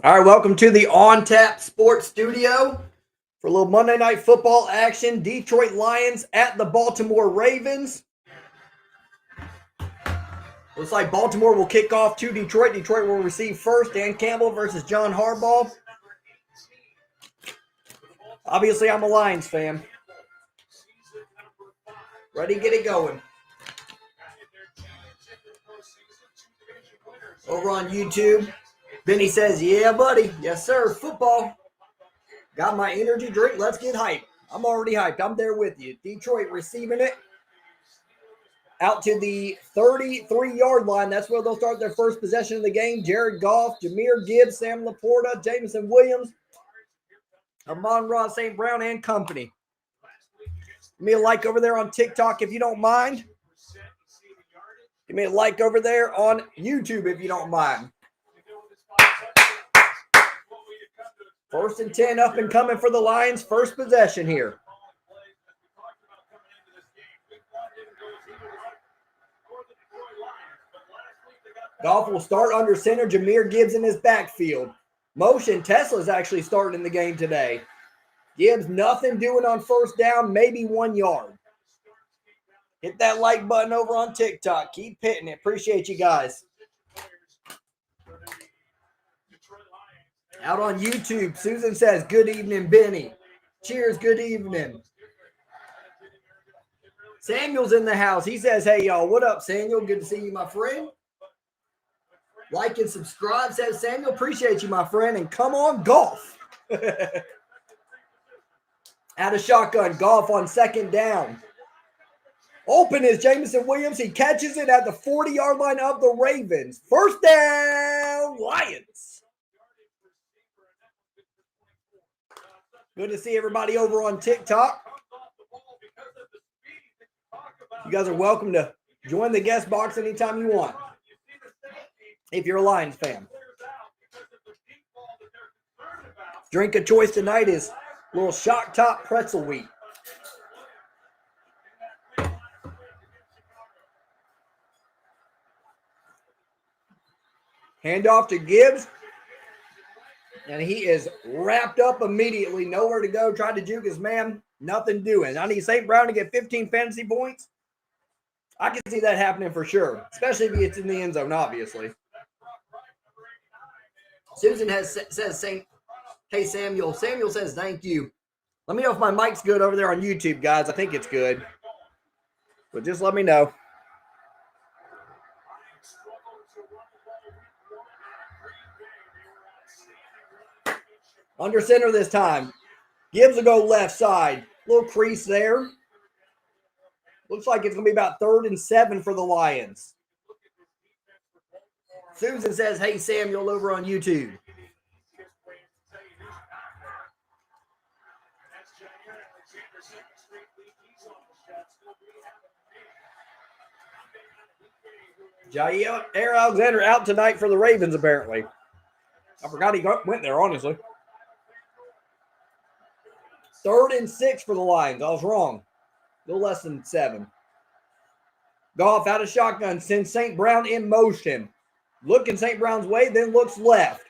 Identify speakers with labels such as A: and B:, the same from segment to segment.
A: All right, welcome to the On Tap Sports Studio for a little Monday Night Football action. Detroit Lions at the Baltimore Ravens. Looks like Baltimore will kick off to Detroit. Detroit will receive first. Dan Campbell versus John Harbaugh. Obviously, I'm a Lions fan. Ready to get it going. Over on YouTube, Benny says, yeah, buddy. Yes, sir. Football. Got my energy drink. Let's get hyped. I'm already hyped. I'm there with you. Detroit receiving it out to the 33-yard line. That's where they'll start their first possession of the game. Jared Goff, Jahmyr Gibbs, Sam Laporta, Jameson Williams, Amon-Ra St. Brown, and company. Give me a like over there on TikTok if you don't mind. Give me a like over there on YouTube if you don't mind. First and 10 up and coming for the Lions. First possession here. Goff will start under center. Jahmyr Gibbs in his backfield. Motion. Tesla's actually starting the game today. Gibbs, nothing doing on first down, maybe 1 yard. Hit that like button over on TikTok. Keep hitting it. Appreciate you guys. Out on YouTube, Susan says, good evening, Benny. Cheers, good evening. Samuel's in the house. He says, hey, y'all, what up, Samuel? Good to see you, my friend. Like and subscribe, says Samuel. Appreciate you, my friend. And come on, Goff. Out of shotgun, Goff on second down. Open is Jameson Williams. He catches it at the 40-yard line of the Ravens. First down, Lions. Good to see everybody over on TikTok. You guys are welcome to join the guest box anytime you want, if you're a Lions fan. Drink of choice tonight is a little Shock Top pretzel wheat. Handoff to Gibbs. And he is wrapped up immediately. Nowhere to go. Tried to juke his man. Nothing doing. I need St. Brown to get 15 fantasy points. I can see that happening for sure. Especially if he gets in the end zone, obviously. Susan says, hey, Samuel. Samuel says, thank you. Let me know if my mic's good over there on YouTube, guys. I think it's good. But just let me know. Under center this time. Gibbs will go left side. Little crease there. Looks like it's going to be about 3rd and 7 for the Lions. Susan says, hey, Samuel, over on YouTube. Jair Alexander out tonight for the Ravens, apparently. I forgot he went there, honestly. 3rd and 6 for the Lions. I was wrong. A little less than 7. Goff out of shotgun. Sends St. Brown in motion. Looking St. Brown's way, then looks left.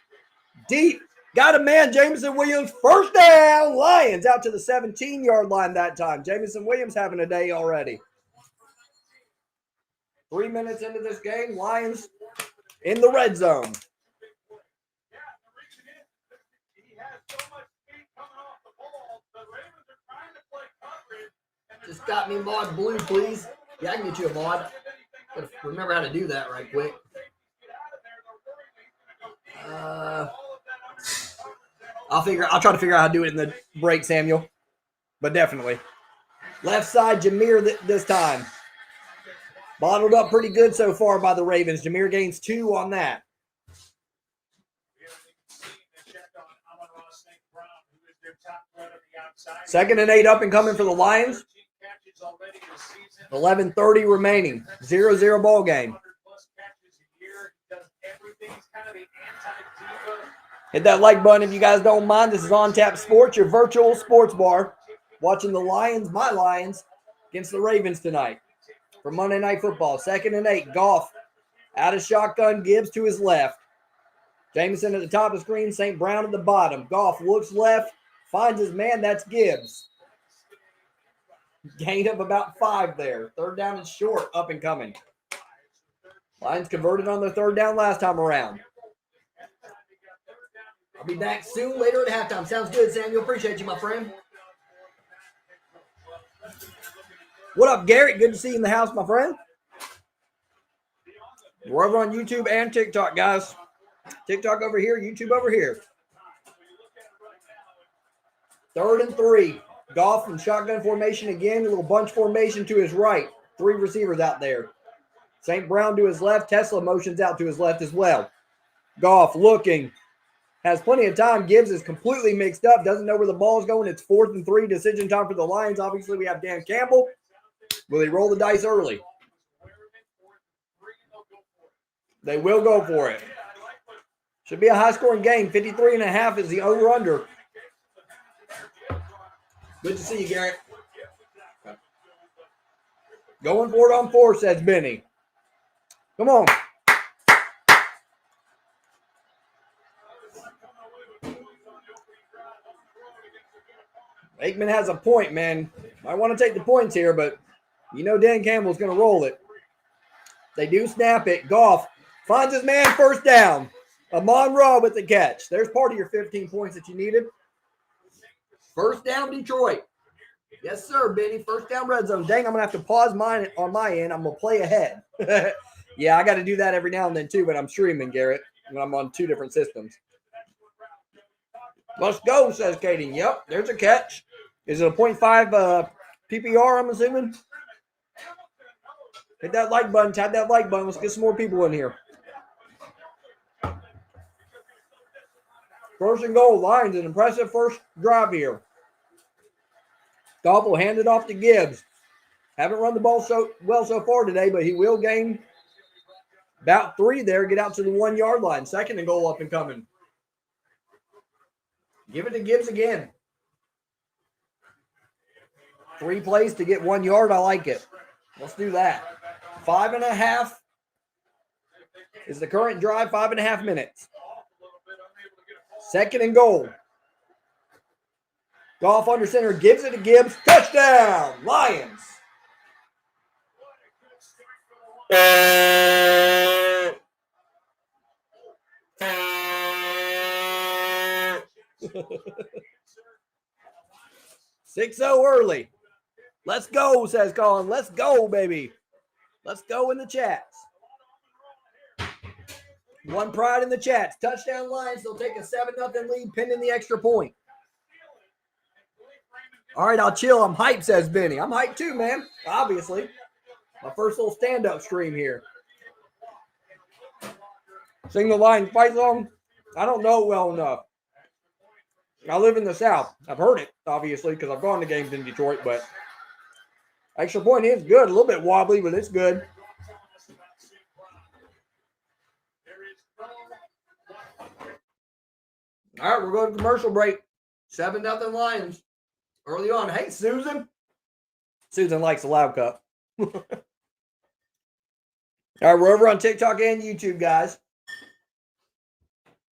A: Deep. Got a man. Jameson Williams. First down. Lions out to the 17-yard line that time. Jameson Williams having a day already. 3 minutes into this game. Lions in the red zone. Just got me mod blue, please. Yeah, I can get you a mod. Gotta remember how to do that right quick. I'll try to figure out how to do it in the break, Samuel. But definitely. Left side, Jahmyr this time. Bottled up pretty good so far by the Ravens. Jahmyr gains 2 on that. Second and 8 up and coming for the Lions. 11:30 remaining. 0-0 ball game. Hit that like button if you guys don't mind. This is On Tap Sports, your virtual sports bar. Watching the Lions, my Lions, against the Ravens tonight for Monday Night Football. 2nd and 8. Goff out of shotgun. Gibbs to his left. Jameson at the top of the screen, St. Brown at the bottom. Goff looks left, finds his man, that's Gibbs. Gain of about 5 there. Third down and short, up and coming. Lions converted on their third down last time around. I'll be back soon later at halftime. Sounds good, Samuel. Appreciate you, my friend. What up, Garrett? Good to see you in the house, my friend. We're over on YouTube and TikTok, guys. TikTok over here, YouTube over here. 3rd and 3. Goff in shotgun formation again. A little bunch formation to his right. 3 receivers out there. St. Brown to his left. Tesla motions out to his left as well. Goff looking. Has plenty of time. Gibbs is completely mixed up. Doesn't know where the ball is going. It's 4th and 3. Decision time for the Lions. Obviously, we have Dan Campbell. Will he roll the dice early? They will go for it. Should be a high-scoring game. 53.5 is the over-under. Good to see you, Garrett. Going for it on 4, says Benny. Come on. Aikman has a point, man. I want to take the points here, but you know Dan Campbell's going to roll it. They do snap it. Goff finds his man, first down. Amon-Ra with the catch. There's part of your 15 points that you needed. First down, Detroit. Yes, sir, Benny. First down, red zone. Dang, I'm going to have to pause mine on my end. I'm going to play ahead. Yeah, I got to do that every now and then, too, when I'm streaming, Garrett, when I'm on 2 different systems. Let's go, says Katie. Yep, there's a catch. Is it a 0.5 PPR, I'm assuming? Hit that like button. Tap that like button. Let's get some more people in here. First and goal. Lions, an impressive first drive here. Goff will hand it off to Gibbs. Haven't run the ball so well so far today, but he will gain about 3 there. Get out to the 1-yard line. 2nd and goal up and coming. Give it to Gibbs again. 3 plays to get 1 yard. I like it. Let's do that. 5.5 is the current drive. 5.5 minutes. 2nd and goal. Goff under center. Gives it to Gibbs. Touchdown. Lions. Six 0 early. Let's go, says Colin. Let's go, baby. Let's go in the chats. One pride in the chats. Touchdown Lions. They'll take a 7-0 lead, pinning the extra point. All right, I'll chill. I'm hyped, says Benny. I'm hyped too, man. Obviously. My first little stand-up stream here. Sing the Lions fight song? I don't know it well enough. I live in the South. I've heard it, obviously, because I've gone to games in Detroit, but extra point is good. A little bit wobbly, but it's good. All right, we're going to commercial break. 7-0 Lions. Early on. Hey, Susan. Susan likes a loud cup. All right, we're over on TikTok and YouTube, guys.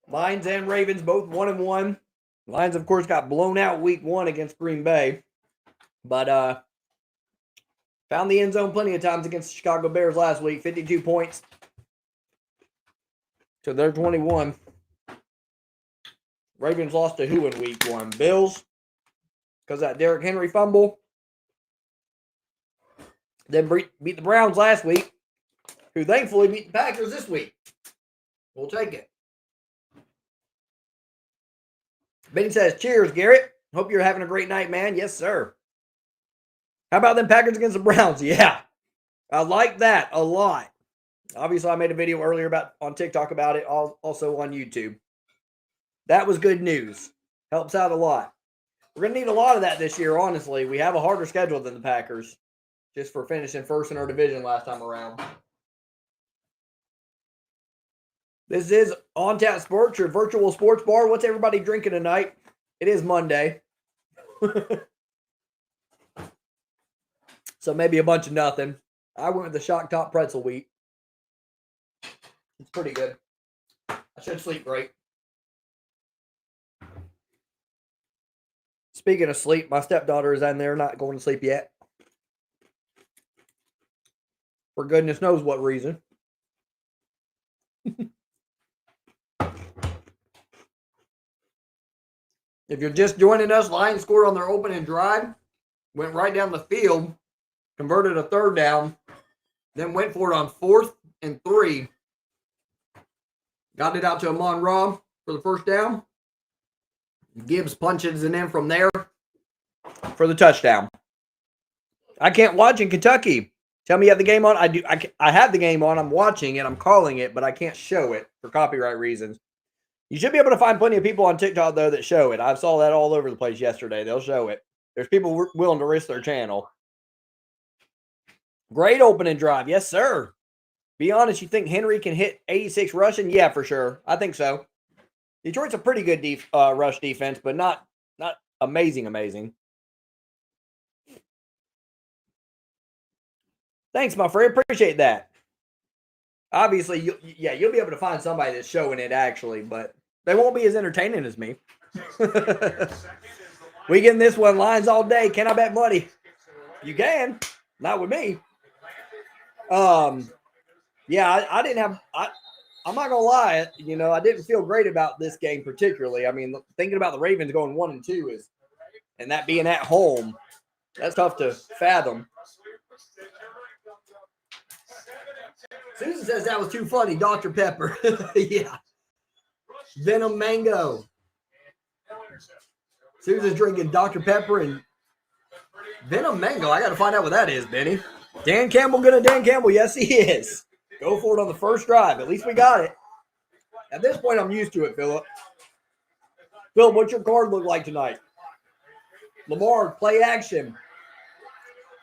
A: Lions and Ravens both 1-1. Lions, of course, got blown out week 1 against Green Bay. But found the end zone plenty of times against the Chicago Bears last week. 52 points. So they're 21. Ravens lost to who in week 1? Bills. Because that Derrick Henry fumble. Then beat the Browns last week. Who thankfully beat the Packers this week. We'll take it. Benny says, cheers, Garrett. Hope you're having a great night, man. Yes, sir. How about them Packers against the Browns? Yeah. I like that a lot. Obviously, I made a video earlier on TikTok about it, also on YouTube. That was good news. Helps out a lot. We're going to need a lot of that this year, honestly. We have a harder schedule than the Packers, just for finishing first in our division last time around. This is On Tap Sports, your virtual sports bar. What's everybody drinking tonight? It is Monday. So maybe a bunch of nothing. I went with the Shock Top Pretzel Wheat. It's pretty good. I I should sleep great. Speaking of sleep, my stepdaughter is in there, not going to sleep yet. For goodness knows what reason. If you're just joining us, Lions scored on their opening drive, went right down the field, converted a third down, then went for it on 4th and 3. Got it out to Amon Ra for the first down. Gibbs punches it in from there for the touchdown. I can't watch in Kentucky. Tell me you have the game on. I do. I have the game on. I'm watching it. I'm calling it, but I can't show it for copyright reasons. You should be able to find plenty of people on TikTok, though, that show it. I saw that all over the place yesterday. They'll show it. There's people willing to risk their channel. Great opening drive. Yes, sir. Be honest, you think Henry can hit 86 rushing? Yeah, for sure. I think so. Detroit's a pretty good rush defense, but not amazing. Thanks, my friend. Appreciate that. Obviously, you'll be able to find somebody that's showing it, actually, but they won't be as entertaining as me. We getting this one, Lions all day. Can I bet money? You can. Not with me. Yeah, I didn't have – I'm not going to lie. You know, I didn't feel great about this game particularly. I mean, thinking about the Ravens going 1-2 and that being at home, that's tough to fathom. Susan says that was too funny. Dr. Pepper. Yeah. Venom Mango. Susan's drinking Dr. Pepper and Venom Mango. I got to find out what that is, Benny. Dan Campbell gonna Dan Campbell. Yes, he is. Go for it on the first drive. At least we got it. At this point, I'm used to it, Philip. Philip, what's your card look like tonight? Lamar, play action.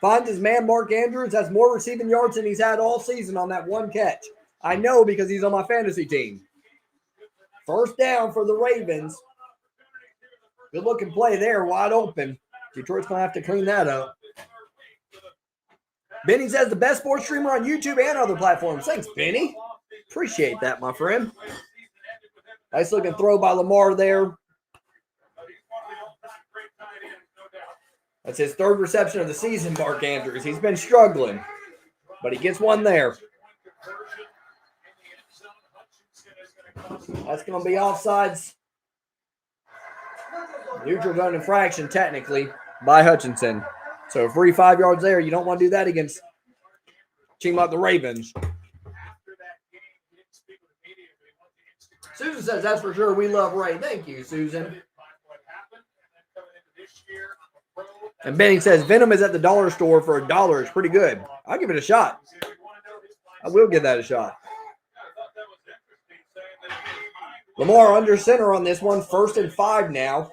A: Finds his man, Mark Andrews, has more receiving yards than he's had all season on that one catch. I know because he's on my fantasy team. First down for the Ravens. Good-looking play there, wide open. Detroit's going to have to clean that up. Benny says the best sports streamer on YouTube and other platforms. Thanks, Benny. Appreciate that, my friend. Nice looking throw by Lamar there. That's his third reception of the season, Mark Andrews. He's been struggling, but he gets one there. That's going to be offsides. Neutral zone infraction, technically, by Hutchinson. So a free 5 yards there. You don't want to do that against a team like the Ravens. Susan says, that's for sure. We love Ray. Thank you, Susan. And Benny says, Venom is at the dollar store for $1. It's pretty good. I'll give it a shot. I will give that a shot. Lamar under center on this one. 1st and 5 now.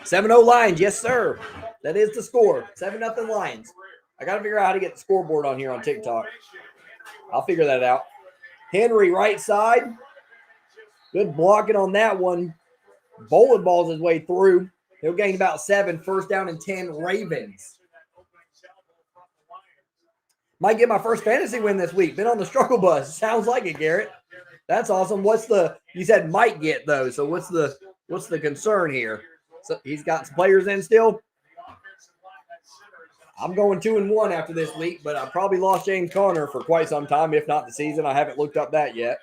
A: 7-0 Lions. Yes, sir. That is the score. 7-0 Lions. I got to figure out how to get the scoreboard on here on TikTok. I'll figure that out. Henry, right side. Good blocking on that one. Bowling balls his way through. He'll gain about 7. 1st down and 10 Ravens. Might get my first fantasy win this week. Been on the struggle bus. Sounds like it, Garrett. That's awesome. You said might get though. So what's the concern here? So he's got some players in still. I'm going 2-1 after this week, but I probably lost James Conner for quite some time, if not the season. I haven't looked up that yet.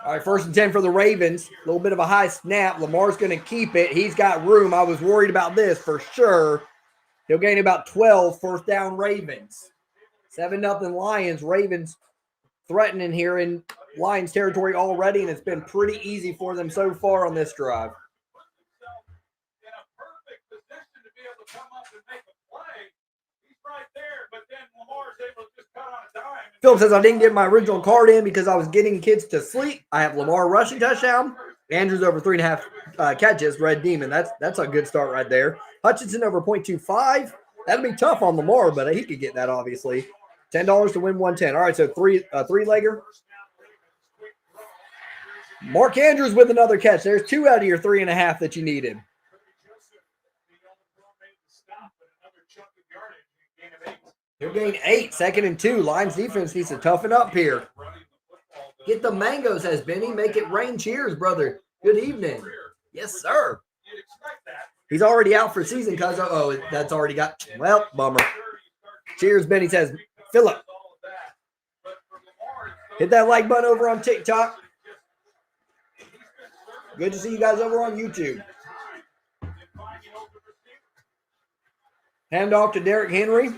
A: All right, 1st and 10 for the Ravens. A little bit of a high snap. Lamar's going to keep it. He's got room. I was worried about this for sure. He'll gain about 12. 1st down Ravens. 7-0 Lions. Ravens threatening here in Lions territory already, and it's been pretty easy for them so far on this drive. Philip says, I didn't get my original card in because I was getting kids to sleep. I have Lamar rushing touchdown. Andrews over 3.5 catches. Red Demon. That's a good start right there. Hutchinson over 0.25. That'll be tough on Lamar, but he could get that, obviously. $10 to win 110. All right, so three-legger. Mark Andrews with another catch. There's 2 out of your 3.5 that you needed. He'll gain 8, 2nd and 2. Lions defense needs to toughen up here. Get the mango, says Benny. Make it rain. Cheers, brother. Good evening. Yes, sir. He's already out for season because that's already got. Well, bummer. Cheers, Benny, says Philip. Hit that like button over on TikTok. Good to see you guys over on YouTube. Hand off to Derrick Henry.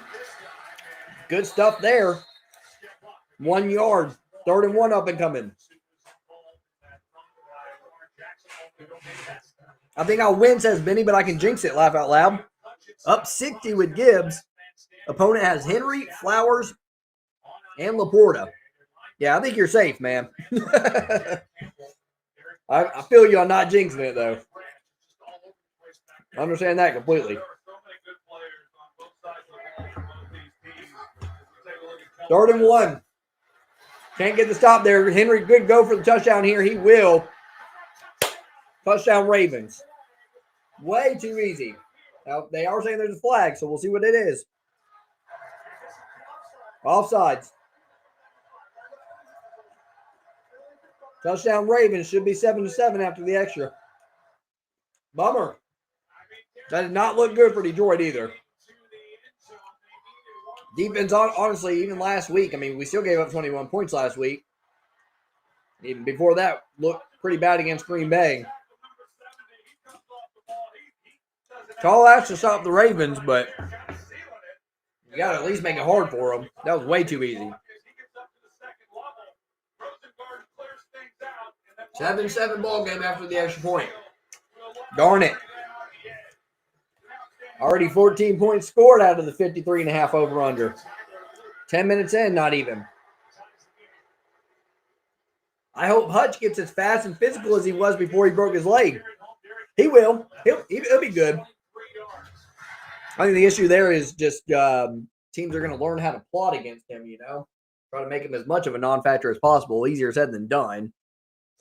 A: Good stuff there. 1 yard. 3rd and 1 up and coming. I think I'll win, says Benny, but I can jinx it, laugh out loud. Up 60 with Gibbs. Opponent has Henry, Flowers, and Laporta. Yeah, I think you're safe, man. I feel you on not jinxing it, though. I understand that completely. 3rd and 1. Can't get the stop there. Henry, good go for the touchdown here. He will. Touchdown Ravens. Way too easy. Now, they are saying there's a flag, so we'll see what it is. Offsides. Touchdown Ravens. Should be 7-7 after the extra. Bummer. That did not look good for Detroit either. Defense, honestly, even last week, I mean, we still gave up 21 points last week. Even before that, looked pretty bad against Green Bay. Call out to stop the Ravens, but you got to at least make it hard for them. That was way too easy. 7-7 ball game after the extra point. Darn it. Already 14 points scored out of the 53.5 over-under. 10 minutes in, not even. I hope Hutch gets as fast and physical as he was before he broke his leg. He will. He'll be good. I think the issue there is just teams are going to learn how to plot against him, you know. Try to make him as much of a non-factor as possible. Easier said than done.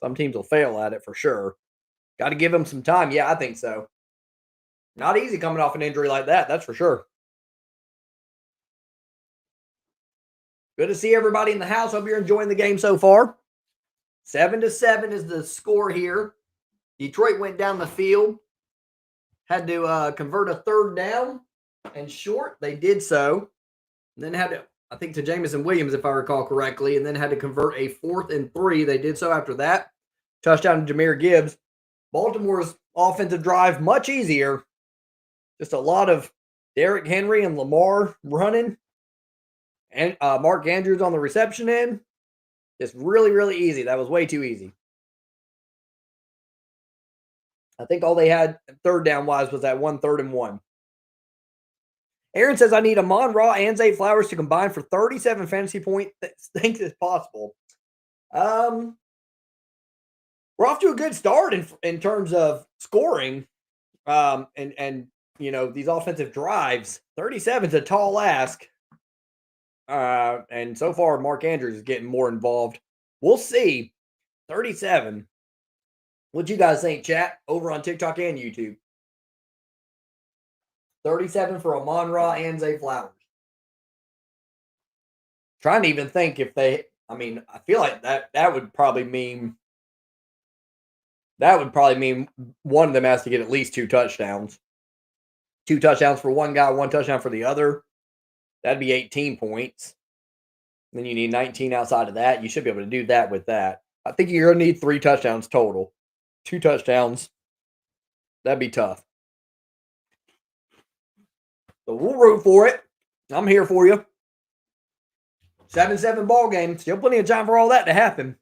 A: Some teams will fail at it for sure. Got to give him some time. Yeah, I think so. Not easy coming off an injury like that, that's for sure. Good to see everybody in the house. Hope you're enjoying the game so far. 7-7 is the score here. Detroit went down the field. Had to convert a 3rd down and short. They did so. And then had to, I think, to Jamison Williams, if I recall correctly, and then had to convert a 4th and 3. They did so after that. Touchdown to Jahmyr Gibbs. Baltimore's offensive drive, much easier. Just a lot of Derrick Henry and Lamar running. And Mark Andrews on the reception end. Just really, really easy. That was way too easy. I think all they had 3rd down wise was that 3rd and 1. Aaron says, I need Amon-Ra and Zay Flowers to combine for 37 fantasy points. Think it's possible. We're off to a good start in terms of scoring. And you know, these offensive drives. 37 is a tall ask. And so far, Mark Andrews is getting more involved. We'll see. 37. What you guys think, chat? Over on TikTok and YouTube. 37 for Amon-Ra and Zay Flowers. Trying to even think if they, I mean, I feel like that would probably mean one of them has to get at least 2 touchdowns. 2 touchdowns for one guy, 1 touchdown for the other. That'd be 18 points. Then you need 19 outside of that. You should be able to do that with that. I think you're going to need 3 touchdowns total. 2 touchdowns. That'd be tough. So we'll root for it. I'm here for you. 7-7 ball game. Still plenty of time for all that to happen.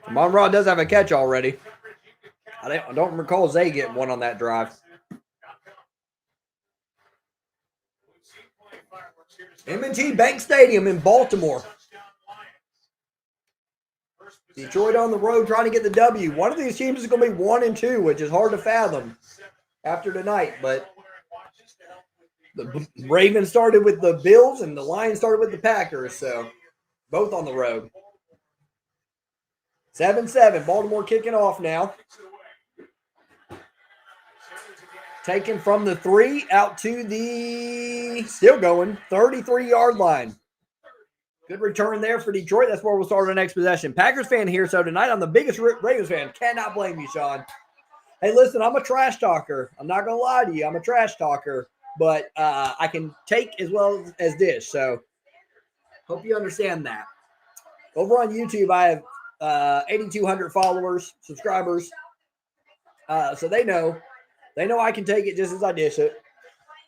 A: Amon-Ra does have a catch already. I don't recall Zay getting one on that drive. M&T Bank Stadium in Baltimore. Detroit on the road trying to get the W. One of these teams is going to be 1-2, which is hard to fathom after tonight. But the Ravens started with the Bills and the Lions started with the Packers. So both on the road. 7-7. Baltimore kicking off now. Taken from the 3 out to the, still going, 33-yard line. Good return there for Detroit. That's where we'll start our next possession. Packers fan here, so tonight I'm the biggest Ravens fan. Cannot blame you, Sean. Hey, listen, I'm a trash talker. I'm not going to lie to you. I'm a trash talker, but I can take as well as dish, so hope you understand that. Over on YouTube, I have 8,200 followers, subscribers, so they know I can take it just as I dish it.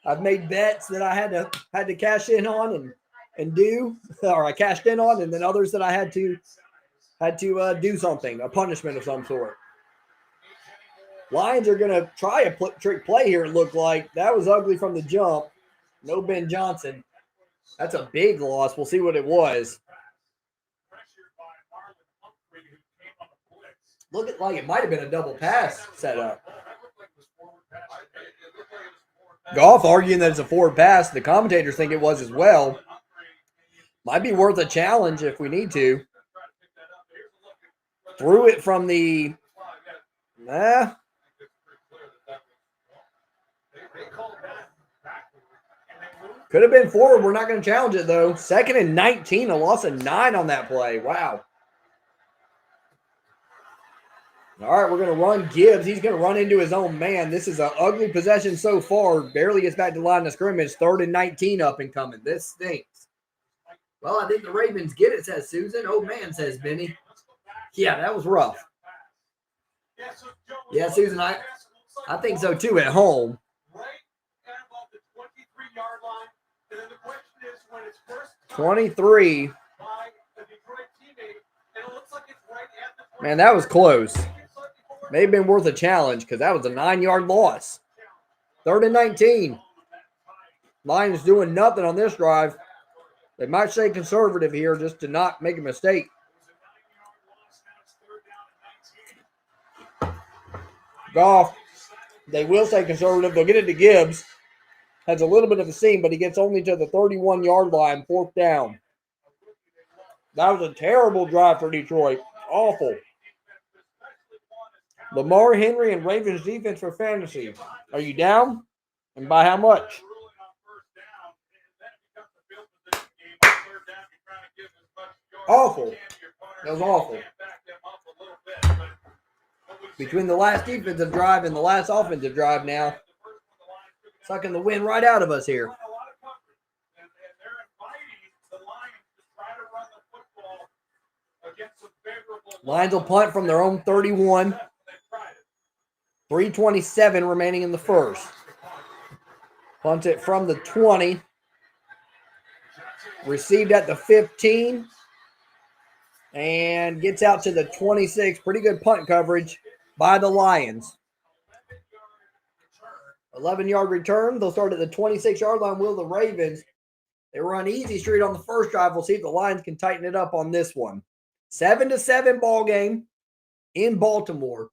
A: I've made bets that I had to cash in on and do, or I cashed in on, and then others that I had to do something, a punishment of some sort. Lions are going to try a trick play here, it looked like. That was ugly from the jump. No Ben Johnson. That's a big loss. We'll see what it was. Looked like it might have been a double pass setup. Goff arguing that it's a forward pass. The commentators think it was as well. Might be worth a challenge if we need to. Threw it from the... Could have been forward. We're not going to challenge it, though. 2nd and 19, a loss of 9 on that play. Wow. All right, we're going to run Gibbs. He's going to run into his own man. This is an ugly possession so far. Barely gets back to the line of scrimmage. 3rd and 19 up and coming. This stinks. Well, I think the Ravens get it, says Susan. Oh, man, says Benny. Yeah, that was rough. Yeah, Susan, I think so, too, at home. 23. Man, that was close. May have been worth a challenge because that was a 9-yard loss. 3rd and 19. Lions doing nothing on this drive. They might stay conservative here just to not make a mistake. Goff, they will stay conservative. They'll get it to Gibbs. Has a little bit of a seam, but he gets only to the 31-yard line, 4th down. That was a terrible drive for Detroit. Awful. Lamar, Henry, and Ravens defense for fantasy. Are you down? And by how much? Awful. That was awful. Between the last defensive drive and the last offensive drive now, sucking the wind right out of us here. Lions will punt from their own 31. 3:27 remaining in the first. Punt it from the 20. Received at the 15. And gets out to the 26. Pretty good punt coverage by the Lions. 11-yard return. They'll start at the 26-yard line. Will the Ravens? They run easy street on the first drive. We'll see if the Lions can tighten it up on this one. 7-7 ball game in Baltimore.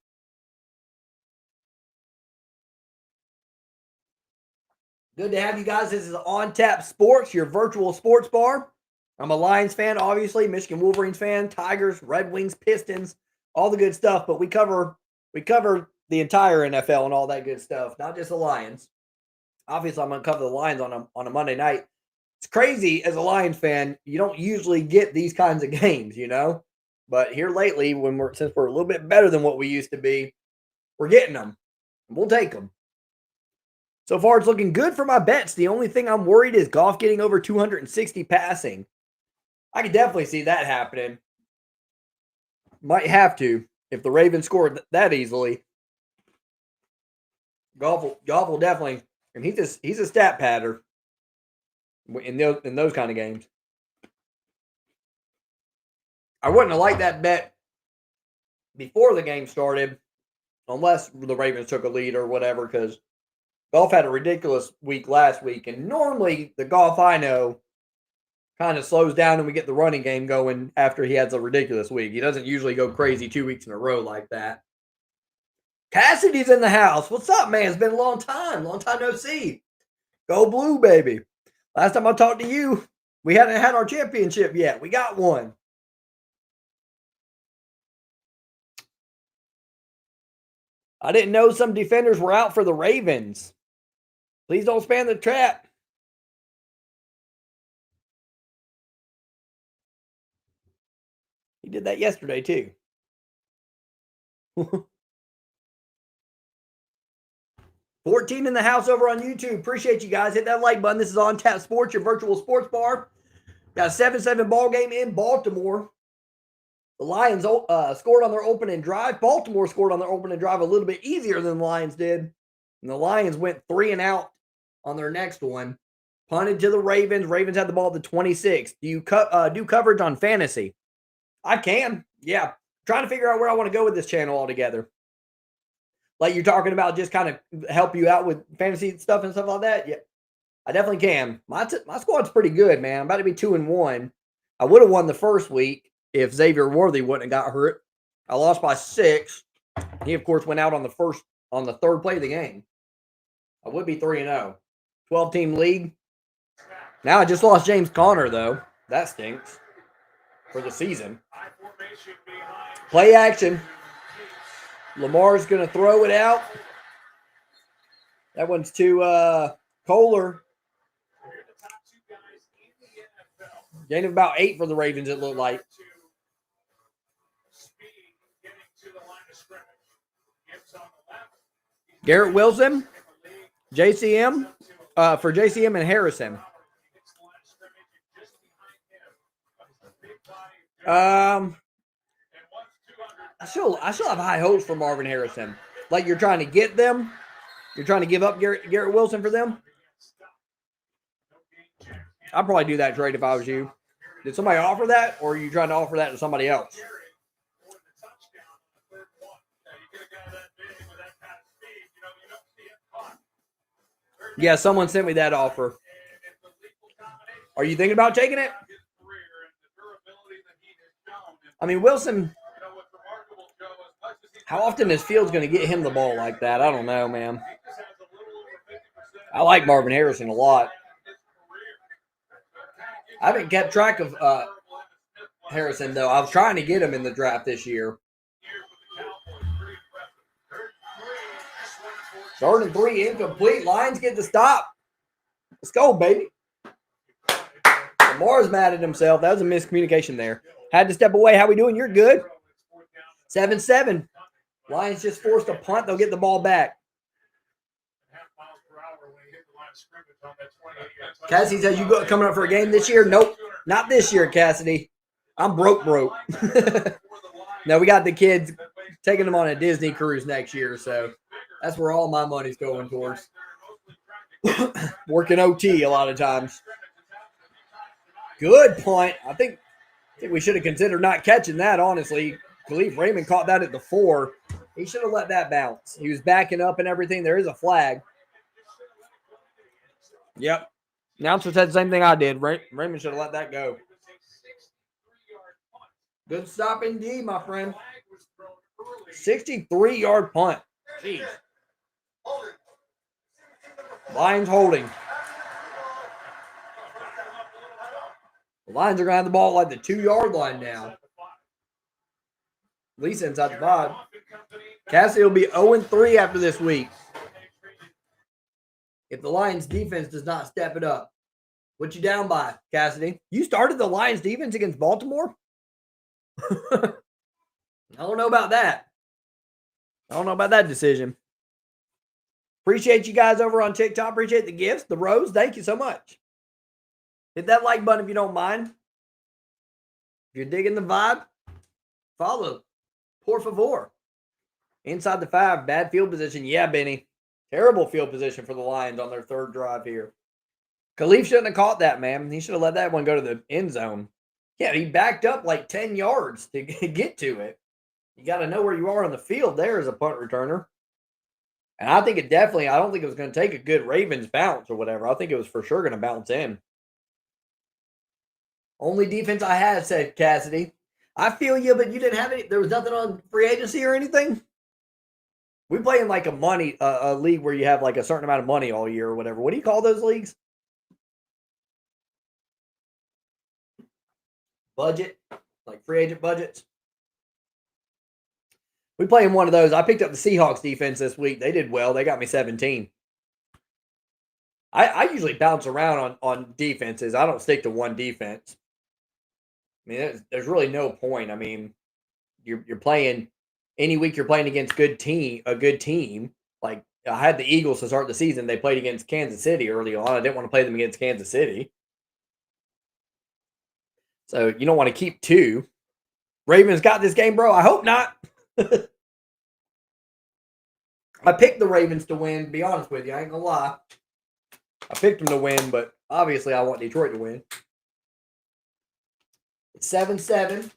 A: Good to have you guys. This is On Tap Sports, your virtual sports bar. I'm a Lions fan, obviously, Michigan Wolverines fan, Tigers, Red Wings, Pistons, all the good stuff. But we cover the entire NFL and all that good stuff, not just the Lions. Obviously, I'm going to cover the Lions on a Monday night. It's crazy as a Lions fan. You don't usually get these kinds of games, you know. But here lately, since we're a little bit better than what we used to be, we're getting them. We'll take them. So far, it's looking good for my bets. The only thing I'm worried is Goff getting over 260 passing. I could definitely see that happening. Might have to if the Ravens scored that easily. Goff will definitely, and he's a stat patter in those kind of games. I wouldn't have liked that bet before the game started, unless the Ravens took a lead or whatever, because Goff had a ridiculous week last week, and normally the Goff I know kind of slows down and we get the running game going after he has a ridiculous week. He doesn't usually go crazy 2 weeks in a row like that. Cassidy's in the house. What's up, man? It's been a long time. Long time no see. Go Blue, baby. Last time I talked to you, we hadn't had our championship yet. We got one. I didn't know some defenders were out for the Ravens. Please don't spam the chat. He did that yesterday, too. 14 in the house over on YouTube. Appreciate you guys. Hit that like button. This is On Tap Sports, your virtual sports bar. Got a 7-7 ball game in Baltimore. The Lions scored on their opening drive. Baltimore scored on their opening drive a little bit easier than the Lions did. And the Lions went 3 and out on their next one. Punted to the Ravens. Ravens had the ball at the 26. Do you do coverage on fantasy? I can. Yeah. Trying to figure out where I want to go with this channel altogether. Like you're talking about just kind of help you out with fantasy stuff and stuff like that. Yeah, I definitely can. My squad's pretty good, man. I'm about to be 2-1. I would have won the first week if Xavier Worthy wouldn't have got hurt. I lost by 6. He, of course, went out on the third play of the game. I would be 3-0. 12-team league. Now I just lost James Conner, though. That stinks for the season. Play action. Lamar's going to throw it out. That one's to Kohler. Gain of about 8 for the Ravens, it looked like. Garrett Wilson, JCM, for JCM and Harrison. I still have high hopes for Marvin Harrison. Like you're trying to get them? You're trying to give up Garrett Wilson for them? I'd probably do that trade if I was you. Did somebody offer that, or are you trying to offer that to somebody else? Yeah, someone sent me that offer. Are you thinking about taking it? I mean, Wilson, how often is Fields going to get him the ball like that? I don't know, man. I like Marvin Harrison a lot. I haven't kept track of Harrison, though. I was trying to get him in the draft this year. 3rd and 3, incomplete. Lions get the stop. Let's go, baby. Lamar's mad at himself. That was a miscommunication there. Had to step away. How we doing? You're good. 7-7. Lions just forced a punt. They'll get the ball back. Cassidy says, you coming up for a game this year? Nope. Not this year, Cassidy. I'm broke. No, we got the kids taking them on a Disney cruise next year, so that's where all my money's going towards. Working OT a lot of times. Good point. I think we should have considered not catching that, honestly. I believe Raymond caught that at the 4. He should have let that bounce. He was backing up and everything. There is a flag. Yep. Announcer said the same thing I did. Raymond should have let that go. Good stop indeed, my friend. 63-yard punt. Jeez. Lions holding. The Lions are going to have the ball at like the 2-yard line now. At least inside the 5. Cassidy will be 0-3 after this week. If the Lions defense does not step it up. What you down by, Cassidy? You started the Lions defense against Baltimore? I don't know about that. I don't know about that decision. Appreciate you guys over on TikTok. Appreciate the gifts, the rose. Thank you so much. Hit that like button if you don't mind. If you're digging the vibe, follow. Por favor. Inside the 5, bad field position. Yeah, Benny. Terrible field position for the Lions on their 3rd drive here. Khalif shouldn't have caught that, man. He should have let that one go to the end zone. Yeah, he backed up like 10 yards to get to it. You got to know where you are on the field there as a punt returner. And I think I don't think it was going to take a good Ravens bounce or whatever. I think it was for sure going to bounce in. Only defense I have, said Cassidy. I feel you, but you didn't have any. There was nothing on free agency or anything? We play in like a league where you have like a certain amount of money all year or whatever. What do you call those leagues? Budget, like free agent budgets. We play in one of those. I picked up the Seahawks defense this week. They did well. They got me 17. I usually bounce around on defenses. I don't stick to one defense. I mean, there's really no point. I mean, you're playing any week. You're playing against a good team. Like I had the Eagles to start the season. They played against Kansas City early on. I didn't want to play them against Kansas City, so you don't want to keep two. Ravens got this game, bro. I hope not. I picked the Ravens to win. To be honest with you, I ain't gonna lie. I picked them to win, but obviously I want Detroit to win. It's 7-7.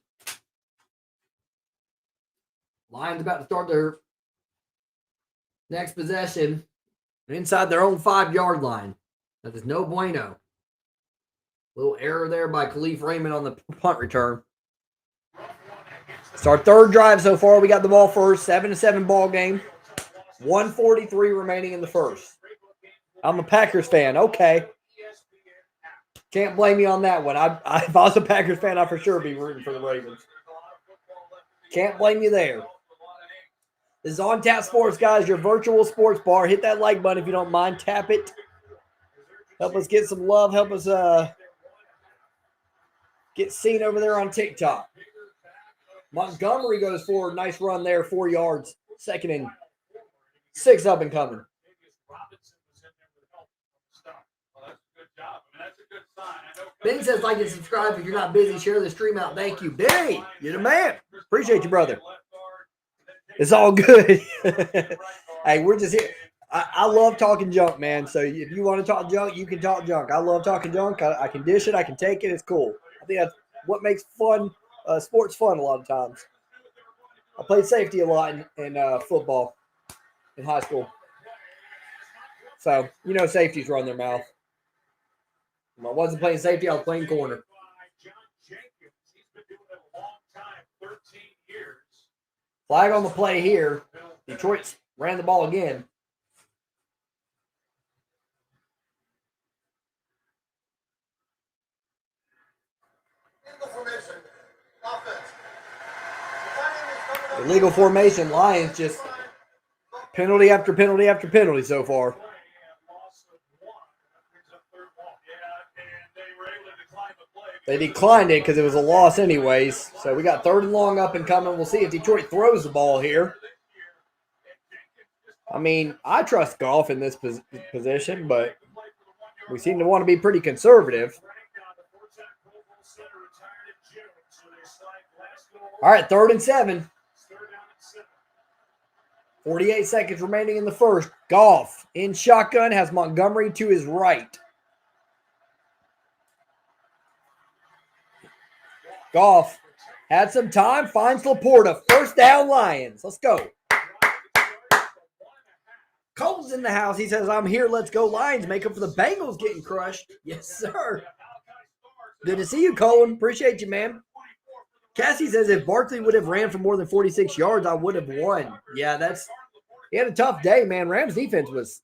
A: Lions about to start their next possession inside their own 5-yard line. That is no bueno. Little error there by Khalif Raymond on the punt return. It's our third drive so far. We got the ball first. 7-7 ball game. 1:43 remaining in the first. I'm a Packers fan. Okay. Can't blame you on that one. If I was a Packers fan, I'd for sure be rooting for the Ravens. Can't blame you there. This is On Tap Sports, guys, your virtual sports bar. Hit that like button if you don't mind. Tap it. Help us get some love. Help us get seen over there on TikTok. Montgomery goes forward. Nice run there. 4 yards. 2nd and 6 up and coming. Benny says like and subscribe if you're not busy. Share the stream out. Thank you. Benny, you're the man. Appreciate you, brother. It's all good. Hey, we're just here. I love talking junk, man. So if you want to talk junk, you can talk junk. I love talking junk. I can dish it. I can take it. It's cool. I think that's what makes fun, sports fun a lot of times. I played safety a lot in football in high school. So, safeties run their mouth. When I wasn't playing safety, I was playing corner. Flag on the play here. Detroit ran the ball again. Illegal formation. Lions just penalty after penalty after penalty so far. They declined it because it was a loss anyways. So we got 3rd and long up and coming. We'll see if Detroit throws the ball here. I mean, I trust Goff in this position, but we seem to want to be pretty conservative. All right, 3rd and 7. 48 seconds remaining in the first. Goff in shotgun has Montgomery to his right. Goff had some time, finds Laporta. 1st down, Lions. Let's go. Cole's in the house. He says, I'm here. Let's go, Lions. Make up for the Bengals getting crushed. Yes, sir. Good to see you, Colin. Appreciate you, man. Cassie says, if Barkley would have ran for more than 46 yards, I would have won. Yeah, he had a tough day, man. Rams defense was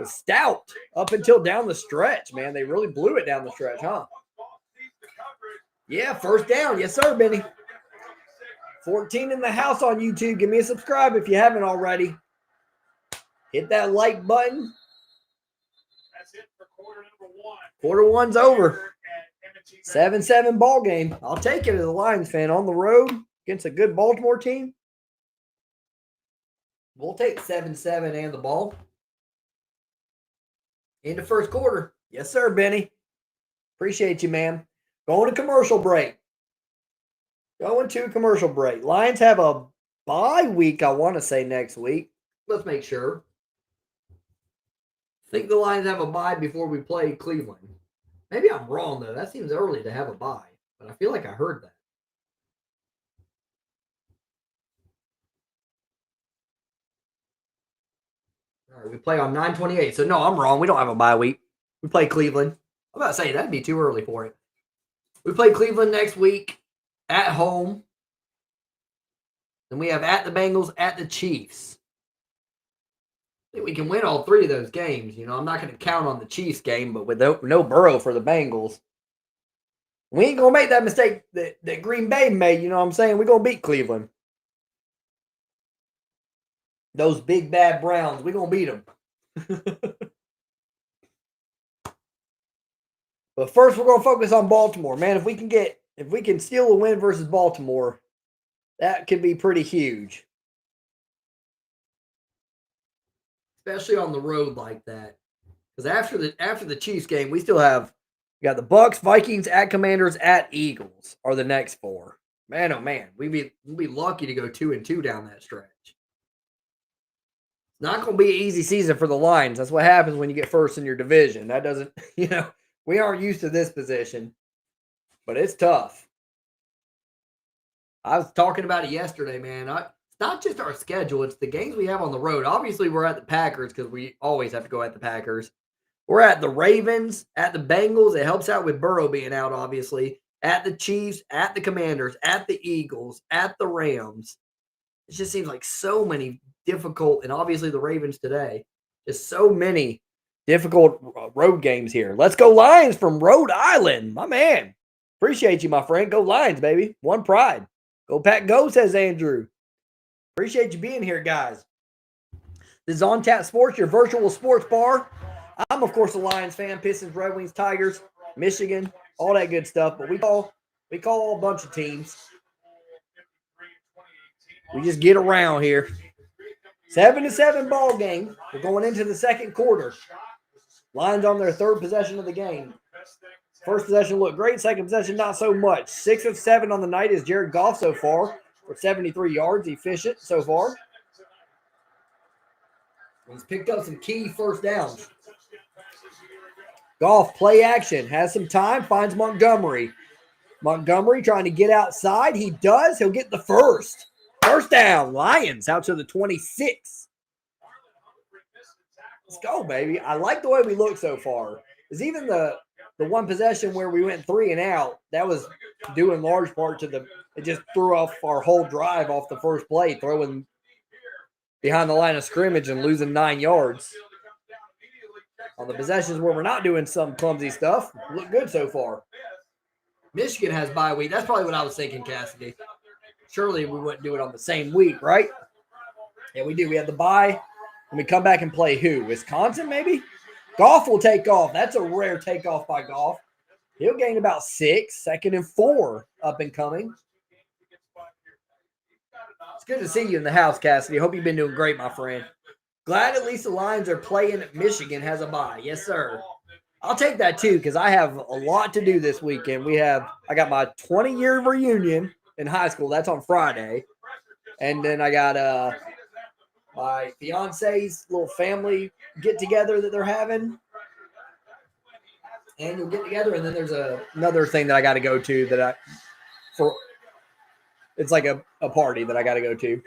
A: stout up until down the stretch, man. They really blew it down the stretch, huh? Yeah, 1st down. Yes, sir, Benny. 14 in the house on YouTube. Give me a subscribe if you haven't already. Hit that like button. That's it for quarter number 1. Quarter 1's over. 7-7 ball game. I'll take it as a Lions fan on the road against a good Baltimore team. We'll take 7-7 and the ball. Into 1st quarter. Yes, sir, Benny. Appreciate you, man. Going to commercial break. Lions have a bye week, I want to say, next week. Let's make sure. I think the Lions have a bye before we play Cleveland. Maybe I'm wrong, though. That seems early to have a bye, but I feel like I heard that. All right, we play on 9/28. So, no, I'm wrong. We don't have a bye week. We play Cleveland. I'm about to say that'd be too early for it. We play Cleveland next week at home. Then we have at the Bengals, at the Chiefs. I think we can win all 3 of those games. I'm not going to count on the Chiefs game, but with no Burrow for the Bengals, we ain't going to make that mistake that Green Bay made. You know what I'm saying? We're going to beat Cleveland. Those big, bad Browns, we're going to beat them. But first, we're going to focus on Baltimore. Man, if we can steal a win versus Baltimore, that could be pretty huge. Especially on the road like that. Because after the Chiefs game, we got the Bucks, Vikings, at Commanders, at Eagles are the next four. Man, oh man, we'll be lucky to go 2-2 down that stretch. It's not going to be an easy season for the Lions. That's what happens when you get first in your division. That doesn't, we aren't used to this position, but it's tough. I was talking about it yesterday, man. It's not just our schedule; it's the games we have on the road. Obviously, we're at the Packers because we always have to go at the Packers. We're at the Ravens, at the Bengals. It helps out with Burrow being out, obviously. At the Chiefs, at the Commanders, at the Eagles, at the Rams. It just seems like so many difficult, and obviously the Ravens today. Just so many difficult road games here. Let's go Lions from Rhode Island, my man. Appreciate you, my friend. Go Lions, baby. One pride. Go Pack Go, says Andrew. Appreciate you being here, guys. This is On Tap Sports, your virtual sports bar. I'm, of course, a Lions fan. Pistons, Red Wings, Tigers, Michigan, all that good stuff. But we call a bunch of teams. We just get around here. 7-7 ball game. We're going into the second quarter. Lions on their third possession of the game. First possession looked great. Second possession, not so much. 6 of 7 on the night is Jared Goff so far for 73 yards. Efficient so far. He's picked up some key first downs. Goff, play action. Has some time. Finds Montgomery. Montgomery trying to get outside. He does. He'll get the first. First down. Lions out to the 26. Let's go, baby. I like the way we look so far. It's even the one possession where we went 3 and out, that was due in large part to it just threw off our whole drive off the first play, throwing behind the line of scrimmage and losing 9 yards. On the possessions where we're not doing some clumsy stuff, look good so far. Michigan has bye week. That's probably what I was thinking, Cassidy. Surely we wouldn't do it on the same week, right? Yeah, we do. We have the bye, and we come back and play who? Wisconsin, maybe? Goff will take off. That's a rare takeoff by Goff. He'll gain about 6, 2nd and 4 up and coming. It's good to see you in the house, Cassidy. Hope you've been doing great, my friend. Glad at least the Lions are playing. Michigan has a bye. Yes, sir. I'll take that too because I have a lot to do this weekend. I got my 20-year reunion in high school. That's on Friday. And then I got my fiance's little family get-together that they're having. Annual get-together. And then there's another thing that I got to go to it's like a party that I got to go to.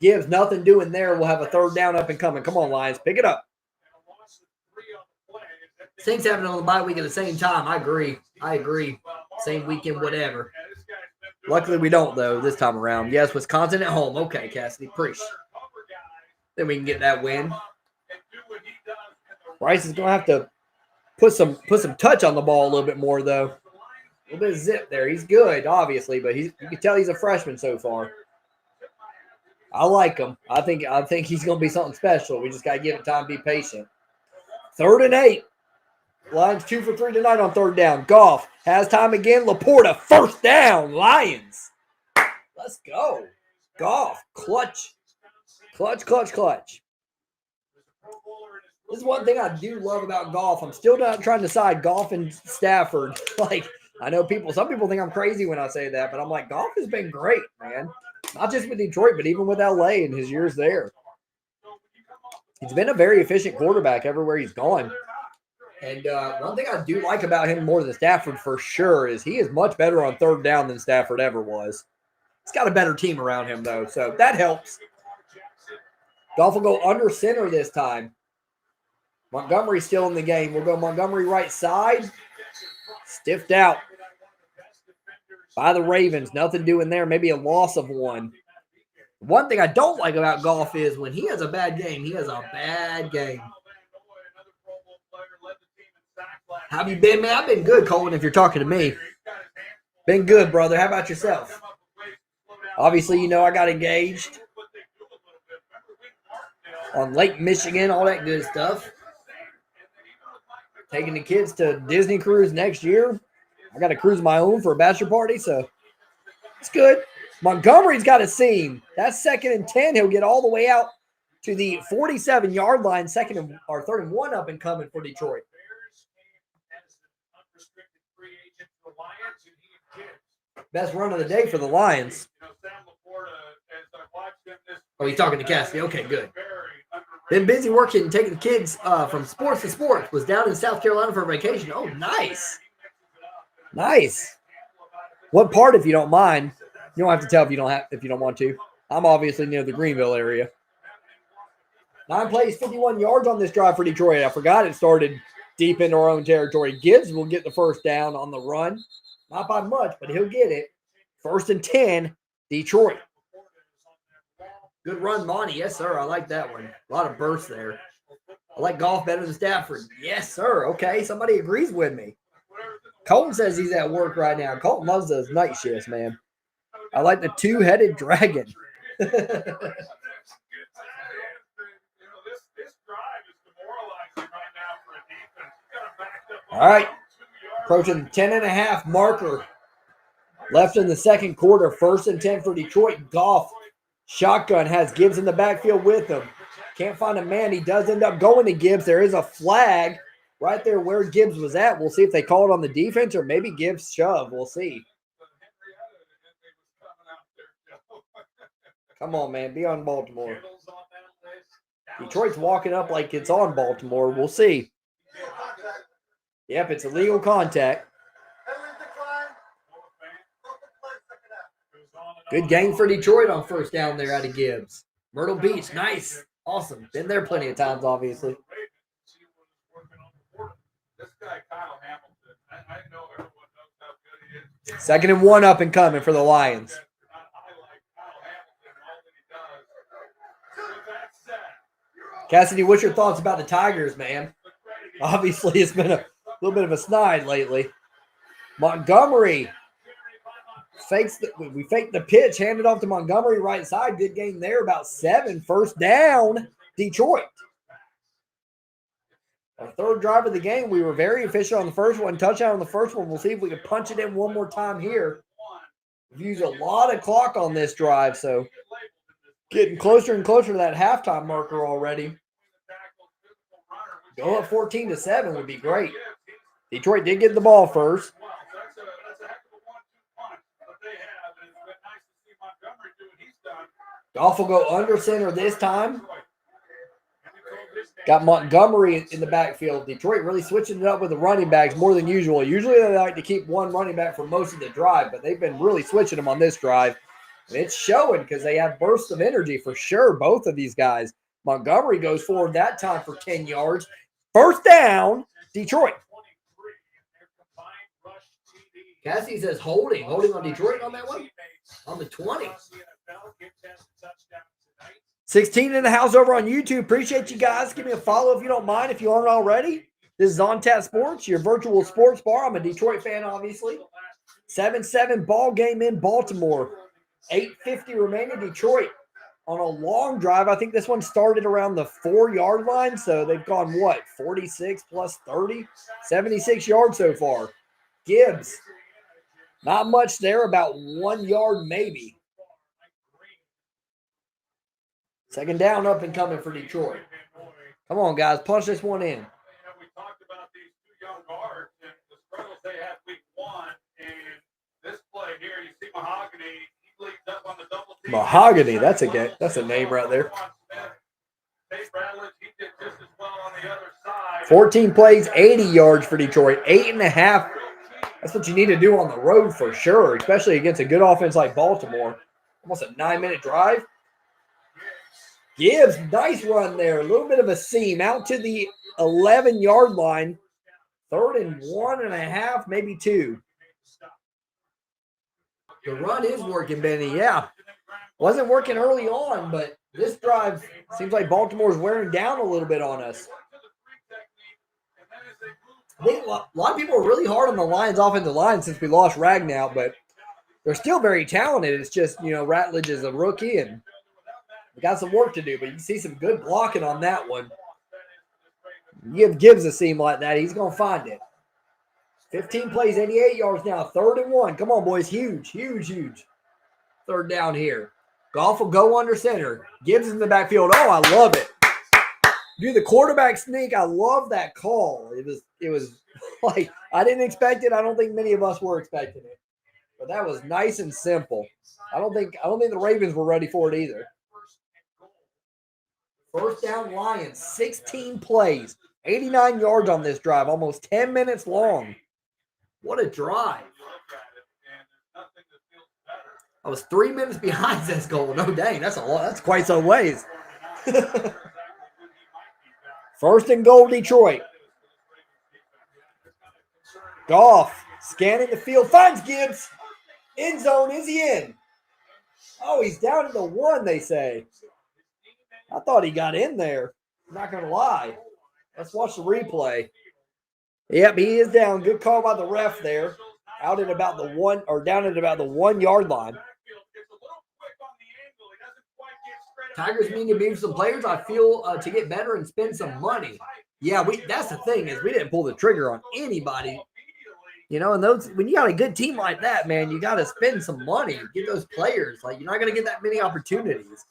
A: Gibbs, nothing doing there. We'll have a third down up and coming. Come on, Lions. Pick it up. Things happening on the bye week at the same time. I agree. Same weekend, whatever. Luckily, we don't, though, this time around. Yes, Wisconsin at home. Okay, Cassidy. Preach. Then we can get that win. Bryce is going to have to put some touch on the ball a little bit more, though. A little bit of zip there. He's good, obviously, but you can tell he's a freshman so far. I like him. I think he's going to be something special. We just got to give it time, be patient. 3rd and 8. Lions 2 for 3 tonight on third down. Goff has time again. Laporta, first down. Lions. Let's go. Goff, clutch. Clutch. This is one thing I do love about Goff. I'm still not trying to decide Goff and Stafford. Like, I know some people think I'm crazy when I say that, but I'm like, Goff has been great, man. Not just with Detroit, but even with LA in his years there. He's been a very efficient quarterback everywhere he's gone. And one thing I do like about him more than Stafford for sure is he is much better on third down than Stafford ever was. He's got a better team around him, though, so that helps. Goff will go under center this time. Montgomery's still in the game. We'll go Montgomery right side. Stiffed out by the Ravens. Nothing doing there. Maybe a loss of 1. One thing I don't like about Goff is when he has a bad game, he has a bad game. How have you been, man? I've been good, Colin, if you're talking to me. Been good, brother. How about yourself? Obviously, I got engaged on Lake Michigan, all that good stuff. taking the kids to Disney cruise next year. I got a cruise of my own for a bachelor party, so it's good. Montgomery's got a seam. That's 2nd and 10. He'll get all the way out to the 47-yard line, 3rd and 1 up and coming for Detroit. Best run of the day for the Lions. Oh, he's talking to Cassidy. Okay, good. Been busy working, taking the kids from sports to sports. Was down in South Carolina for vacation. Oh, nice. Nice. What part, if you don't mind? You don't have to tell if you don't want to. I'm obviously near the Greenville area. 9 plays, 51 yards on this drive for Detroit. I forgot it started deep into our own territory. Gibbs will get the first down on the run. Not by much, but he'll get it. 1st and 10, Detroit. Good run, Monty. Yes, sir. I like that one. A lot of bursts there. I like Goff better than Stafford. Yes, sir. Okay, somebody agrees with me. Colton says he's at work right now. Colton loves those night shifts, man. I like the 2-headed dragon. All right. Approaching 10.5 marker. Left in the second quarter. 1st and 10 for Detroit. Goff. Shotgun has Gibbs in the backfield with him. Can't find a man. He does end up going to Gibbs. There is a flag right there where Gibbs was at. We'll see if they call it on the defense or maybe Gibbs shove. We'll see. Come on, man. Be on Baltimore. Detroit's walking up like it's on Baltimore. We'll see. Yep, it's illegal contact. Good game for Detroit on 1st down there out of Gibbs. Myrtle Beach, nice. Awesome. Been there plenty of times, obviously. 2nd and 1 up and coming for the Lions. Cassidy, what's your thoughts about the Tigers, man? Obviously, it's been a little bit of a snide lately. Montgomery we faked the pitch, handed off to Montgomery right side. Good game there, about 7. 1st down, Detroit. Our 3rd drive of the game. We were very efficient on the first one. Touchdown on the first one. We'll see if we can punch it in one more time here. We've used a lot of clock on this drive, so getting closer and closer to that halftime marker already. Go up 14-7 would be great. Detroit did get the ball first. Goff will go under center this time. Got Montgomery in the backfield. Detroit really switching it up with the running backs more than usual. Usually they like to keep one running back for most of the drive, but they've been really switching them on this drive. And it's showing because they have bursts of energy for sure, both of these guys. Montgomery goes forward that time for 10 yards. 1st down, Detroit. Cassie says holding on Detroit on that one? On the 20. 16 in the house over on YouTube. Appreciate you guys. Give me a follow if you don't mind, if you aren't already. This is On Tap Sports, your virtual sports bar. I'm a Detroit fan, obviously. 7-7 ball game in Baltimore. 8:50 remaining. Detroit on a long drive. I think this one started around the 4-yard line, so they've gone, 46 plus 30? 76 yards so far. Gibbs, not much there, about 1 yard maybe. 2nd down up and coming for Detroit. Come on, guys. Punch this one in.
B: We talked about these 2 young guards and the struggles they had week 1. And this play here, you see Mahogany. He leads up on the double team.
A: Mahogany. That's a name right there. 14 plays, 80 yards for Detroit. 8.5. That's what you need to do on the road for sure, especially against a good offense like Baltimore. Almost a 9-minute drive. Gibbs, nice run there. A little bit of a seam out to the 11-yard line. 3rd and 1.5, maybe 2. The run is working, Benny. Yeah. Wasn't working early on, but this drive seems like Baltimore's wearing down a little bit on us. I think a lot of people are really hard on the Lions offensive line since we lost Ragnow, but they're still very talented. It's just, Ratledge is a rookie and we got some work to do, but you can see some good blocking on that one. Give Gibbs a seam like that, he's going to find it. 15 plays, 88 yards now. 3rd and 1. Come on, boys. Huge, huge, huge. 3rd down here. Goff will go under center. Gibbs in the backfield. Oh, I love it. Do the quarterback sneak. I love that call. It was like I didn't expect it. I don't think many of us were expecting it. But that was nice and simple. I don't think the Ravens were ready for it either. 1st down Lions, 16 plays, 89 yards on this drive, almost 10 minutes long. What a drive. I was 3 minutes behind this goal. No dang, that's a lot. That's quite some ways. 1st and goal, Detroit. Goff scanning the field, finds Gibbs. End zone, is he in? Oh, he's down to the 1, they say. I thought he got in there. I'm not going to lie. Let's watch the replay. Yep, he is down. Good call by the ref there. Out at about the 1, or down at about the 1 yard line. Tigers need to move some players, I feel, to get better and spend some money. Yeah, that's the thing is we didn't pull the trigger on anybody. You know, and when you got a good team like that, man, you got to spend some money. Get those players. Like, you're not going to get that many opportunities.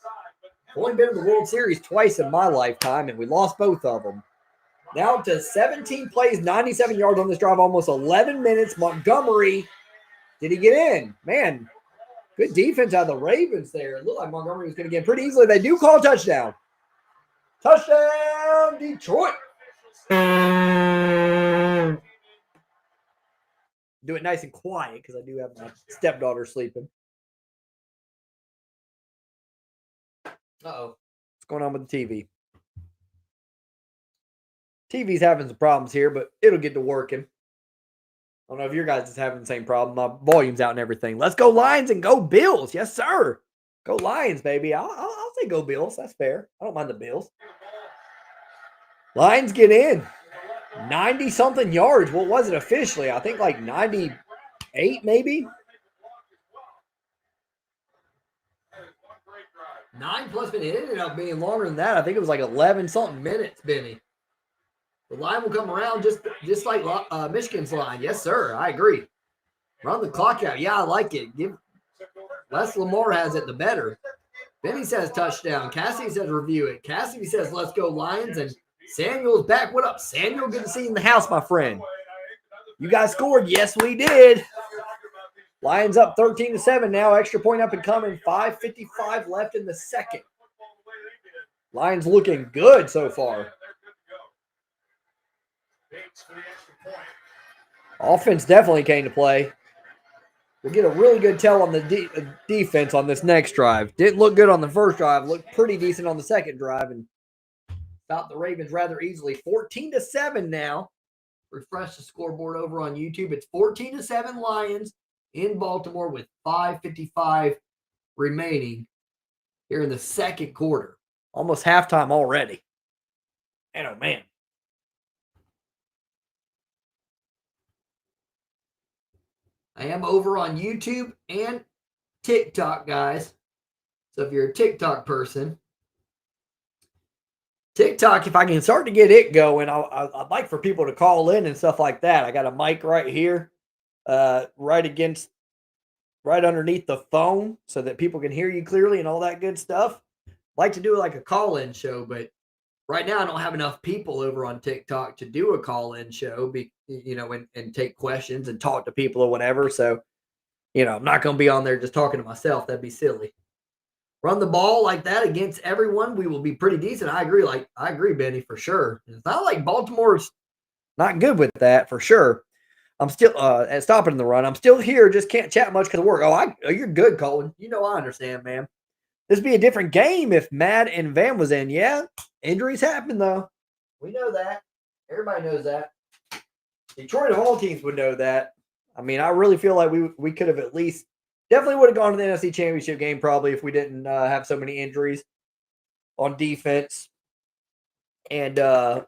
A: I've only been in the World Series twice in my lifetime, and we lost both of them. Now to 17 plays, 97 yards on this drive, almost 11 minutes. Montgomery, did he get in? Man, good defense out of the Ravens there. It looked like Montgomery was going to get pretty easily. They do call a touchdown. Touchdown, Detroit. Do it nice and quiet because I do have my stepdaughter sleeping. Uh-oh. What's going on with the TV? TV's having some problems here, but it'll get to working. I don't know if your guys is having the same problem. My volume's out and everything. Let's go Lions and go Bills. Yes, sir. Go Lions, baby. I'll say go Bills. That's fair. I don't mind the Bills. Lions get in. 90-something yards. What was it officially? I think like 98 maybe. 9+ minutes. It ended up being longer than that. I think it was like 11-something minutes, Benny. The line will come around just like Michigan's line. Yes, sir. I agree. Run the clock out. Yeah, I like it. Less Lamar has it, the better. Benny says touchdown. Cassidy says review it. Cassidy says let's go Lions. And Samuel's back. What up, Samuel? Good to see you in the house, my friend. You guys scored. Yes, we did. Lions up 13-7 now. Extra point up and coming. 5:55 left in the second. Lions looking good so far. Offense definitely came to play. We'll get a really good tell on the defense on this next drive. Didn't look good on the first drive. Looked pretty decent on the second drive and stopped the Ravens rather easily. 14-7 now. Refresh the scoreboard over on YouTube. It's 14-7 Lions in Baltimore with 5:55 remaining here in the second quarter. Almost halftime already. Man, oh man. I am over on YouTube and TikTok, guys. So if you're a TikTok person, TikTok, if I can start to get it going, I'd like for people to call in and stuff like that. I got a mic right here, right underneath the phone so that people can hear you clearly and all that good stuff. Like to do like a call-in show, but right now I don't have enough people over on TikTok to do a call-in show, and take questions and talk to people or whatever. So, I'm not going to be on there just talking to myself. That'd be silly. Run the ball like that against everyone, we will be pretty decent. I agree, Benny, for sure. It's not like Baltimore's not good with that, for sure. I'm still at stopping the run. I'm still here, just can't chat much because of work. Oh, you're good, Colin. I understand, man. This would be a different game if Matt and Van was in. Yeah, injuries happen, though. We know that. Everybody knows that. Detroit of all teams would know that. I mean, I really feel like we could have at least definitely would have gone to the NFC Championship game probably if we didn't have so many injuries on defense. And, I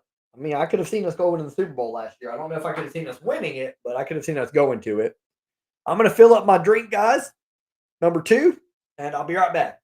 A: could have seen us going to the Super Bowl last year. I don't know if I could have seen us winning it, but I could have seen us going to it. I'm going to fill up my drink, guys, number 2, and I'll be right back.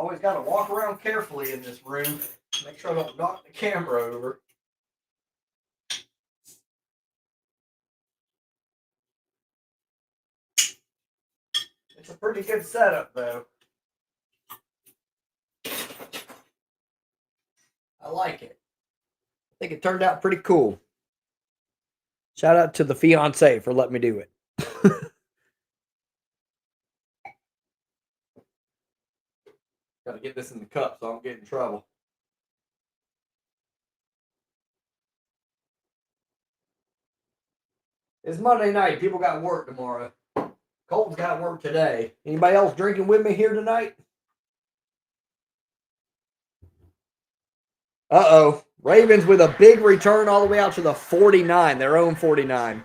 A: Always got to walk around carefully in this room. Make sure I don't knock the camera over. It's a pretty good setup, though. I like it. I think it turned out pretty cool. Shout out to the fiance for letting me do it. Got to get this in the cup so I don't get in trouble. It's Monday night. People got work tomorrow. Colton's got work today. Anybody else drinking with me here tonight? Uh-oh. Ravens with a big return all the way out to the 49, their own 49.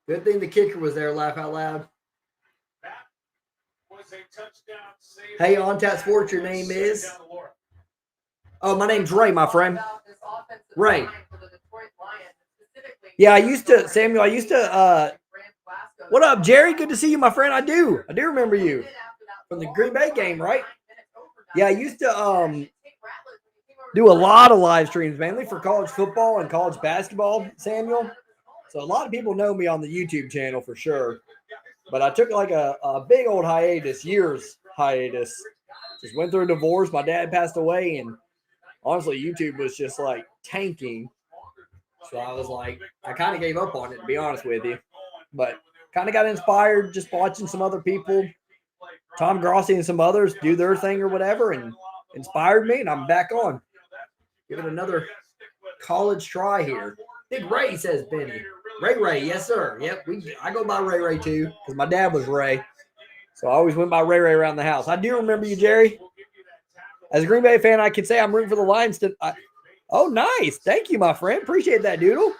A: Good thing the kicker was there, laugh out loud. Hey, on Tap Sports, your name is? Oh, my name's Ray, my friend. Ray. Yeah, Samuel, what up, Jerry? Good to see you, my friend. I do remember you. From the Green Bay game, right? Yeah, I used to do a lot of live streams, mainly for college football and college basketball, Samuel. So a lot of people know me on the YouTube channel for sure. But I took like a big old years hiatus. Just went through a divorce. My dad passed away, and honestly, YouTube was just like tanking. So I was like, I kind of gave up on it, to be honest with you. But kind of got inspired just watching some other people, Tom Grossi and some others do their thing or whatever, and inspired me, and I'm back on. Give it another college try here. Big Ray, says Benny. Ray, yes, sir. Yep, I go by Ray too, because my dad was Ray. So I always went by Ray around the house. I do remember you, Jerry. As a Green Bay fan, I can say I'm rooting for the Lions. Oh, nice. Thank you, my friend. Appreciate that, Doodle.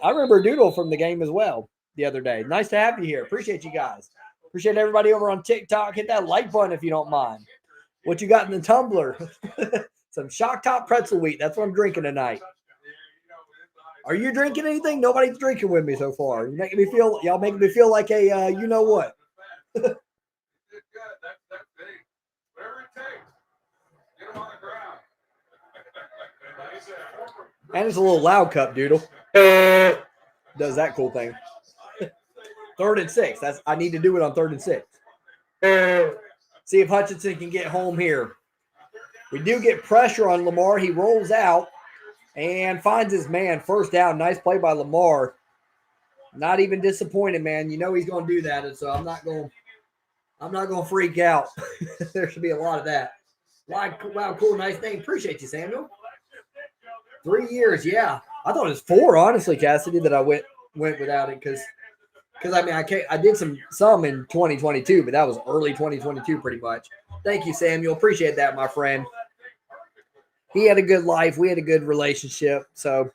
A: I remember Doodle from the game as well the other day. Nice to have you here. Appreciate you guys. Appreciate everybody over on TikTok. Hit that like button if you don't mind. What you got in the tumbler? Some Shock Top pretzel wheat. That's what I'm drinking tonight. Are you drinking anything? Nobody's drinking with me so far. Y'all making me feel like a you know what. And it's a little loud cup, Doodle. Does that cool thing. 3rd and 6. I need to do it on 3rd and 6. See if Hutchinson can get home here. We do get pressure on Lamar. He rolls out and finds his man. First down. Nice play by Lamar. Not even disappointed, man. You know he's going to do that, and so I'm not going to freak out. There should be a lot of that. Wow, cool, nice name. Appreciate you, Samuel. 3 years, yeah. I thought it was 4, honestly, Cassidy, that I went without it because I mean I did some in 2022, but that was early 2022 pretty much. Thank you, Samuel. Appreciate that, my friend. He had a good life. We had a good relationship, so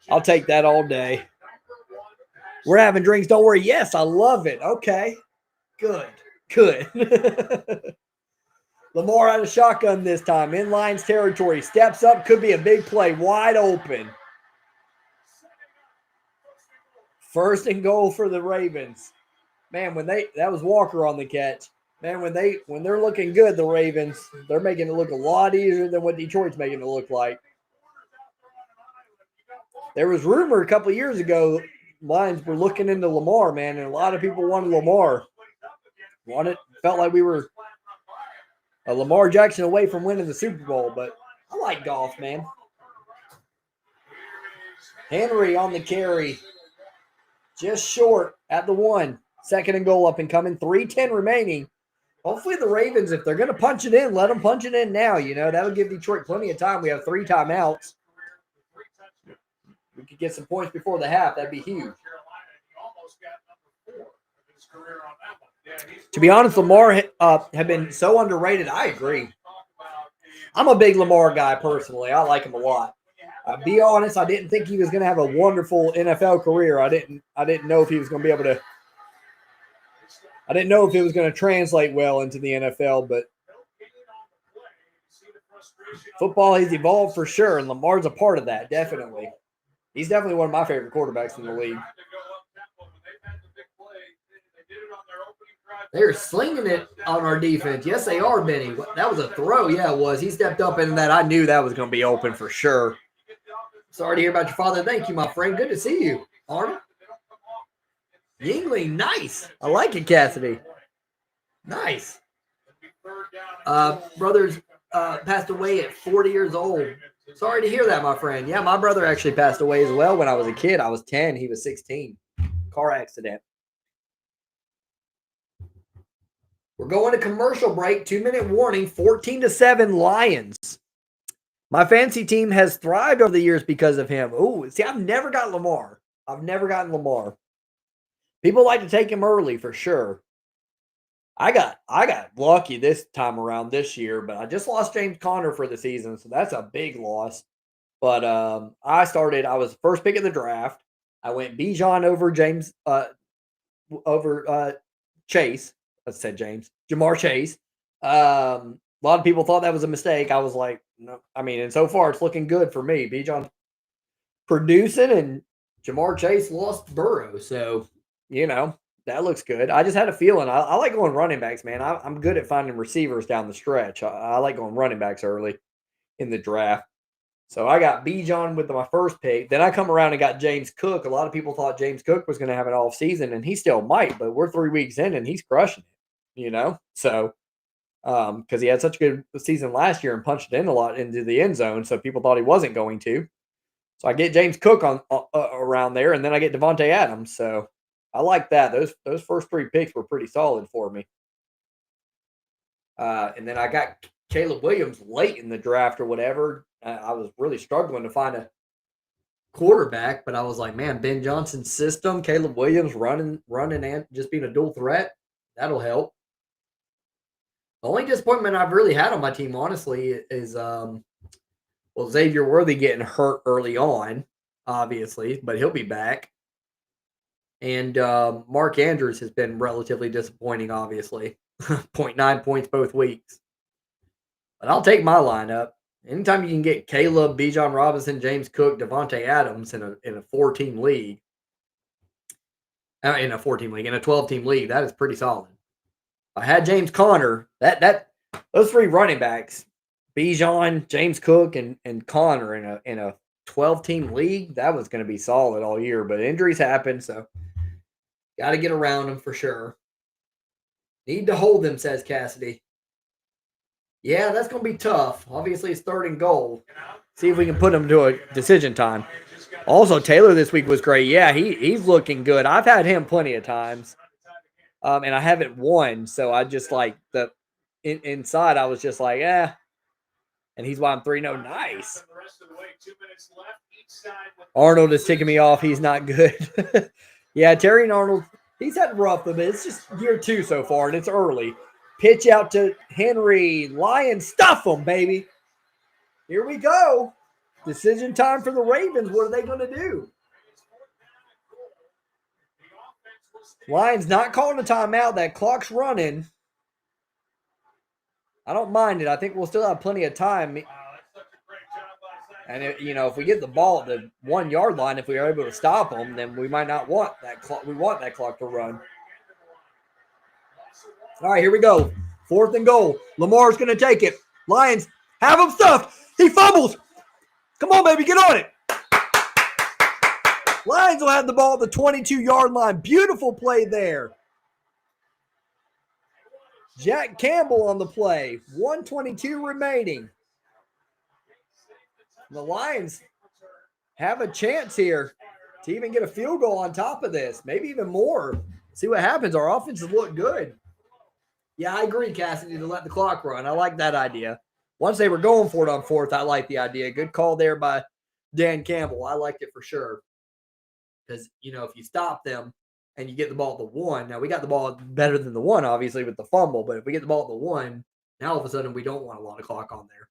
A: I'll take that all day. We're having drinks. Don't worry. Yes, I love it. Okay, good. Lamar out of shotgun this time. In Lions territory. Steps up. Could be a big play. Wide open. 1st and goal for the Ravens. Man, that was Walker on the catch. Man, when they're looking good, the Ravens, they're making it look a lot easier than what Detroit's making it look like. There was rumor a couple of years ago, Lions were looking into Lamar, man, and a lot of people wanted Lamar. Felt like we were a Lamar Jackson away from winning the Super Bowl, but I like golf, man. Henry on the carry. Just short at the 1. 2nd and goal up and coming. 3:10 remaining. Hopefully the Ravens, if they're going to punch it in, let them punch it in now. You know, that'll give Detroit plenty of time. We have 3 timeouts. We could get some points before the half. That'd be huge. To be honest, Lamar have been so underrated. I agree. I'm a big Lamar guy personally. I like him a lot. Be honest, I didn't think he was going to have a wonderful NFL career. I didn't know if he was going to be able to. I didn't know if it was going to translate well into the NFL, but football has evolved for sure, and Lamar's a part of that, definitely. He's definitely one of my favorite quarterbacks in the league. They're slinging it on our defense. Yes, they are, Benny. That was a throw. Yeah, it was. He stepped up into that. I knew that was going to be open for sure. Sorry to hear about your father. Thank you, my friend. Good to see you, Arnold. Yingling, nice. I like it, Cassidy. Nice. Brothers passed away at 40 years old. Sorry to hear that, my friend. Yeah, my brother actually passed away as well when I was a kid. I was 10. He was 16. Car accident. We're going to commercial break. 2-minute warning. 14-7 Lions. My fantasy team has thrived over the years because of him. Oh, see, I've never got Lamar. I've never gotten Lamar. People like to take him early for sure. I got lucky this time around this year, but I just lost James Conner for the season, so that's a big loss. But I was first pick of the draft. I went Bijan over Chase. I said James. Jamar Chase. A lot of people thought that was a mistake. I was like, no. I mean, and so far it's looking good for me. Bijan producing and Jamar Chase lost Burrow. So, that looks good. I just had a feeling. I like going running backs, man. I'm good at finding receivers down the stretch. I like going running backs early in the draft. So I got Bijan with my first pick. Then I come around and got James Cook. A lot of people thought James Cook was going to have an off season, and he still might, but we're 3 weeks in and he's crushing it, So, because he had such a good season last year and punched in a lot into the end zone, so people thought he wasn't going to. So I get James Cook on around there, and then I get Devontae Adams. So I like that. Those first 3 picks were pretty solid for me. And then I got Caleb Williams late in the draft or whatever. I was really struggling to find a quarterback, but I was like, man, Ben Johnson's system, Caleb Williams running and just being a dual threat, that'll help. The only disappointment I've really had on my team, honestly, is Xavier Worthy getting hurt early on, obviously, but he'll be back. And Mark Andrews has been relatively disappointing, obviously. 0.9 points both weeks. But I'll take my lineup. Anytime you can get Caleb, Bijan Robinson, James Cook, Devontae Adams in a 4-team league, in a 12-team league, that is pretty solid. I had James Conner. Those 3 running backs, Bijan, James Cook, and Conner in a 12-team league, that was going to be solid all year. But injuries happen, so got to get around them for sure. Need to hold them, says Cassidy. Yeah, that's going to be tough. Obviously, it's 3rd and goal. See if we can put him to a decision time. Also, Taylor this week was great. Yeah, he's looking good. I've had him plenty of times. And I haven't won, so I just like inside I was just like, and he's why I'm 3-0. Nice. Arnold is ticking me off. He's not good. Yeah, Terry and Arnold, he's had rough a bit. It's just year 2 so far, and it's early. Pitch out to Henry. Lions, stuff them, baby. Here we go. Decision time for the Ravens. What are they going to do? Lions not calling a timeout. That clock's running. I don't mind it. I think we'll still have plenty of time. And, if we get the ball at the 1-yard line, if we are able to stop them, then we might not want that clock. We want that clock to run. All right, here we go. 4th and goal. Lamar's going to take it. Lions have him stuffed. He fumbles. Come on, baby, get on it. Lions will have the ball at the 22-yard line. Beautiful play there. Jack Campbell on the play. 1:22 remaining. The Lions have a chance here to even get a field goal on top of this. Maybe even more. See what happens. Our offenses look good. Yeah, I agree, Cassidy, to let the clock run. I like that idea. Once they were going for it on 4th, I like the idea. Good call there by Dan Campbell. I liked it for sure. Because, if you stop them and you get the ball at the 1, now we got the ball better than the 1, obviously, with the fumble. But if we get the ball at the 1, now all of a sudden we don't want a lot of clock on there.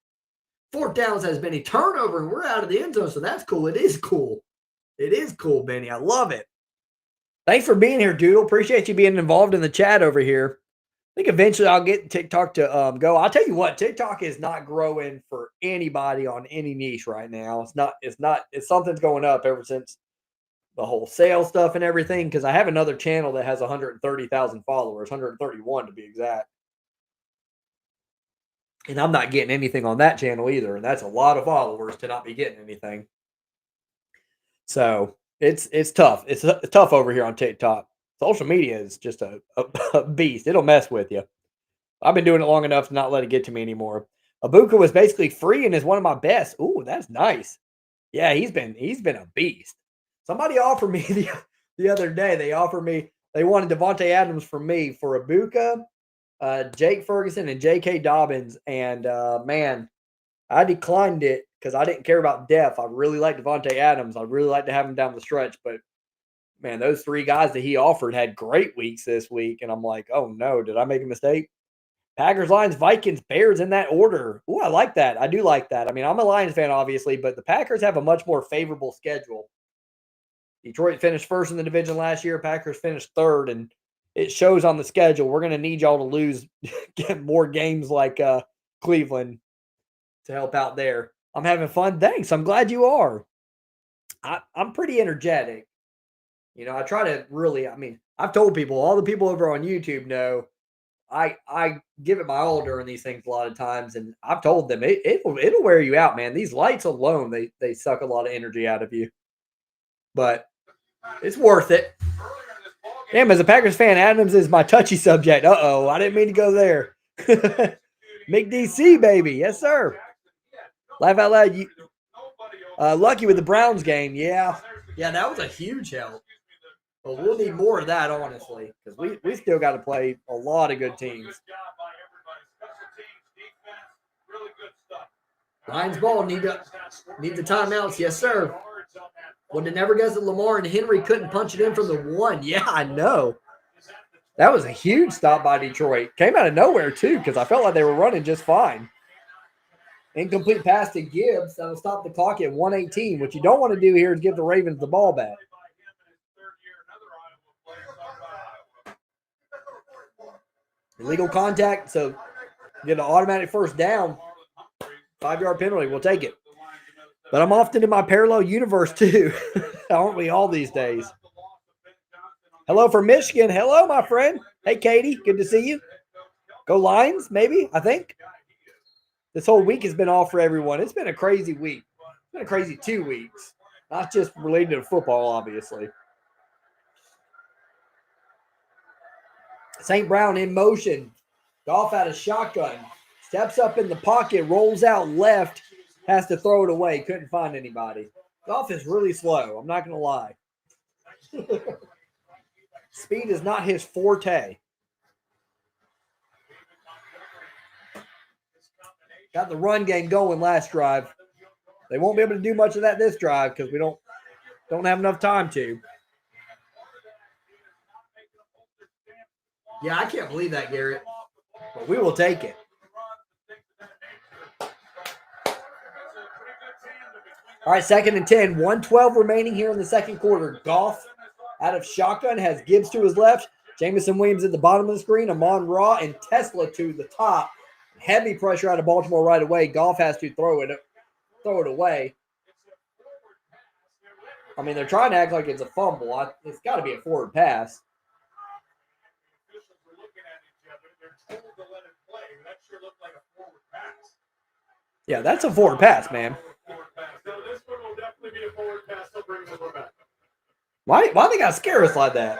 A: 4th downs has been a turnover, and we're out of the end zone, so that's cool. It is cool. It is cool, Benny. I love it. Thanks for being here, Doodle. Appreciate you being involved in the chat over here. I think eventually I'll get TikTok to go. I'll tell you what, TikTok is not growing for anybody on any niche right now. It's something's going up ever since the whole sales stuff and everything because I have another channel that has 130,000 followers, 131 to be exact. And I'm not getting anything on that channel either. And that's a lot of followers to not be getting anything. So it's tough. It's tough over here on TikTok. Social media is just a beast. It'll mess with you. I've been doing it long enough to not let it get to me anymore. Abuka was basically free and is one of my best. Ooh, that's nice. Yeah, he's been a beast. Somebody offered me the other day. They wanted Devontae Adams for me for Abuka, Jake Ferguson, and J.K. Dobbins. And man, I declined it because I didn't care about depth. I really like Devontae Adams. I'd really like to have him down the stretch, but man, those three guys that he offered had great weeks this week, and I'm like, oh no, did I make a mistake? Packers, Lions, Vikings, Bears in that order. Ooh, I like that. I do like that. I mean, I'm a Lions fan, obviously, but the Packers have a much more favorable schedule. Detroit finished first in the division last year. Packers finished third, and it shows on the schedule. We're going to need y'all to lose, get more games like Cleveland to help out there. I'm having fun. Thanks. I'm glad you are. I'm pretty energetic. You know, I try to really, I mean, I've told people, all the people over on YouTube know I give it my all during these things a lot of times, and I've told them it'll wear you out, man. These lights alone, they suck a lot of energy out of you. But it's worth it. Damn, as a Packers fan, Adams is my touchy subject. Uh-oh, I didn't mean to go there. Big DC, baby. Yes, sir. Laugh out loud. Lucky with the Browns game. Yeah, that was a huge help. But we'll need more of that, honestly, because we still got to play a lot of good teams. Lions ball need the timeouts. Yes, sir. When it never goes to Lamar and Henry couldn't punch it in from the one. Yeah, I know. That was a huge stop by Detroit. Came out of nowhere, too, because I felt like they were running just fine. Incomplete pass to Gibbs. That'll stop the clock at 1:18. What you don't want to do here is give the Ravens the ball back. Illegal contact, so get an automatic first down. 5-yard penalty. We'll take it. But I'm often in my parallel universe, too. Aren't we all these days? Hello from Michigan. Hello, my friend. Hey, Katie. Good to see you. Go Lions, maybe, I think. This whole week has been off for everyone. It's been a crazy week. It's been a crazy 2 weeks. Not just related to football, obviously. St. Brown in motion. Goff out of shotgun. Steps up in the pocket, rolls out left, has to throw it away. Couldn't find anybody. Goff is really slow. I'm not going to lie. Speed is not his forte. Got the run game going last drive. They won't be able to do much of that this drive because we don't have enough time to. Yeah, I can't believe that, Garrett. But we will take it. All right, 2nd and 10. 1:12 remaining here in the second quarter. Goff out of shotgun has Gibbs to his left. Jamison Williams at the bottom of the screen. Amon-Ra and Tesla to the top. Heavy pressure out of Baltimore right away. Goff has to throw it away. I mean, they're trying to act like it's a fumble. It's got to be a forward pass. Yeah, that's a forward pass, man. Why they got to scare us like that?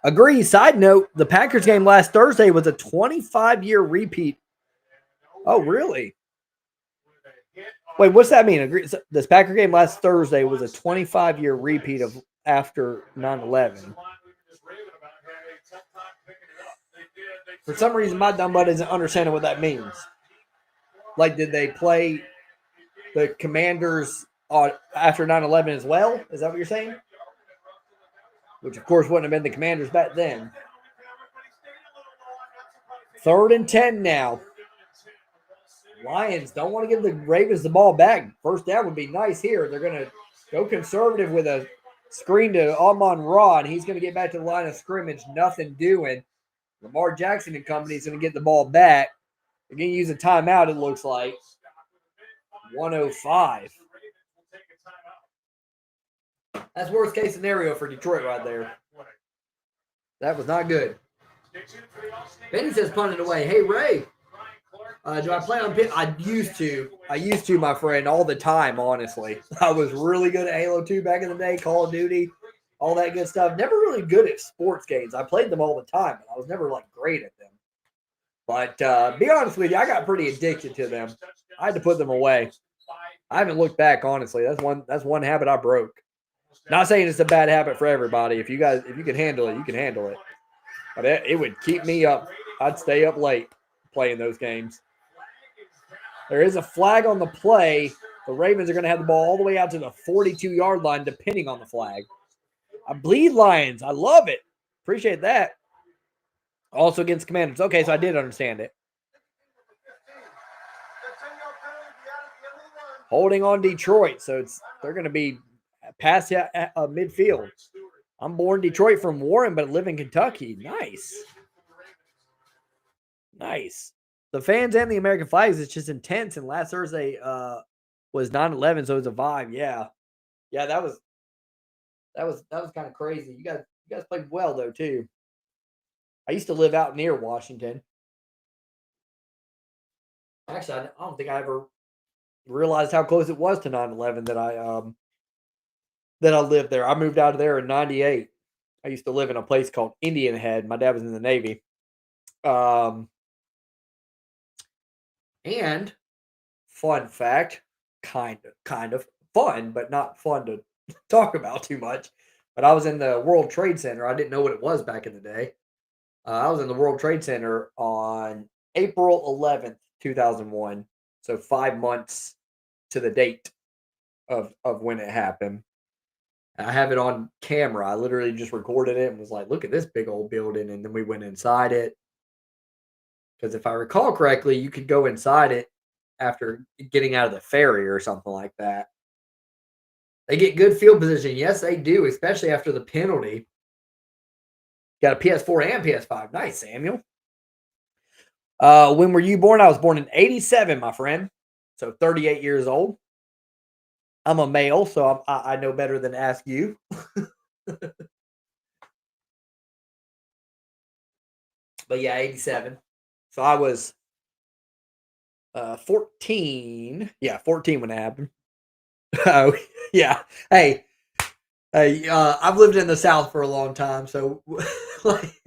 A: Agree. Side note, the Packers game last Thursday was a 25-year repeat. Oh, really? Wait, what's that mean? Agree. This Packer game last Thursday was a 25-year repeat of after 9/11. For some reason, my dumb butt isn't understanding what that means. Like, did they play the Commanders after 9/11 as well? Is that what you're saying? Which, of course, wouldn't have been the Commanders back then. 3rd and 10 now. Lions don't want to give the Ravens the ball back. First down would be nice here. They're going to go conservative with a screen to Amon-Ra, and he's going to get back to the line of scrimmage. Nothing doing. Lamar Jackson and company is going to get the ball back. They're going to use a timeout, it looks like. 1:05. That's worst case scenario for Detroit right there. That was not good. Benny says punt it away. Hey, Ray. Do I play on pit? I used to, my friend, all the time, honestly. I was really good at Halo 2 back in the day, Call of Duty, all that good stuff. Never really good at sports games. I played them all the time, but I was never, like, great at them. But be honest with you, I got pretty addicted to them. I had to put them away. I haven't looked back, honestly. That's one habit I broke. Not saying it's a bad habit for everybody. If you can handle it, you can handle it. But it would keep me up. I'd stay up late playing those games. There is a flag on the play. The Ravens are going to have the ball all the way out to the 42-yard line, depending on the flag. I bleed Lions. I love it. Appreciate that. Also against Commanders. Okay, so I did understand it. Holding on Detroit. So they're going to be past midfield. I'm born Detroit from Warren, but live in Kentucky. Nice. Nice. The fans and the American flags, it's just intense. And last Thursday was 9/11, so it was a vibe. Yeah. Yeah, that was kind of crazy. You guys played well though, too. I used to live out near Washington. Actually, I don't think I ever realized how close it was to 9/11 that I lived there. I moved out of there in 98. I used to live in a place called Indian Head. My dad was in the Navy. And fun fact, kind of fun, but not fun to talk about too much. But I was in the World Trade Center. I didn't know what it was back in the day. I was in the World Trade Center on April 11th, 2001. So 5 months to the date of when it happened. I have it on camera. I literally just recorded it and was like, look at this big old building. And then we went inside it. Because if I recall correctly, you could go inside it after getting out of the ferry or something like that. They get good field position. Yes, they do, especially after the penalty. Got a PS4 and PS5. Nice, Samuel. When were you born? I was born in 87, my friend. So 38 years old. I'm a male, so I know better than ask you. But yeah, 87. So I was 14. Yeah, 14 when it happened. Oh, yeah. Hey, I've lived in the South for a long time, so like,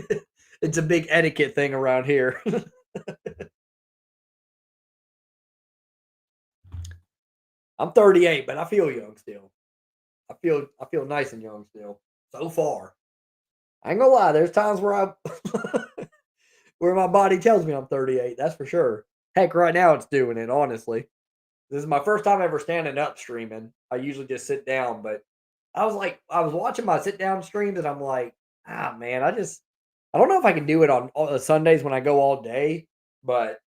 A: it's a big etiquette thing around here. I'm 38, but I feel young still. I feel nice and young still. So far. I ain't gonna lie, there's times where where my body tells me I'm 38, that's for sure. Heck, right now it's doing it, honestly. This is my first time ever standing up streaming. I usually just sit down, but I was watching my sit down streams and I'm like, man, I don't know if I can do it on Sundays when I go all day, but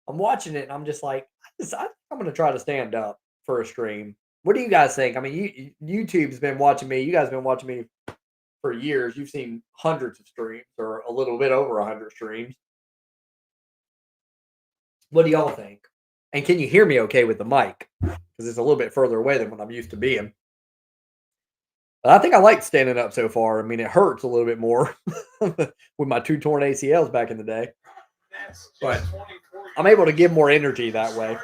A: I'm watching it and I'm just like, I'm going to try to stand up for a stream. What do you guys think? I mean, YouTube's been watching me. You guys have been watching me for years. You've seen hundreds of streams or a little bit over 100 streams. What do y'all think? And can you hear me okay with the mic? Because it's a little bit further away than what I'm used to being. But I think I like standing up so far. I mean, it hurts a little bit more with my 2 torn ACLs back in the day. But I'm able to give more energy that way.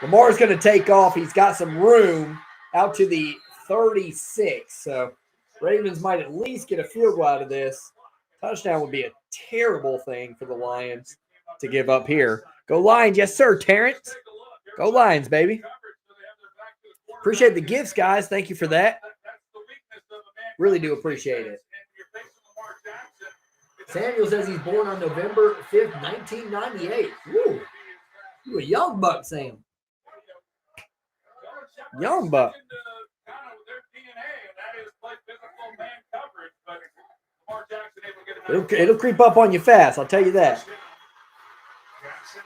A: Lamar's going to take off. He's got some room out to the 36. So Ravens might at least get a field goal out of this. Touchdown would be a terrible thing for the Lions to give up here. Go Lions. Yes, sir, Terrence. Go Lions, baby. Appreciate the gifts, guys. Thank you for that. Really do appreciate it. Samuel says he's born on November 5th, 1998. Woo. You a young buck, Sam. Young buck. It'll creep up on you fast, I'll tell you that.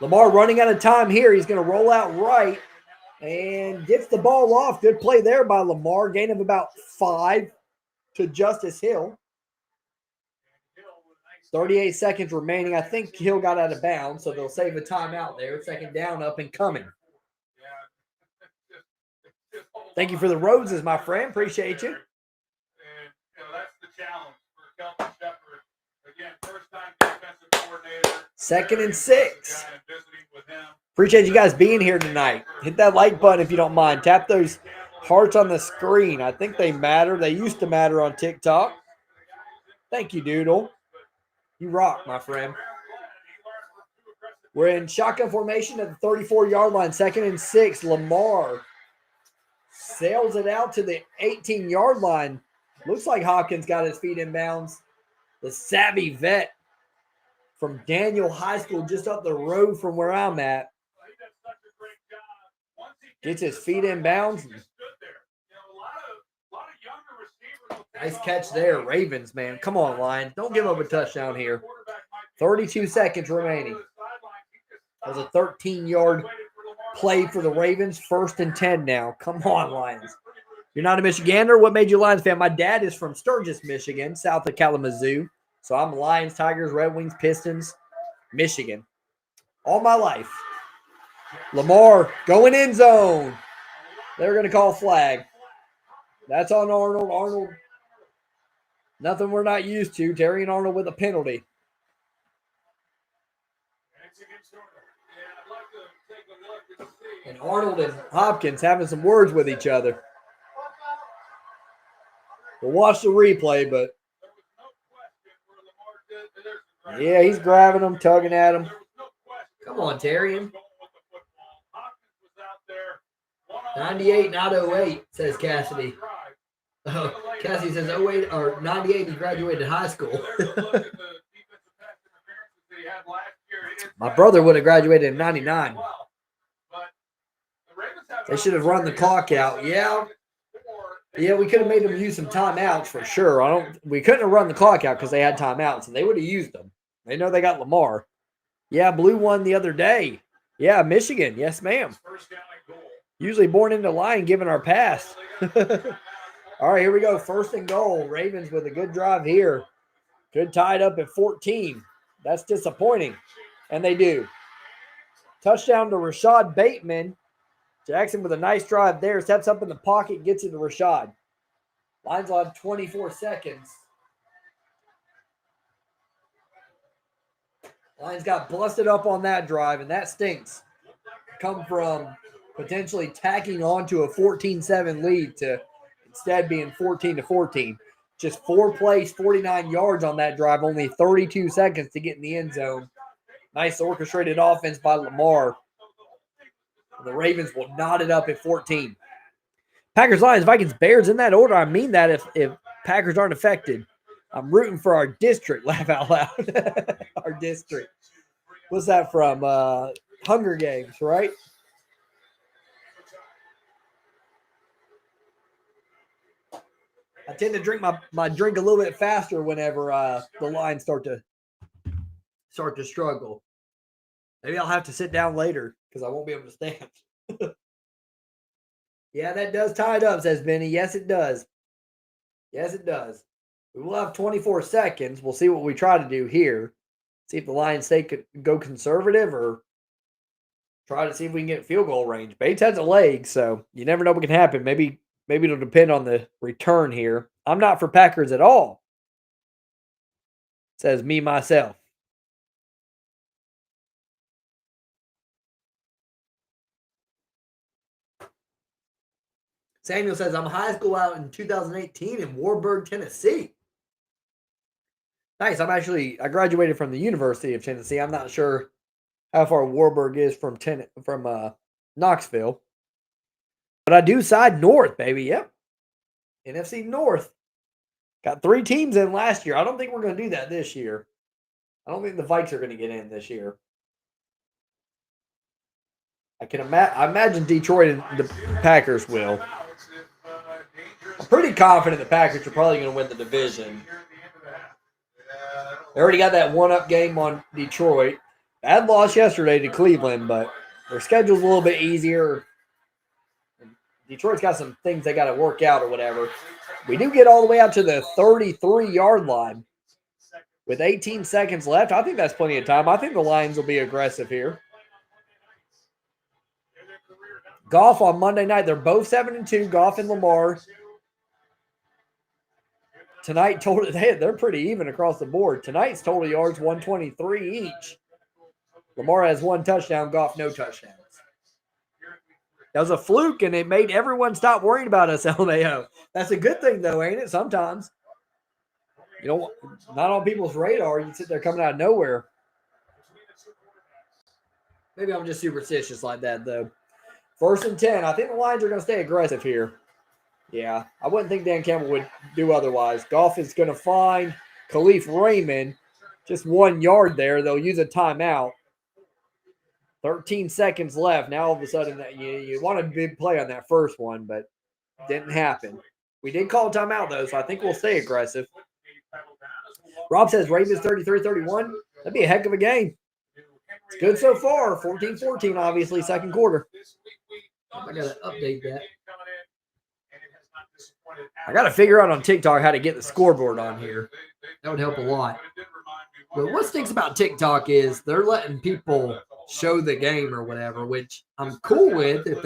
A: Lamar running out of time here. He's going to roll out right and gets the ball off. Good play there by Lamar. Gain of about 5 to Justice Hill. 38 seconds remaining. I think Hill got out of bounds, so they'll save a timeout there. Second down up and coming. Thank you for the roses, my friend. Appreciate you.
B: And that's the challenge for Kelvin Shepard. Again, first-time defensive coordinator.
A: 2nd and 6. Appreciate you guys being here tonight. Hit that like button if you don't mind. Tap those hearts on the screen. I think they matter. They used to matter on TikTok. Thank you, Doodle. You rock, my friend. We're in shotgun formation at the 34-yard line. 2nd and 6. Lamar sails it out to the 18-yard line. Looks like Hopkins got his feet in bounds. The savvy vet from Daniel High School just up the road from where I'm at. Gets his feet in bounds. Nice catch there, Ravens, man. Come on, Lions. Don't give up a touchdown here. 32 seconds remaining. That was a 13-yard play for the Ravens. 1st and 10 now. Come on, Lions. You're not a Michigander? What made you a Lions fan? My dad is from Sturgis, Michigan, south of Kalamazoo. So I'm Lions, Tigers, Red Wings, Pistons, Michigan. All my life. Lamar going end zone. They're going to call flag. That's on Arnold. Arnold, nothing we're not used to. Terry and Arnold with a penalty. And Arnold and Hopkins having some words with each other. We'll watch the replay, but yeah, he's grabbing him, tugging at him. Come on, Terry. 98, not 08, says Cassidy. Oh, Cassidy says 08 or 98, he graduated high school. My brother would have graduated in 99. They should have run the clock out. Yeah, we could have made them use some timeouts for sure. We couldn't have run the clock out because they had timeouts, and they would have used them. They know they got Lamar. Yeah, Blue won the other day. Yeah, Michigan. Yes, ma'am. Usually born into line, giving our pass. All right, here we go. 1st and goal. Ravens with a good drive here. Could tie it up at 14. That's disappointing. And they do. Touchdown to Rashad Bateman. Jackson with a nice drive there. Steps up in the pocket, gets it to Rashad. Lions will have 24 seconds. Lions got busted up on that drive, and that stinks. Come from potentially tacking on to a 14-7 lead to instead being 14-14. Just 4 plays, 49 yards on that drive, only 32 seconds to get in the end zone. Nice orchestrated offense by Lamar. The Ravens will knot it up at 14. Packers, Lions, Vikings, Bears in that order. I mean that if Packers aren't affected. I'm rooting for our district. Laugh out loud. Our district. What's that from? Hunger Games, right? I tend to drink my drink a little bit faster whenever the Lions start to struggle. Maybe I'll have to sit down later because I won't be able to stand. Yeah, that does tie it up, says Benny. Yes, it does. Yes, it does. We will have 24 seconds. We'll see what we try to do here. See if the Lions could go conservative or try to see if we can get field goal range. Bates has a leg, so you never know what can happen. Maybe it'll depend on the return here. I'm not for Packers at all, says me, myself. Samuel says, I'm high school out in 2018 in Warburg, Tennessee. Nice. I graduated from the University of Tennessee. I'm not sure how far Warburg is from Knoxville. But I do side north, baby. Yep. NFC North. Got 3 teams in last year. I don't think we're going to do that this year. I don't think the Vikes are going to get in this year. I imagine Detroit and the Packers will. I'm pretty confident the Packers are probably going to win the division. They already got that one-up game on Detroit. Bad loss yesterday to Cleveland, but their schedule's a little bit easier. Detroit's got some things they got to work out or whatever. We do get all the way out to the 33-yard line with 18 seconds left. I think that's plenty of time. I think the Lions will be aggressive here. Goff on Monday night. They're both 7-2. Goff and Lamar. Tonight, they're pretty even across the board. Tonight's total yards 123 each. Lamar has 1 touchdown. Goff no touchdowns. That was a fluke, and it made everyone stop worrying about us, LMAO. That's a good thing, though, ain't it? Sometimes. You know, not on people's radar. You sit there coming out of nowhere. Maybe I'm just superstitious like that, though. 1st and 10. I think the Lions are going to stay aggressive here. Yeah, I wouldn't think Dan Campbell would do otherwise. Goff is going to find Khalif Raymond. Just 1 yard there. They'll use a timeout. 13 seconds left. Now, all of a sudden, you want a big play on that first one, but didn't happen. We did call a timeout, though, so I think we'll stay aggressive. Rob says Ravens 33-31. That'd be a heck of a game. It's good so far. 14-14, obviously, second quarter. I got to update that. I got to figure out on TikTok how to get the scoreboard on here. That would help a lot. But what stinks about TikTok is they're letting people show the game or whatever, which I'm cool with if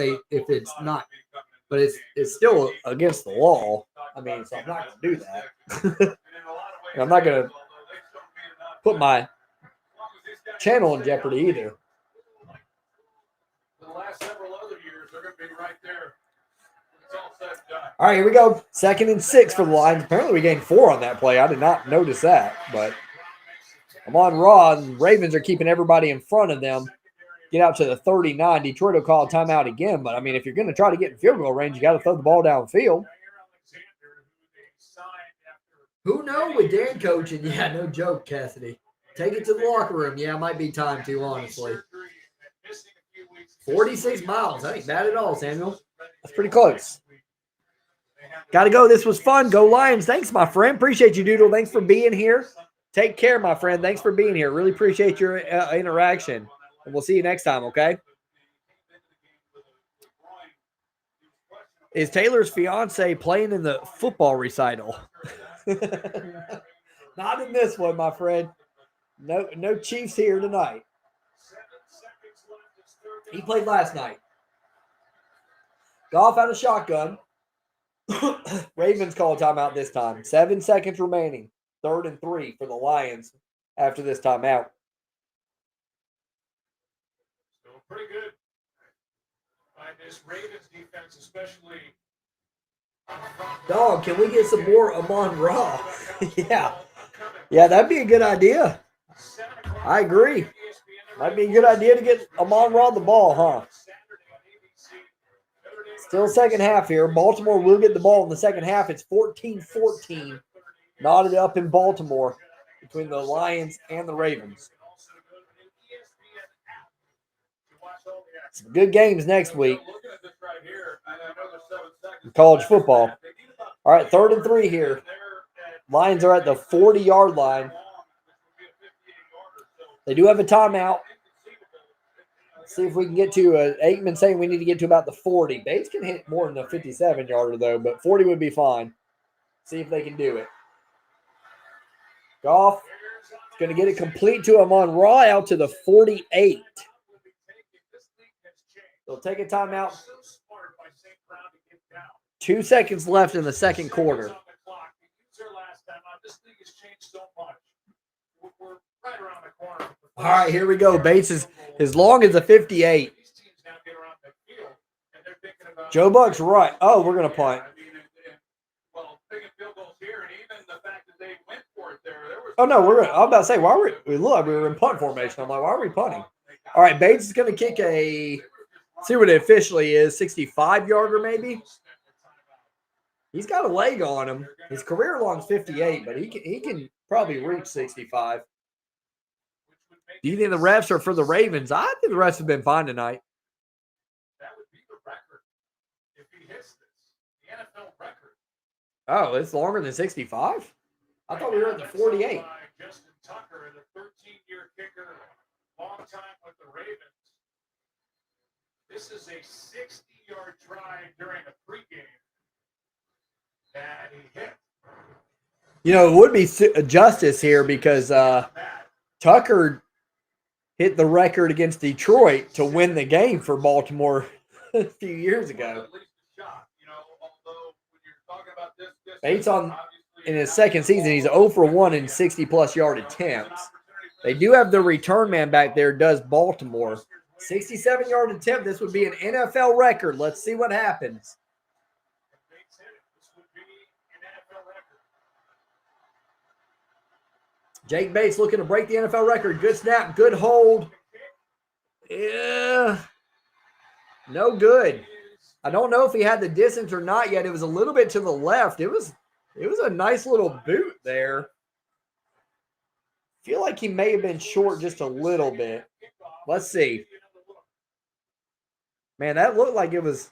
A: it's not, but it's still against the law. I mean, so I'm not going to do that. I'm not going to put my channel in jeopardy either.
B: The last several other years, they're going to be right there.
A: All right, here we go. 2nd and 6 for the Lions. Apparently, we gained 4 on that play. I did not notice that, but I'm on Raw. The Ravens are keeping everybody in front of them. Get out to the 39. Detroit will call a timeout again, but I mean, if you're going to try to get in field goal range, you got to throw the ball downfield. Who knows with Dan coaching? Yeah, no joke, Cassidy. Take it to the locker room. Yeah, it might be time to, honestly. 46 miles. That ain't bad at all, Samuel. That's pretty close. Got to go. This was fun. Go Lions. Thanks, my friend. Appreciate you, Doodle. Thanks for being here. Take care, my friend. Thanks for being here. Really appreciate your interaction. And we'll see you next time, okay? Is Taylor's fiance playing in the football recital? Not in this one, my friend. No Chiefs here tonight. He played last night. Goff out of shotgun. Ravens call a timeout this time. 7 seconds remaining. 3rd and 3 for the Lions after this timeout.
B: Still pretty good by this Ravens defense, especially.
A: Dog, can we get some more Amon Ra? Yeah, that'd be a good idea. I agree. Might be a good idea to get Amon Ra the ball, huh? Still second half here. Baltimore will get the ball in the second half. It's 14-14. Knotted up in Baltimore between the Lions and the Ravens. Some good games next week. College football. All right, 3rd and 3 here. Lions are at the 40-yard line. They do have a timeout. Let's see if we can get to Aikman saying we need to get to about the 40. Bates can hit more than the 57-yarder, though, but 40 would be fine. See if they can do it. Goff is going to get it complete to Amon Ra out to the 48. They'll take a timeout. 2 seconds left in the second quarter. All right, here we go. Bates is as long as a 58. Joe Buck's right. Oh, we're going to punt. Oh, no, I'm about to say, we look like we were in punt formation. I'm like, why are we punting? All right, Bates is going to kick see what it officially is, 65-yarder maybe. He's got a leg on him. His career long's 58, but he can probably reach 65. Do you think the refs are for the Ravens? I think the refs have been fine tonight.
B: That would be the record if he hits this. The NFL record.
A: Oh, it's longer than 65? I thought we were at the 48.
B: Justin Tucker, the 13-year kicker, long time with the Ravens. This is a 60-yard drive during a pregame. And he hit.
A: You know, it would be justice here because Tucker hit the record against Detroit to win the game for Baltimore a few years ago.
B: At least a shot, although when you're talking about this distance,
A: Bates in his second season, he's 0 for 1 in 60-plus yard attempts. They do have the return man back there, does Baltimore. 67-yard attempt. This would be an NFL record. Let's see what happens. Jake Bates looking to break the NFL record. Good snap, good hold. Yeah. No good. I don't know if he had the distance or not yet. It was a little bit to the left. It was a nice little boot there. I feel like he may have been short just a little bit. Let's see. Man, that looked like it was.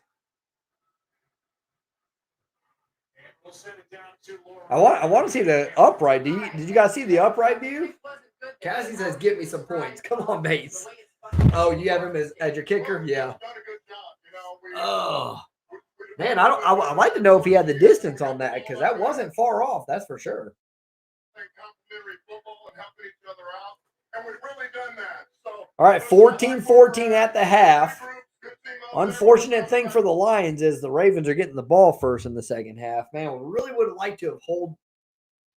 A: I want to see the upright. Did you guys see the upright view? Cassie says, "Get me some points." Come on, Bates. Oh, you have him as your kicker? Yeah. Oh, man, I'd like to know if he had the distance on that because that wasn't far off. That's for sure. All right, 14-14 at the half. Unfortunate thing for the Lions is the Ravens are getting the ball first in the second half. Man, we really would have liked to have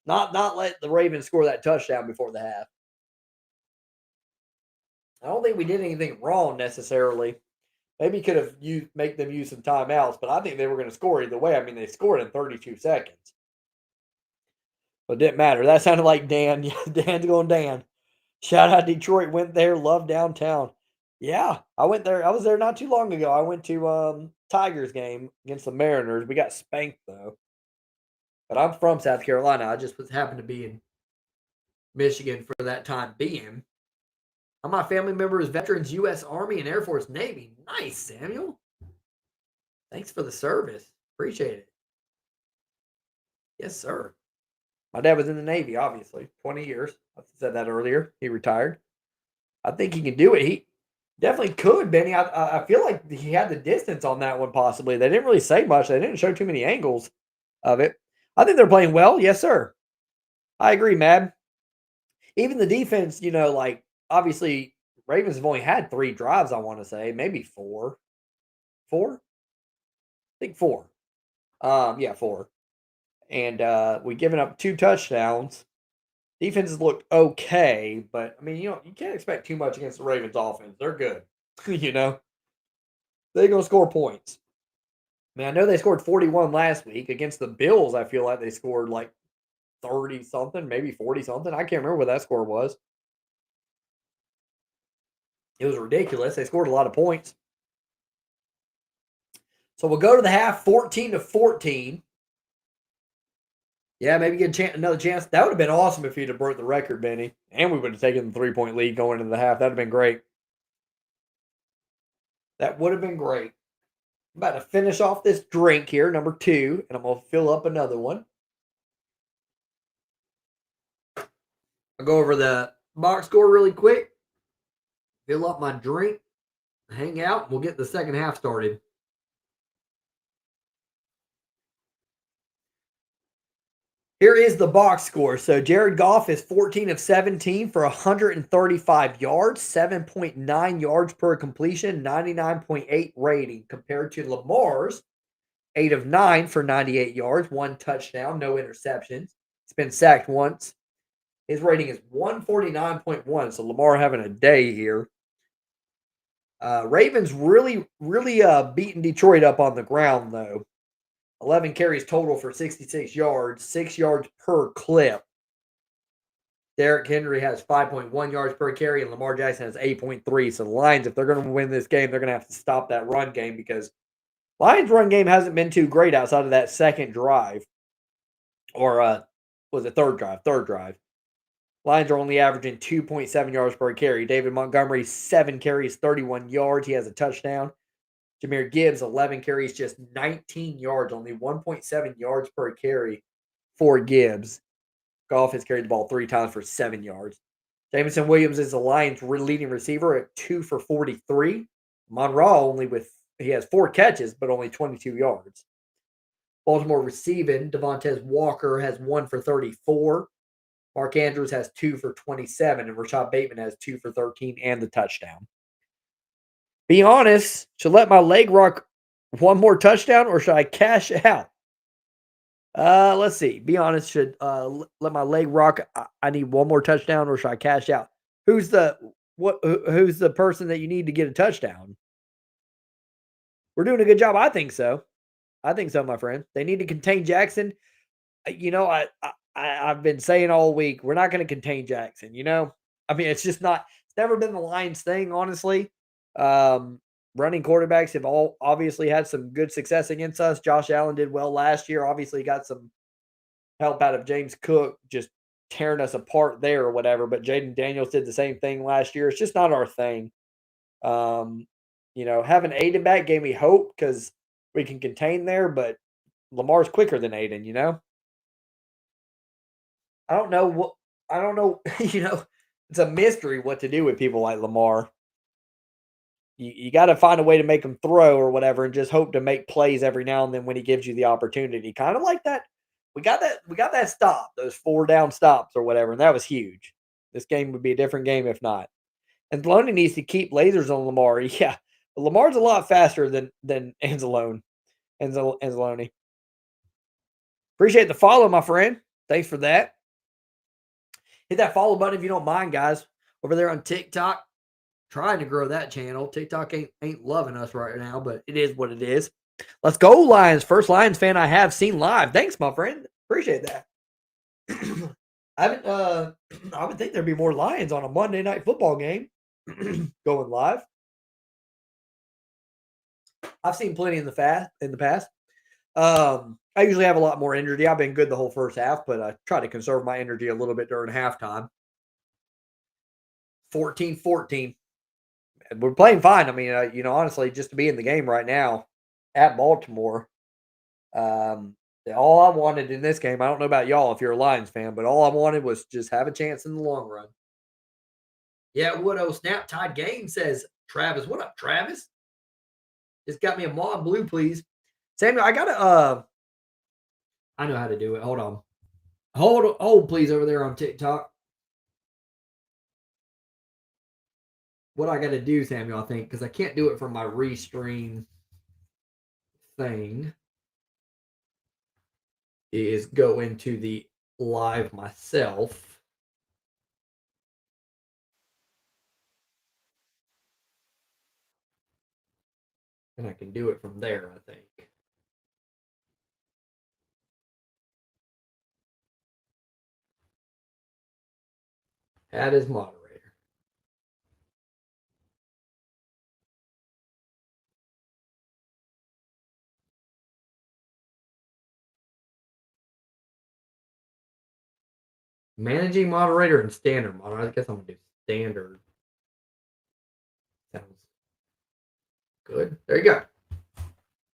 A: not let the Ravens score that touchdown before the half. I don't think we did anything wrong necessarily. Maybe could have make them use some timeouts, but I think they were going to score either way. I mean, they scored in 32 seconds. But it didn't matter. That sounded like Dan. Yeah, Dan's going Dan. Shout out Detroit. Went there. Love downtown. Yeah, I went there. I was there not too long ago. I went to Tigers game against the Mariners. We got spanked though. But I'm from South Carolina. I just happened to be in Michigan for that time being. All my family members, veterans, U.S. Army and Air Force, Navy. Nice, Samuel. Thanks for the service. Appreciate it. Yes, sir. My dad was in the Navy, obviously, 20 years. I said that earlier. He retired. I think he can do it. He definitely could, Benny. I feel like he had the distance on that one, possibly. They didn't really say much. They didn't show too many angles of it. I think they're playing well. Yes, sir. I agree, Mab. Even the defense, obviously, Ravens have only had 3 drives, I want to say. Maybe 4. 4? I think 4. Yeah, 4. And we given up 2 touchdowns. Defenses looked okay, but I mean, you can't expect too much against the Ravens offense. They're good. They're going to score points. I mean, I know they scored 41 last week. Against the Bills, I feel like they scored like 30-something, maybe 40-something. I can't remember what that score was. It was ridiculous. They scored a lot of points. So we'll go to the half, 14-14. Yeah, maybe get another chance. That would have been awesome if he'd have broke the record, Benny. And we would have taken the 3-point lead going into the half. That would have been great. That would have been great. I'm about to finish off this drink here, number 2, and I'm going to fill up another one. I'll go over the box score really quick. Fill up my drink. Hang out. And we'll get the second half started. Here is the box score. So Jared Goff is 14 of 17 for 135 yards, 7.9 yards per completion, 99.8 rating, compared to Lamar's 8 of 9 for 98 yards, 1 touchdown, no interceptions. He's been sacked once. His rating is 149.1, so Lamar having a day here. Ravens really beating Detroit up on the ground, though. 11 carries total for 66 yards, 6 yards per clip. Derrick Henry has 5.1 yards per carry, and Lamar Jackson has 8.3. So the Lions, if they're going to win this game, they're going to have to stop that run game because Lions' run game hasn't been too great outside of that second drive. Or was it third drive? Third drive. Lions are only averaging 2.7 yards per carry. David Montgomery, 7 carries, 31 yards. He has a touchdown. Jahmyr Gibbs, 11 carries, just 19 yards, only 1.7 yards per carry for Gibbs. Goff has carried the ball 3 times for 7 yards. Jameson Williams is the Lions' leading receiver at 2 for 43. Monroe he has 4 catches, but only 22 yards. Baltimore receiving, Devontae Walker has 1 for 34. Mark Andrews has 2 for 27, and Rashad Bateman has 2 for 13 and the touchdown. Be honest, should let my leg rock one more touchdown or should I cash out? Let's see. Be honest, should let my leg rock. I need one more touchdown or should I cash out? Who's the who's the person that you need to get a touchdown? We're doing a good job. I think so. I think so, my friend. They need to contain Jackson. You know, I've been saying all week, we're not going to contain Jackson. You know, I mean, it's just not. It's never been the Lions' thing, honestly. Um, Running quarterbacks have all obviously had some good success against us. Josh Allen did well last year. Obviously, got some help out of James Cook just tearing us apart there or whatever. But Jaden Daniels did the same thing last year. It's just not our thing. Um, having Aiden back gave me hope because we can contain there, but Lamar's quicker than Aiden, you know? I don't know what I don't know, it's a mystery what to do with people like Lamar. You got to find a way to make him throw or whatever and just hope to make plays every now and then when he gives you the opportunity. Kind of like that. We got that stop, those 4 down stops or whatever, and that was huge. This game would be a different game if not. And Anzalone needs to keep lasers on Lamar. Yeah. But Lamar's a lot faster than Anzalone. Appreciate the follow, my friend. Thanks for that. Hit that follow button if you don't mind, guys. Over there on TikTok, trying to grow that channel. TikTok ain't loving us right now, but it is what it is. Let's go, Lions. First Lions fan I have seen live. Thanks, my friend. Appreciate that. I would think there'd be more Lions on a Monday night football game going live. I've seen plenty in the past. I usually have a lot more energy. I've been good the whole first half, but I try to conserve my energy a little bit during halftime. 14-14. We're playing fine. I mean, honestly, just to be in the game right now at Baltimore, all I wanted in this game, I don't know about y'all if you're a Lions fan, but all I wanted was just have a chance in the long run. Yeah, Woodo Snap Tide Game says, Travis. What up, Travis? Just got me a Mod Blue, please. Samuel, I gotta I know how to do it. Hold on. Hold please over there on TikTok. What I gotta do, Samuel, I think, because I can't do it from my restream thing, is go into the live myself. And I can do it from there, I think. Add as moderator. Managing moderator and standard moderator. I guess I'm gonna do standard. Sounds good. There you go.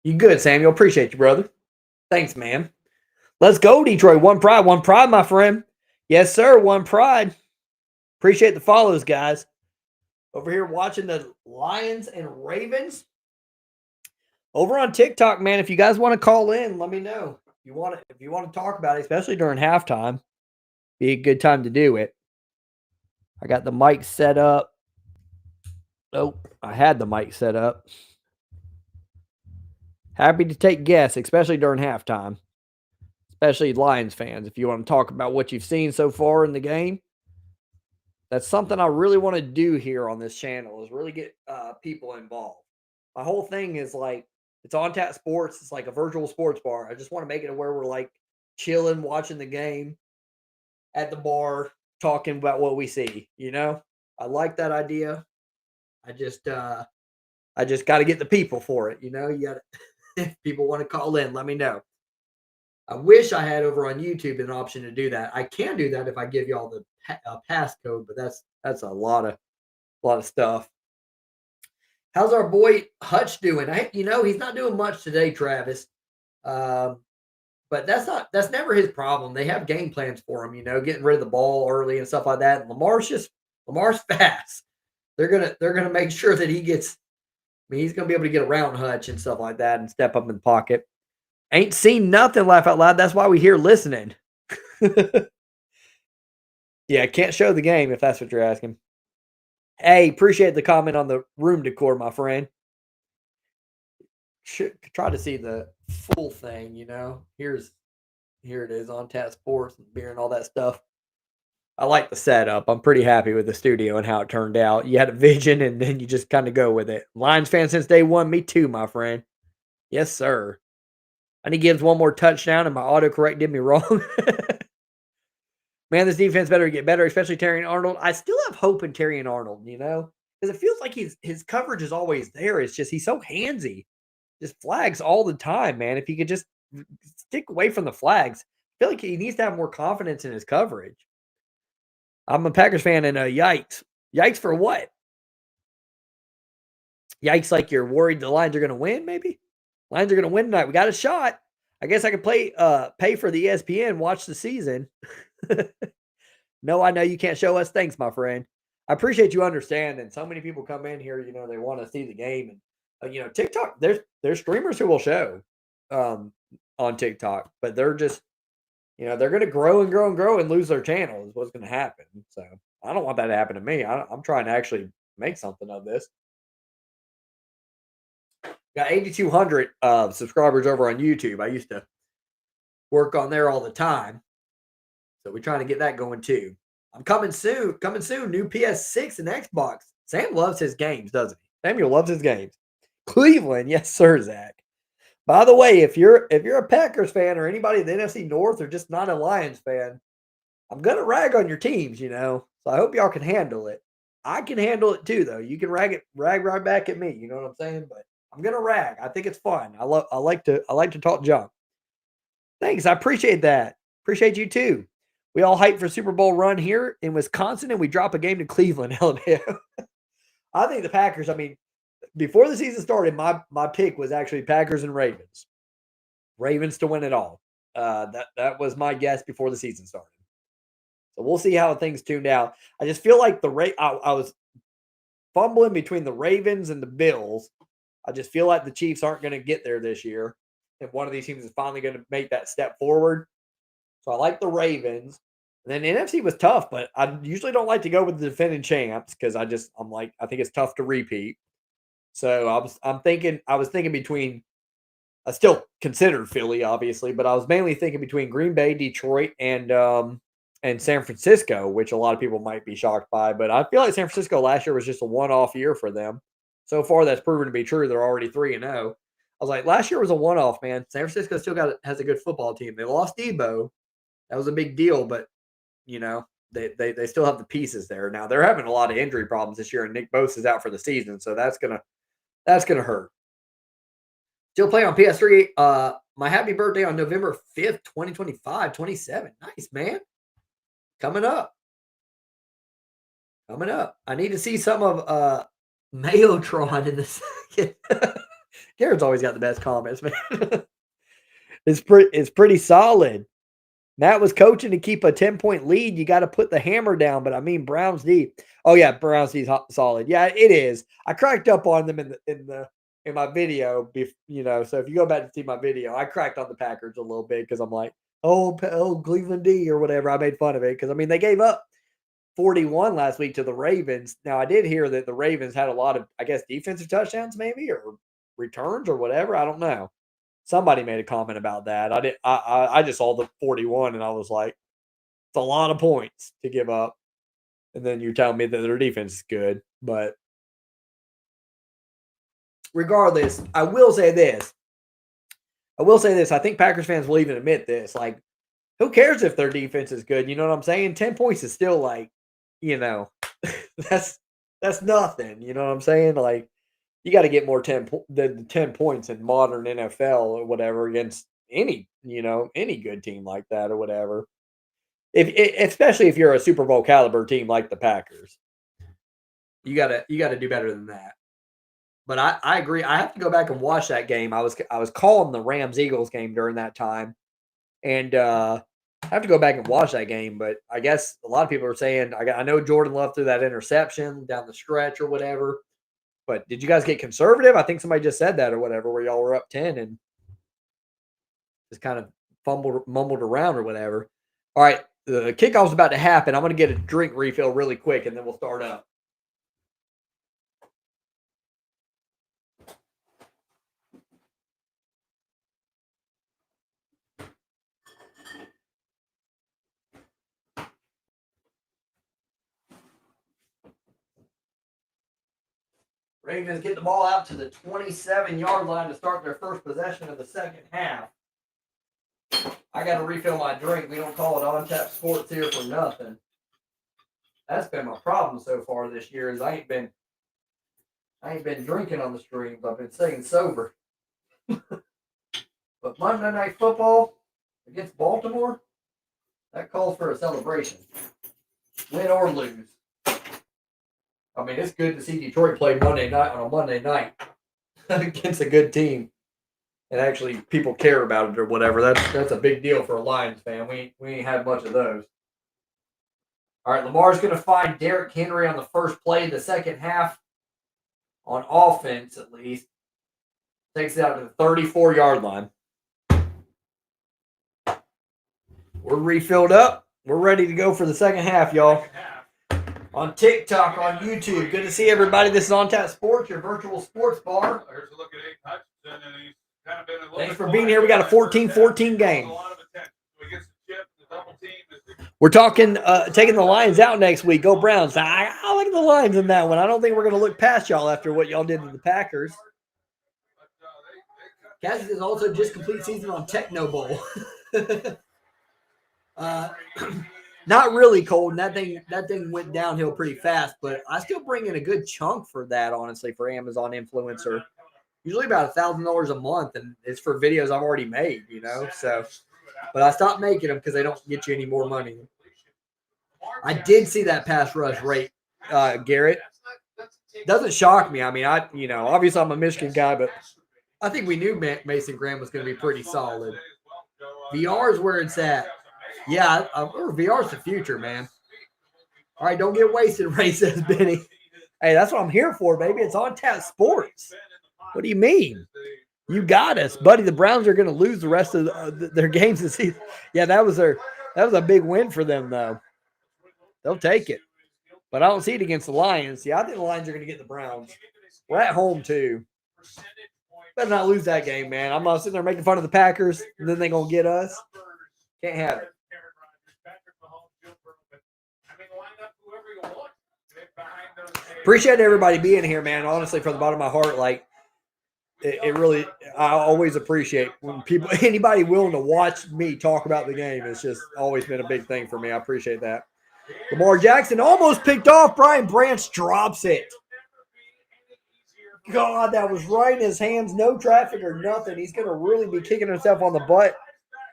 A: You good, Samuel. Appreciate you, brother. Thanks, man. Let's go, Detroit. One pride, my friend. Yes, sir. One pride. Appreciate the follows, guys. Over here watching the Lions and Ravens. Over on TikTok, man. If you guys want to call in, let me know. If you want to talk about it, especially during halftime, be a good time to do it. I got the mic set up. Nope, I had the mic set up. Happy to take guests, especially during halftime. Especially Lions fans. If you want to talk about what you've seen so far in the game, that's something I really want to do here on this channel, is really get people involved. My whole thing is like, it's on tap sports. It's like a virtual sports bar. I just want to make it where we're like chilling, watching the game at the bar, talking about what we see. I like that idea. I just got to get the people for it. You got if people want to call in, let me know. I wish I had over on YouTube an option to do that. I can do that if I give y'all the passcode, but that's a lot of stuff. How's our boy Hutch doing? He's not doing much today, Travis. But that's never his problem. They have game plans for him, getting rid of the ball early and stuff like that. And Lamar's fast. They're gonna make sure that he gets. I mean, he's gonna be able to get around Hutch and stuff like that and step up in the pocket. Ain't seen nothing, laugh out loud. That's why we here listening. Yeah, can't show the game if that's what you're asking. Hey, appreciate the comment on the room decor, my friend. Should try to see the full thing, you know. Here it is on tap sports and beer and all that stuff. I like the setup. I'm pretty happy with the studio and how it turned out. You had a vision and then you just kind of go with it. Lions fan since day one. Me too, my friend. Yes, sir. And he gives one more touchdown and my autocorrect did me wrong. Man, this defense better get better, especially Terry and Arnold. I still have hope in Terry and Arnold, you know, because it feels like his coverage is always there. It's just he's so handsy, just flags all the time, man. If he could just stick away from the flags, I feel like he needs to have more confidence in his coverage. I'm a Packers fan, and yikes, yikes for what? Yikes, like you're worried the Lions are going to win. Maybe Lions are going to win tonight. We got a shot. I guess I could pay for the ESPN, watch the season. No, I know you can't show us. Thanks, my friend. I appreciate you understanding. So many people come in here, you know, they want to see the game, and you know, TikTok. There's streamers who will show um, on TikTok, but they're just, you know, they're going to grow and grow and grow and lose their channel. Is what's going to happen. So I don't want that to happen to me. I'm trying to actually make something of this. Got 8,200 subscribers over on YouTube. I used to work on there all the time, so we're trying to get that going too. I'm coming soon. Coming soon. New PS6 and Xbox. Sam loves his games, doesn't he? Samuel loves his games. Cleveland, yes, sir, Zach. By the way, if you're a Packers fan or anybody in the NFC North or just not a Lions fan, I'm gonna rag on your teams, you know. So I hope y'all can handle it. I can handle it too, though. You can rag right back at me. You know what I'm saying? But I'm gonna rag. I think it's fun. I like to talk junk. Thanks. I appreciate that. Appreciate you too. We all hype for Super Bowl run here in Wisconsin, and we drop a game to Cleveland, Alabama. I think the Packers. I mean, before the season started, my pick was actually Packers and Ravens. Ravens to win it all. That was my guess before the season started. So we'll see how things tuned out. I just feel like I was fumbling between the Ravens and the Bills. I just feel like the Chiefs aren't going to get there this year, and one of these teams is finally going to make that step forward. So I like the Ravens. And then the NFC was tough, but I usually don't like to go with the defending champs because I'm like, I think it's tough to repeat. So I was thinking between, I still considered Philly, obviously, but I was mainly thinking between Green Bay, Detroit, and San Francisco, which a lot of people might be shocked by. But I feel like San Francisco last year was just a one-off year for them. So far, that's proven to be true. They're already 3-0. I was like, last year was a one-off, man. San Francisco still has a good football team. They lost Debo. That was a big deal, but you know, they still have the pieces there. Now they're having a lot of injury problems this year, and Nick Bosa is out for the season, so that's gonna hurt. Still playing on PS3. My happy birthday on November 5th, 2025, 27. Nice, man. Coming up. Coming up. I need to see some of Mayotron in the second. Garrett's always got the best comments, man. It's pretty solid. Matt was coaching to keep a 10-point lead. You got to put the hammer down, but I mean Browns D. Oh yeah, Browns D's solid. Yeah, it is. I cracked up on them in my video, you know. So if you go back to see my video, I cracked on the Packers a little bit because I'm like, oh Cleveland D or whatever. I made fun of it because I mean they gave up 41 last week to the Ravens. Now I did hear that the Ravens had a lot of, I guess, defensive touchdowns maybe or returns or whatever. I don't know. Somebody made a comment about that. I did. I just saw the 41 and I was like, it's a lot of points to give up. And then you tell me that their defense is good. But regardless, I will say this. I think Packers fans will even admit this. Like, who cares if their defense is good? You know what I'm saying? 10 points is still like, you know, that's nothing. You know what I'm saying? Like, you got to get more than 10 points in modern NFL or whatever against any good team like that or whatever. Especially if you're a Super Bowl caliber team like the Packers, you gotta do better than that. But I agree. I have to go back and watch that game. I was calling the Rams Eagles game during that time, and I have to go back and watch that game. But I guess a lot of people are saying I know Jordan Love threw that interception down the stretch or whatever. But did you guys get conservative? I think somebody just said that or whatever, where y'all were up 10 and just kind of mumbled around or whatever. All right, the kickoff's about to happen. I'm going to get a drink refill really quick, and then we'll start up. Ravens get the ball out to the 27-yard line to start their first possession of the second half. I got to refill my drink. We don't call it on tap sports here for nothing. That's been my problem so far this year. Is I ain't been drinking on the streams. I've been staying sober. But Monday Night Football against Baltimore, that calls for a celebration, win or lose. I mean, it's good to see Detroit play Monday night on a Monday night against a good team, and actually people care about it or whatever. That's a big deal for a Lions fan. We ain't had much of those. All right, Lamar's going to find Derrick Henry on the first play of the second half, on offense at least. Takes it out to the 34-yard line. We're refilled up. We're ready to go for the second half, y'all. On TikTok, on YouTube. Good to see everybody. This is On Tap Sports, your virtual sports bar.
B: There's a look at Aiden Hutchinson, and he's kind of been a little
A: Thanks
B: bit
A: for being here. We got a 14-14 game.
B: A lot of attention. So he gets the chip, the double team is
A: We're talking taking the Lions out next week. Go Browns. I like the Lions in that one. I don't think we're going to look past y'all after what y'all did to the Packers. Cassidy is also just complete season on Techno Bowl. Not really cold, and that thing went downhill pretty fast, but I still bring in a good chunk for that, honestly, for Amazon influencer. Usually about $1,000 a month, and it's for videos I've already made, you know. So, but I stopped making them because they don't get you any more money. I did see that pass rush rate, Garrett. Doesn't shock me. I mean, obviously I'm a Michigan guy, but I think we knew Mason Graham was going to be pretty solid. VR is where it's at. Yeah, VR's the future, man. All right, don't get wasted, Ray says Benny. Hey, that's what I'm here for, baby. It's On Tap Sports. What do you mean? You got us, buddy. The Browns are going to lose the rest of their games this season. Yeah, that was a big win for them, though. They'll take it. But I don't see it against the Lions. Yeah, I think the Lions are going to get the Browns. We're at home, too. Better not lose that game, man. I'm not sitting there making fun of the Packers, and then they're going to get us. Can't have it. Appreciate everybody being here, man. Honestly, from the bottom of my heart, like it really, I always appreciate when anybody willing to watch me talk about the game. It's just always been a big thing for me. I appreciate that. Lamar Jackson almost picked off. Brian Branch drops it. God, that was right in his hands. No traffic or nothing. He's going to really be kicking himself on the butt.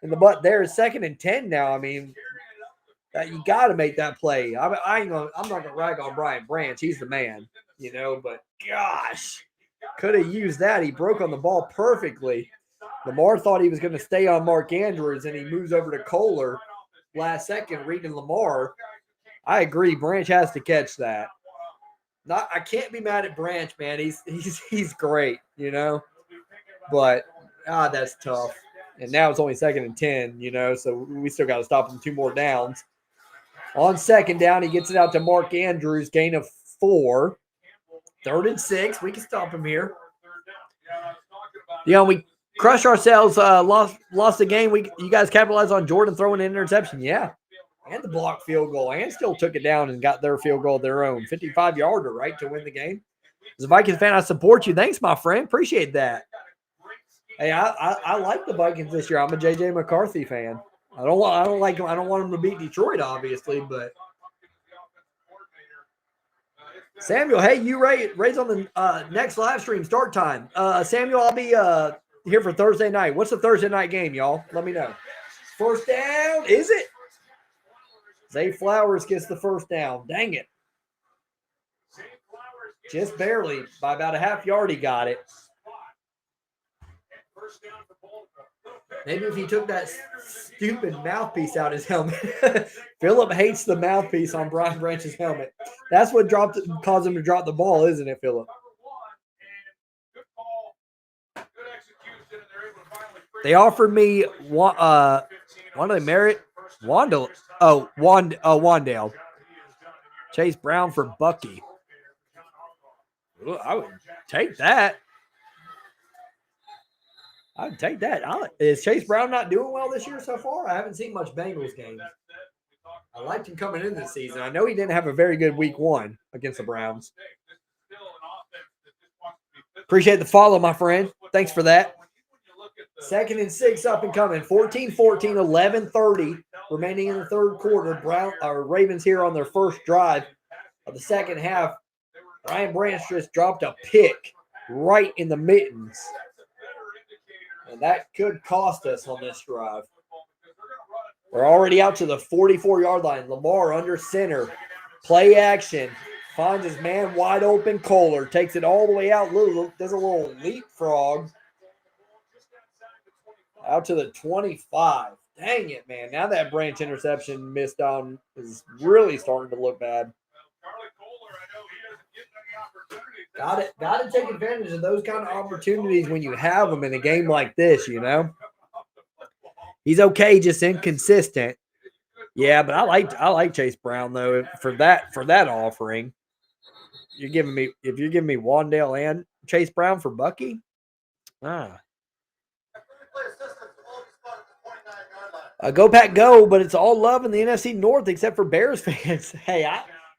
A: In the butt there. 2nd and 10 now. I mean, you got to make that play. I'm not going to rag on Brian Branch. He's the man, you know. But gosh, could have used that. He broke on the ball perfectly. Lamar thought he was going to stay on Mark Andrews, and he moves over to Kohler last second, reading Lamar. I agree. Branch has to catch that. I can't be mad at Branch, man. He's great, you know. But that's tough. And now it's only 2nd and 10, you know, so we still got to stop him 2 more downs. On 2nd down, he gets it out to Mark Andrews, gain of 4. 3rd and 6. We can stop him here. You know, we crushed ourselves, lost the game. You guys capitalized on Jordan throwing an interception. Yeah. And the blocked field goal, and still took it down and got their field goal of their own. 55-yarder, right, to win the game. As a Vikings fan, I support you. Thanks, my friend. Appreciate that. Hey, I like the Vikings this year. I'm a J.J. McCarthy fan. I don't want them to beat Detroit, obviously, but Samuel, hey, you Ray's on the next live stream start time. Samuel, I'll be here for Thursday night. What's the Thursday night game, y'all? Let me know. First down, is it? Zay Flowers gets the first down. Dang it. Just barely. By about a half yard, he got it. Maybe if he took that stupid mouthpiece out his helmet. Phillip hates the mouthpiece on Brian Branch's helmet. That's what caused him to drop the ball, isn't it, Phillip? They offered me what do they merit? Wandale. Wandale. Chase Brown for Bucky. Ooh, I would take that. I'd take that. Is Chase Brown not doing well this year so far? I haven't seen much Bengals games. I liked him coming in this season. I know he didn't have a very good week 1 against the Browns. Appreciate the follow, my friend. Thanks for that. 2nd and 6 up and coming. 14-14, 11:30 remaining in the third quarter. Ravens here on their first drive of the second half. Brian Branch just dropped a pick right in the mittens. And that could cost us on this drive. We're already out to the 44-yard line. Lamar under center. Play action. Finds his man wide open. Kohler takes it all the way out. Does a little leapfrog. Out to the 25. Dang it, man. Now that Branch interception missed on is really starting to look bad. Got to take advantage of those kind of opportunities when you have them in a game like this, you know. He's okay, just inconsistent. Yeah, but I like Chase Brown though for that offering. If you're giving me Wandale and Chase Brown for Bucky, go Pack go, but it's all love in the NFC North except for Bears fans. Hey,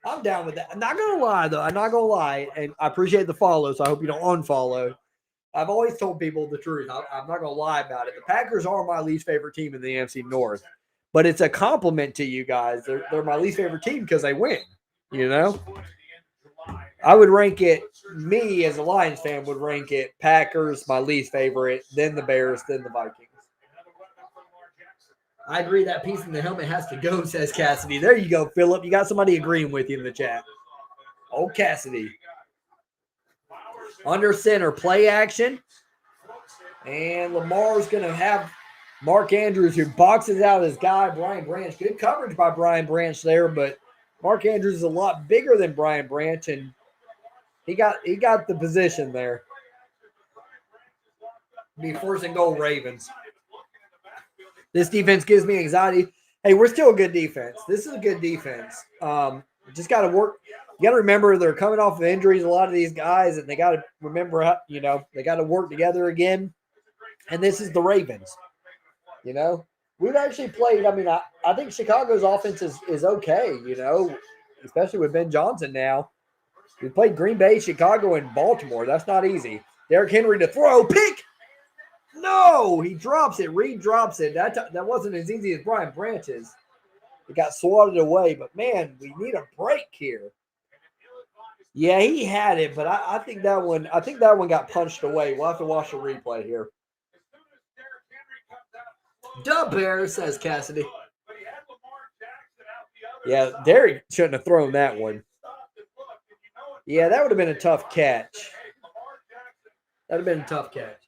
A: I'm down with that. I'm not gonna lie though. I'm not gonna lie, and I appreciate the follow, so I hope you don't unfollow. I've always told people the truth. I'm not gonna lie about it. The Packers are my least favorite team in the NFC North, but it's a compliment to you guys. They're my least favorite team because they win. You know, I would rank it. Me as a Lions fan would rank it Packers my least favorite, then the Bears, then the Vikings. I agree that piece in the helmet has to go, says Cassidy. There you go, Philip. You got somebody agreeing with you in the chat. Oh, Cassidy. Under center, play action. And Lamar's going to have Mark Andrews, who boxes out his guy, Brian Branch. Good coverage by Brian Branch there, but Mark Andrews is a lot bigger than Brian Branch, and he got the position there. Be first and goal, Ravens. This defense gives me anxiety. Hey, we're still a good defense. This is a good defense. Just got to work. You got to remember they're coming off of injuries, a lot of these guys, and they got to remember how, they got to work together again. And this is the Ravens. We've actually played. I mean, I think Chicago's offense is okay, especially with Ben Johnson now. We played Green Bay, Chicago, and Baltimore. That's not easy. Derrick Henry to throw. Pick. No, he drops it. Reed drops it. That wasn't as easy as Brian Branch's. It got swatted away, but man, we need a break here. Yeah, he had it, but I think that one got punched away. We'll have to watch the replay here. Dub Bear, says Cassidy. Yeah, Derrick shouldn't have thrown that one. Yeah, that would have been a tough catch. That would have been a tough catch.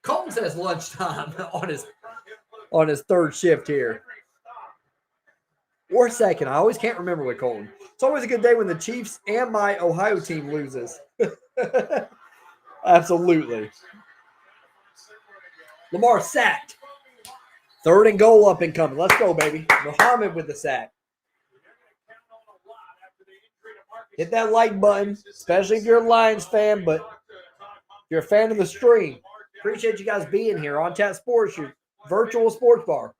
A: Colton says lunchtime on his third shift here. Or second. I always can't remember with Colton. It's always a good day when the Chiefs and my Ohio team loses. Absolutely. Lamar sacked. 3rd and goal up and coming. Let's go, baby. Muhammad with the sack. Hit that like button, especially if you're a Lions fan, but if you're a fan of the stream. Appreciate you guys being here on Chat Sports, your virtual sports bar.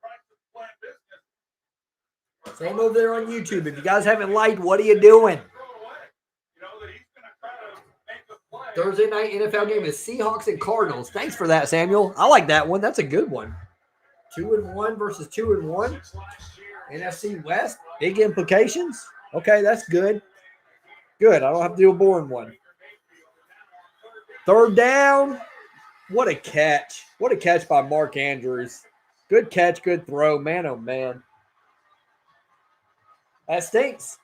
A: Same over there on YouTube. If you guys haven't liked, what are you doing? Thursday night NFL game is Seahawks and Cardinals. Thanks for that, Samuel. I like that one. That's a good one. 2-1 versus 2-1. NFC West. Big implications. Okay, that's good. Good. I don't have to do a boring one. 3rd down. What a catch. What a catch by Mark Andrews. Good catch, good throw. Man, oh, man. That stinks.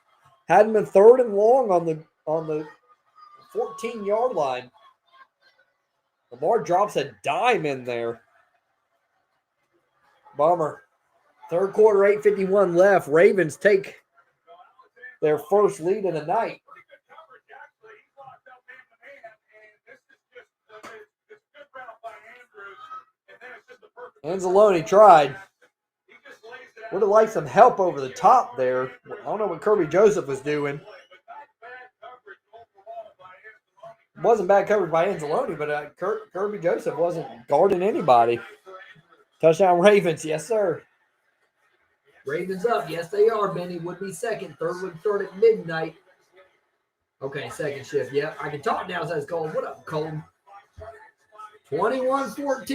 A: Hadn't been 3rd and long on the 14-yard line. Lamar drops a dime in there. Bummer. 3rd quarter, 8:51 left. Ravens take their first lead of the night. Anzalone tried. Would have liked some help over the top there. I don't know what Kirby Joseph was doing. It wasn't bad coverage by Anzalone, but Kirby Joseph wasn't guarding anybody. Touchdown Ravens, yes, sir. Ravens up, yes, they are, Benny. Would be second. 3rd would start at midnight. Okay, second shift. Yep, I can talk now, says Colton. What up, Colton? 21-14.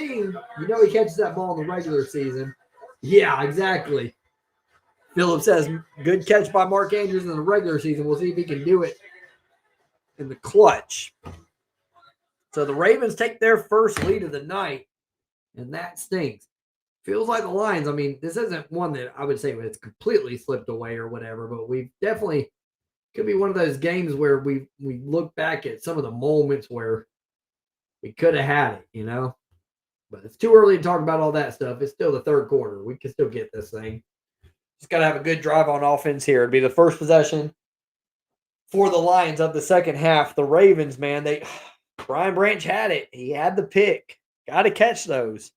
A: You know he catches that ball in the regular season. Yeah, exactly. Philip says, good catch by Mark Andrews in the regular season. We'll see if he can do it in the clutch. So the Ravens take their first lead of the night, and that stinks. Feels like the Lions, I mean, this isn't one that I would say it's completely slipped away or whatever, but we definitely could be one of those games where we look back at some of the moments where we could have had it, you know? But it's too early to talk about all that stuff. It's still the third quarter. We can still get this thing. Just got to have a good drive on offense here. It'd be the first possession for the Lions of the second half. The Ravens, man, Brian Branch had it. He had the pick. Got to catch those.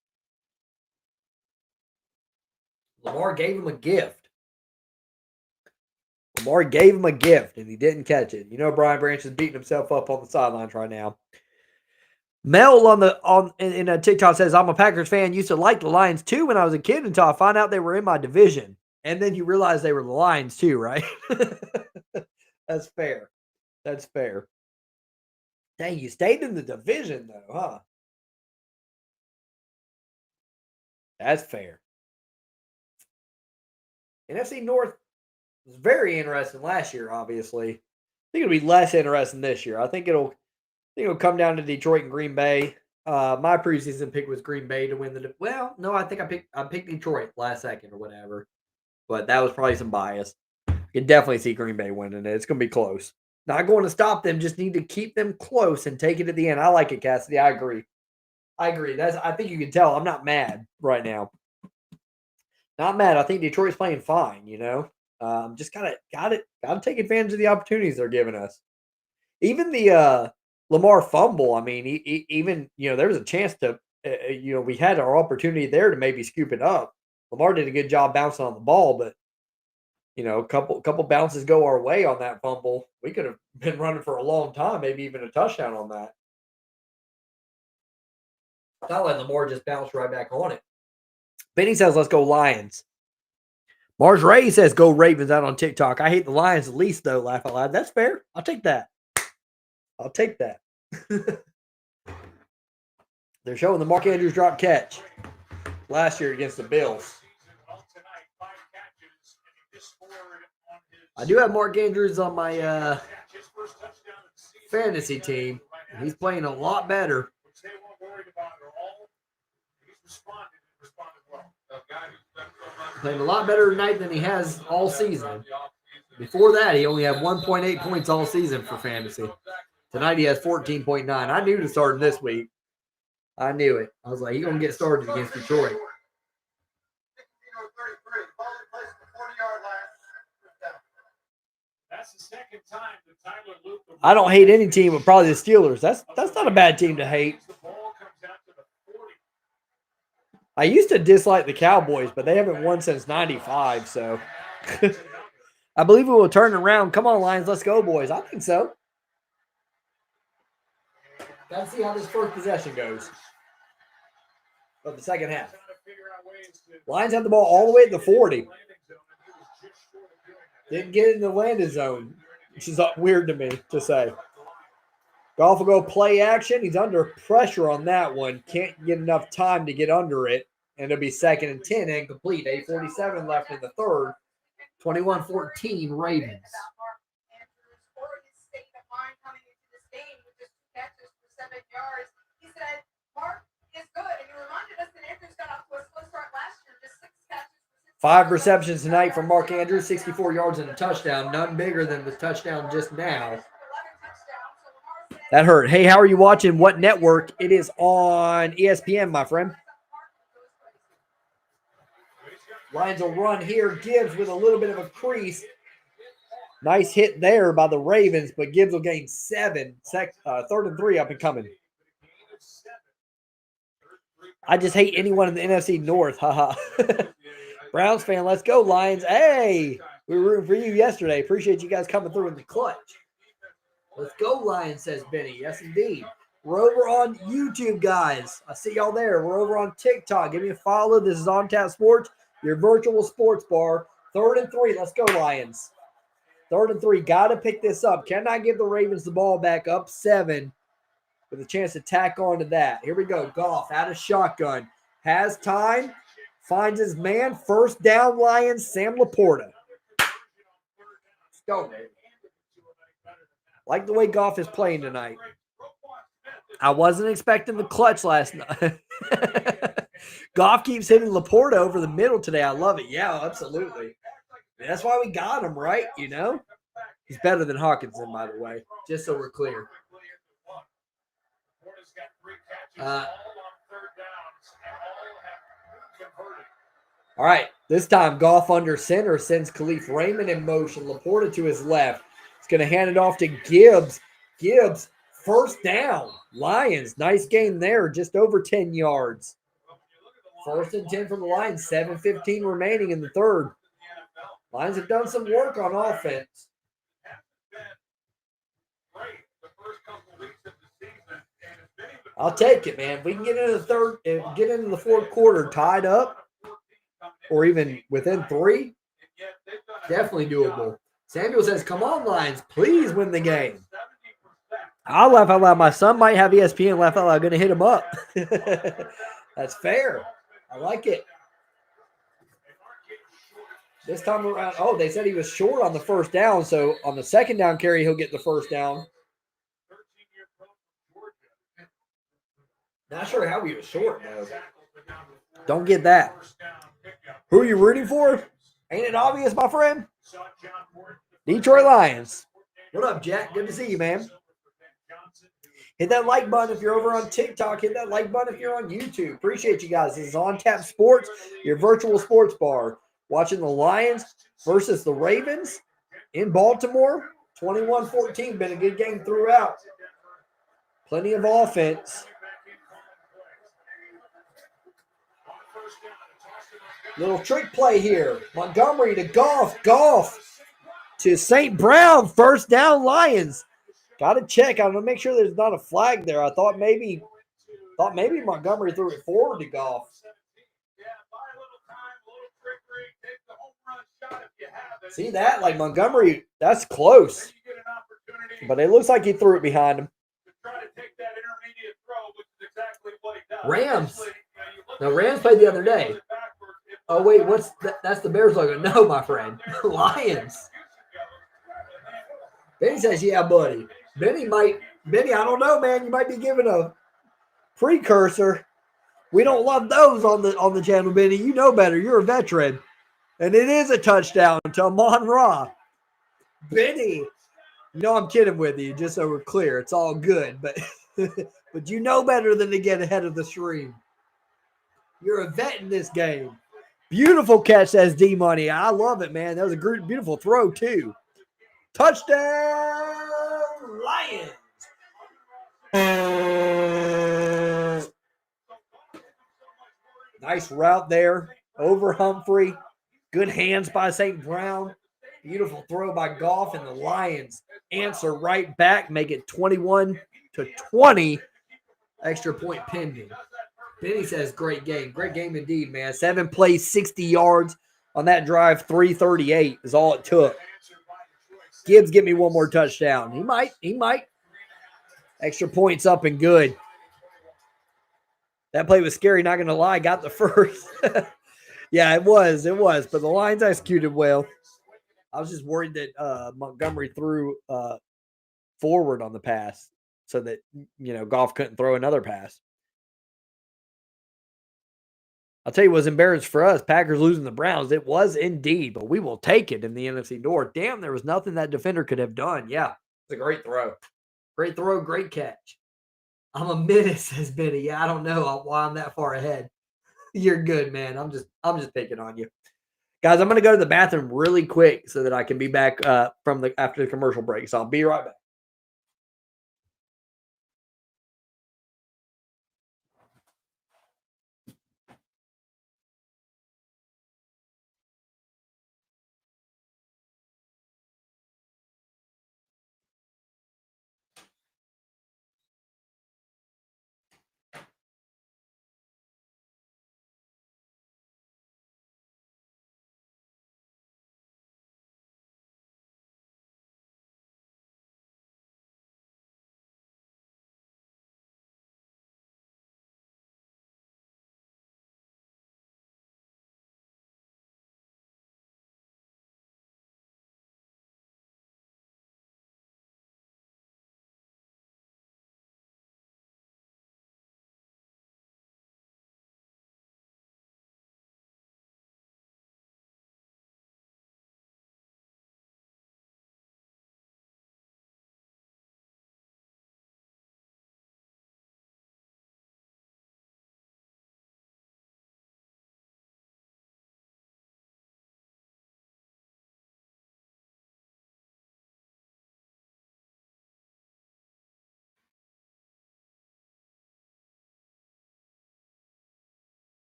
A: Lamar gave him a gift. And he didn't catch it. You know Brian Branch is beating himself up on the sidelines right now. Mel in a TikTok says, I'm a Packers fan. Used to like the Lions too when I was a kid until I found out they were in my division. And then you realize they were the Lions too, right? That's fair. That's fair. Dang, you stayed in the division though, huh? That's fair. NFC North was very interesting last year, obviously. I think it'll be less interesting this year. I think it'll come down to Detroit and Green Bay. My preseason pick was Green Bay to win the. Well, no, I think I picked Detroit last second or whatever, but that was probably some bias. You can definitely see Green Bay winning it. It's going to be close. Not going to stop them. Just need to keep them close and take it to the end. I like it, Cassidy. I agree. I think you can tell. I'm not mad right now. Not mad. I think Detroit's playing fine. You know, just gotta take advantage of the opportunities they're giving us. Even the Lamar fumble. I mean, even there was a chance to we had our opportunity there to maybe scoop it up. Lamar did a good job bouncing on the ball, but a couple bounces go our way on that fumble. We could have been running for a long time, maybe even a touchdown on that. It's not like Lamar just bounced right back on it. Benny says, let's go Lions. Mars Ray says, go Ravens out on TikTok. I hate the Lions the least, though, laugh out loud. That's fair. I'll take that. They're showing the Mark Andrews drop catch last year against the Bills. I do have Mark Andrews on my fantasy team. He's playing a lot better. Playing a lot better tonight than he has all season. Before that, he only had 1.8 points all season for fantasy. Tonight, he has 14.9. I knew to start him this week. I knew it. I was like, he's going to get started against Detroit. I don't hate any team, but probably the Steelers. That's not a bad team to hate. I used to dislike the Cowboys, but they haven't won since 95, so I believe it will turn around. Come on, Lions, let's go, boys. I think so. Got to see how this first possession goes of the second half. Lions have the ball all the way at the 40. Didn't get in the landing zone, which is weird to me to say. Goff will go play action. He's under pressure on that one. Can't get enough time to get under it. And it'll be 2nd and 10 and complete. 8:47 left in the third. 21-14 Ravens. Five receptions tonight from Mark Andrews, 64 yards and a touchdown. None bigger than the touchdown just now. That hurt. Hey, how are you watching? What network? It is on ESPN, my friend. Lions will run here. Gibbs with a little bit of a crease. Nice hit there by the Ravens, but Gibbs will gain 7. 3rd and 3 up and coming. I just hate anyone in the NFC North. Haha. Browns fan, let's go, Lions. Hey, we were rooting for you yesterday. Appreciate you guys coming through in the clutch. Let's go, Lions, says Benny. Yes, indeed. We're over on YouTube, guys. I see y'all there. We're over on TikTok. Give me a follow. This is On Tap Sports, your virtual sports bar. 3rd and 3. Let's go, Lions. 3rd and 3. Got to pick this up. Cannot give the Ravens the ball back up 7 with a chance to tack on to that. Here we go. Goff out of shotgun. Has time. Finds his man. First down, Lions. Sam Laporta. Let's go, man. Like the way Goff is playing tonight. I wasn't expecting the clutch last night. Goff keeps hitting Laporta over the middle today. I love it. Yeah, absolutely. That's why we got him, right? You know? He's better than Hawkinson, by the way, just so we're clear. All right, this time Goff under center sends Khalif Raymond in motion. Laporta to his left. He's going to hand it off to Gibbs. Gibbs, first down. Lions, nice game there, just over 10 yards. First and 10 for the Lions, 7:15 remaining in the third. Lions have done some work on offense. I'll take it, man. If we can get into the fourth quarter tied up, or even within 3, definitely doable. Samuel says, come on, Lions, please win the game. I'll laugh out loud. My son might have ESPN laugh out loud. I'm going to hit him up. That's fair. I like it. This time around, they said he was short on the first down, so on the second down carry, he'll get the first down. Not sure how he was short, though. Don't get that. Who are you rooting for? Ain't it obvious, my friend? Detroit Lions. What up, Jack? Good to see you, man. Hit that like button if you're over on TikTok. Hit that like button if you're on YouTube. Appreciate you guys. This is On Tap Sports, your virtual sports bar. Watching the Lions versus the Ravens in Baltimore. 21-14. Been a good game throughout. Plenty of offense. Little trick play here. Montgomery to Goff. Goff to St. Brown. First down, Lions. Got to check. I'm going to make sure there's not a flag there. I thought maybe Montgomery threw it forward to Goff. See that? Like Montgomery, that's close. But it looks like he threw it behind him. Rams. Now, Rams played the other day. Oh, wait, that's the Bears logo. No, my friend. Lions. Benny says, yeah, buddy. Benny, I don't know, man. You might be giving a precursor. We don't love those on the channel, Benny. You know better. You're a veteran. And it is a touchdown to Amon-Ra. Benny, I'm kidding with you, just so we're clear. It's all good. But but you know better than to get ahead of the stream. You're a vet in this game. Beautiful catch, says D-Money. I love it, man. That was a beautiful throw, too. Touchdown, Lions. Nice route there. Over Humphrey. Good hands by St. Brown. Beautiful throw by Goff, and the Lions answer right back, make it 21-20. Extra point pending. Benny says, great game. Great game indeed, man. 7 plays, 60 yards on that drive. 338 is all it took. Gibbs, get me one more touchdown. He might. Extra points up and good. That play was scary, not going to lie. Got the first. Yeah, it was. But the Lions executed well. I was just worried that Montgomery threw forward on the pass so that, Goff couldn't throw another pass. I'll tell you what was embarrassing for us, Packers losing the Browns. It was indeed, but we will take it in the NFC North. Damn, there was nothing that defender could have done. Yeah, it's a great throw. Great throw, great catch. I'm a minute, says Benny. Yeah, I don't know why I'm that far ahead. You're good, man. I'm just picking on you. Guys, I'm going to go to the bathroom really quick so that I can be back after the commercial break. So I'll be right back.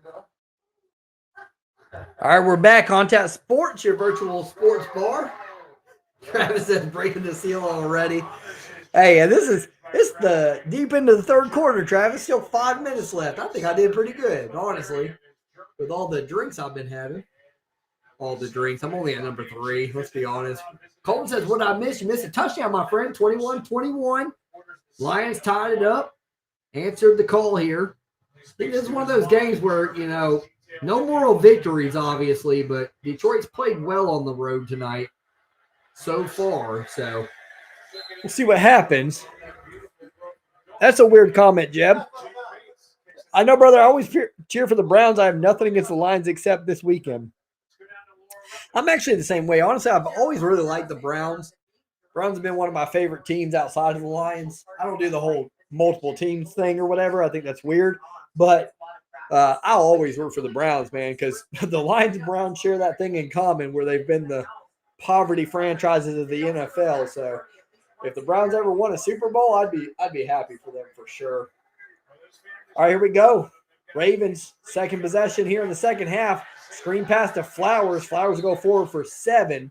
A: All right, we're back on Tap Sports, your virtual sports bar. Travis says breaking the seal already. Hey, and this is the deep into the third quarter, Travis. Still 5 minutes left. I think I did pretty good, honestly, with all the drinks I've been having. All the drinks. I'm only at number 3. Let's be honest. Colton says, what did I miss? You missed a touchdown, my friend. 21-21. Lions tied it up. Answered the call here. I think this is one of those games where, no moral victories, obviously, but Detroit's played well on the road tonight so far. So we'll see what happens. That's a weird comment, Jeb. I know, brother. I always cheer for the Browns. I have nothing against the Lions except this weekend. I'm actually the same way. Honestly, I've always really liked the Browns. Browns have been one of my favorite teams outside of the Lions. I don't do the whole multiple teams thing or whatever. I think that's weird. But I'll always root for the Browns, man, because the Lions and Browns share that thing in common where they've been the poverty franchises of the NFL. So if the Browns ever won a Super Bowl, I'd be happy for them for sure. All right, here we go. Ravens, second possession here in the second half. Screen pass to Flowers. Flowers will go forward for 7.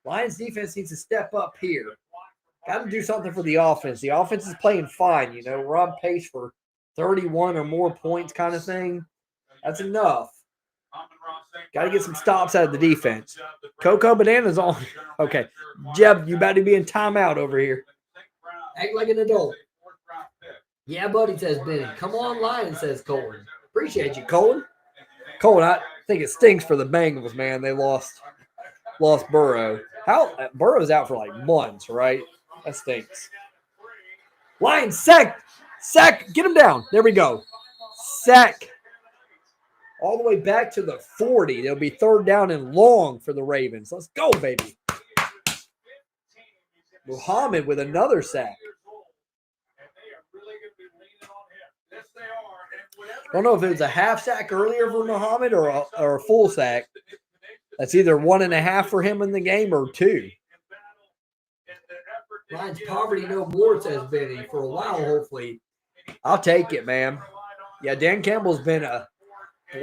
A: Lions defense needs to step up here. Got to do something for the offense. The offense is playing fine. We're on pace for 31 or more points kind of thing. That's enough. Got to get some stops out of the defense. Coco Banana's on. Okay. Jeb, you about to be in timeout over here. Act like an adult. Yeah, buddy, says Benny. Come on, Lions, says Colin. Appreciate you, Colin. Colin, I think it stinks for the Bengals, man. They lost Burrow. Burrow's out for like months, right? That stinks. Lions, sack, get him down. There we go. Sack. All the way back to the 40. It'll be third down and long for the Ravens. Let's go, baby. Muhammad with another sack. I don't know if it was a half sack earlier for Muhammad or a full sack. That's either 1.5 for him in the game or 2. Lions poverty no more, says Benny. For a while, hopefully. I'll take it, man. Yeah, Dan Campbell's been a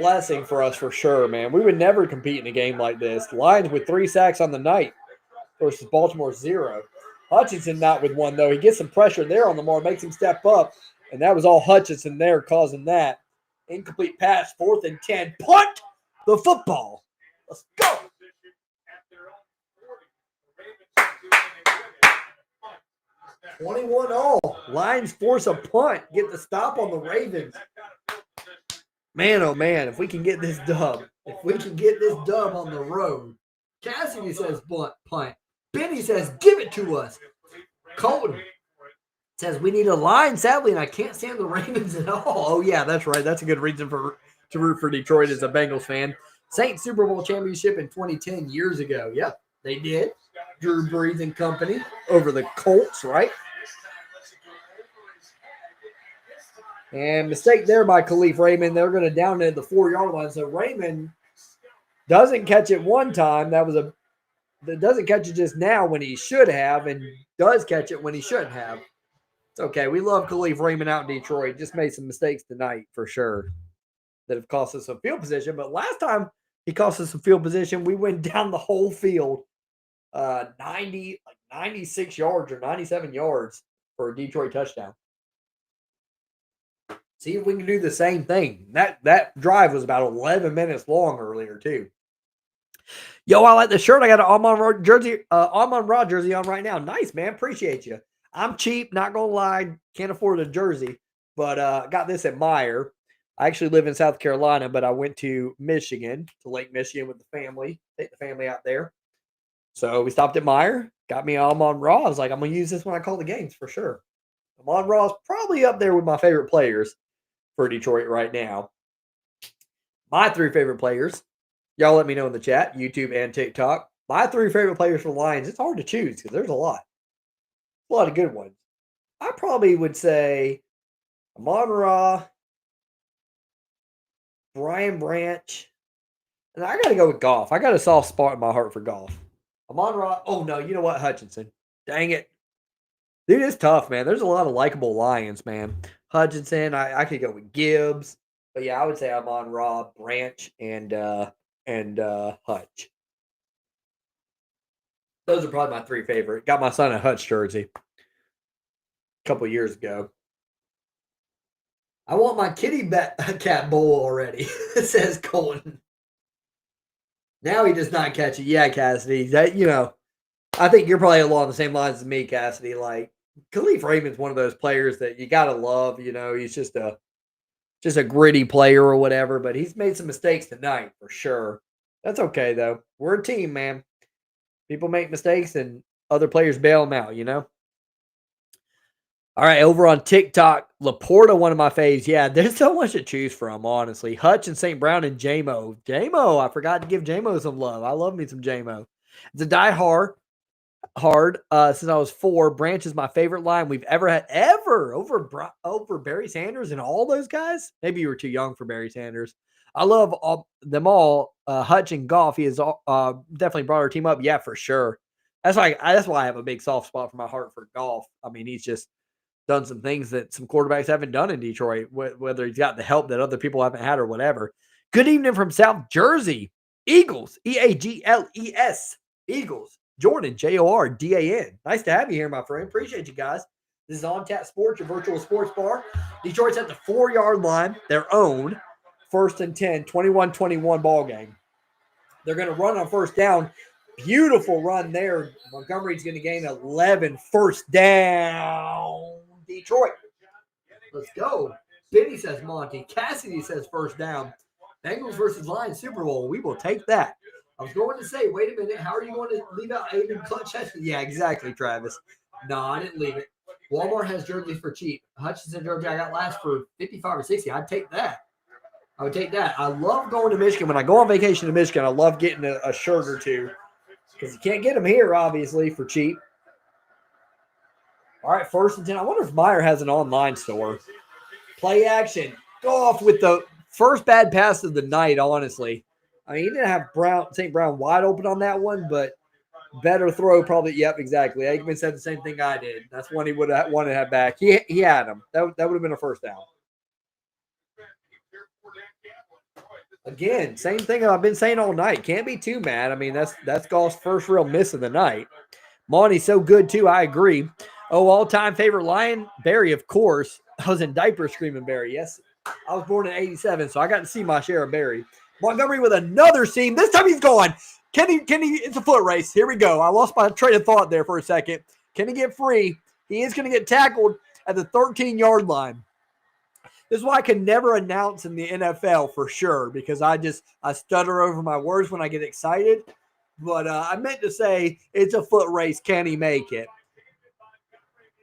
A: blessing for us for sure, man. We would never compete in a game like this. Lions with 3 sacks on the night versus Baltimore 0. Hutchinson not with 1, though. He gets some pressure there on Lamar, makes him step up, and that was all Hutchinson there causing that. Incomplete pass, 4th and 10. Punt the football. Let's go. 21-all. Lions force a punt. Get the stop on the Ravens. Man, oh man, if we can get this dub. If we can get this dub on the road. Cassidy says punt. Benny says give it to us. Colton says we need a line, sadly, and I can't stand the Ravens at all. Oh, yeah, that's right. That's a good reason to root for Detroit as a Bengals fan. Saints Super Bowl championship in 2010 years ago. Yep, they did. Drew Brees and company over the Colts, right? And mistake there by Khalif Raymond. They're going to down it at the 4-yard line. So Raymond doesn't catch it one time. That doesn't catch it just now when he should have, and does catch it when he shouldn't have. It's okay. We love Khalif Raymond out in Detroit. Just made some mistakes tonight for sure that have cost us some field position. But last time he cost us some field position, we went down the whole field 96 yards or 97 yards for a Detroit touchdown. See if we can do the same thing. That drive was about 11 minutes long earlier too. Yo, I like the shirt. I got an Amon Ra jersey on right now. Nice, man. Appreciate you. I'm cheap, not gonna lie. Can't afford a jersey, but got this at Meijer. I actually live in South Carolina, but I went to Michigan, to Lake Michigan with the family. Take the family out there. So we stopped at Meijer, got me an Amon Ra. I was like, I'm gonna use this when I call the games for sure. Amon Ra is probably up there with my favorite players for Detroit right now. My 3 favorite players. Y'all let me know in the chat, YouTube and TikTok. My 3 favorite players for the Lions. It's hard to choose because there's a lot. A lot of good ones. I probably would say Amon Ra, Brian Branch, and I got to go with Goff. I got a soft spot in my heart for Goff. Amon Ra. Oh, no. You know what? Hutchinson. Dang it. Dude, it's tough, man. There's a lot of likable Lions, man. Hutchinson. I could go with Gibbs. But yeah, I would say I'm on Raw, Branch, and Hutch. Those are probably my three favorite. Got my son a Hutch jersey a couple years ago. I want my kitty cat bowl already, says Colton. Now he does not catch it. Yeah, Cassidy. I think you're probably along the same lines as me, Cassidy. Like, Khalif Raymond's one of those players that you gotta love. He's just a gritty player or whatever, but he's made some mistakes tonight for sure. That's okay though. We're a team, man. People make mistakes and other players bail them out. All right, over on TikTok, Laporta, one of my faves. Yeah, there's so much to choose from, honestly. Hutch and St. Brown and JMO. JMO, I forgot to give JMO some love. I love me some JMO. It's a hard since I was 4. Branch is my favorite line we've ever had, ever, over Barry Sanders and all those guys. Maybe you were too young for Barry Sanders. I love them all. Hutch and Goff, he has definitely brought our team up. Yeah, for sure. That's why I have a big soft spot for my heart for Goff. I mean, he's just done some things that some quarterbacks haven't done in Detroit, whether he's got the help that other people haven't had or whatever. Good evening from South Jersey. Eagles, Eagles. Eagles. Jordan, Jordan. Nice to have you here, my friend. Appreciate you guys. This is On Tap Sports, your virtual sports bar. Detroit's at the 4-yard line, their own. 1st and 10, 21-21 ball game. They're going to run on first down. Beautiful run there. Montgomery's going to gain 11. First down. Detroit. Let's go. Benny says Monty. Cassidy says first down. Bengals versus Lions Super Bowl. We will take that. I was going to say, wait a minute. How are you going to leave out Aiden Clutch? Yeah, exactly, Travis. No, I didn't leave it. Walmart has jerseys for cheap. Hutchinson jersey I got last for 55 or 60. I'd take that. I would take that. I love going to Michigan. When I go on vacation to Michigan, I love getting a shirt or two because you can't get them here, obviously, for cheap. All right, 1st and 10. I wonder if Meyer has an online store. Play action. Go off with the first bad pass of the night, honestly. I mean, he didn't have St. Brown wide open on that one, but better throw probably. Yep, exactly. Aikman said the same thing I did. That's one he would have wanted to have back. He had him. That would have been a first down. Again, same thing I've been saying all night. Can't be too mad. I mean, that's Goff's first real miss of the night. Monty's so good, too. I agree. Oh, all-time favorite Lion? Barry, of course. I was in diapers screaming Barry. Yes, I was born in 87, so I got to see my share of Barry. Montgomery with another seam. This time he's gone. Can he? It's a foot race. Here we go. I lost my train of thought there for a second. Can he get free? He is going to get tackled at the 13-yard line. This is why I can never announce in the NFL for sure, because I stutter over my words when I get excited. But I meant to say it's a foot race. Can he make it?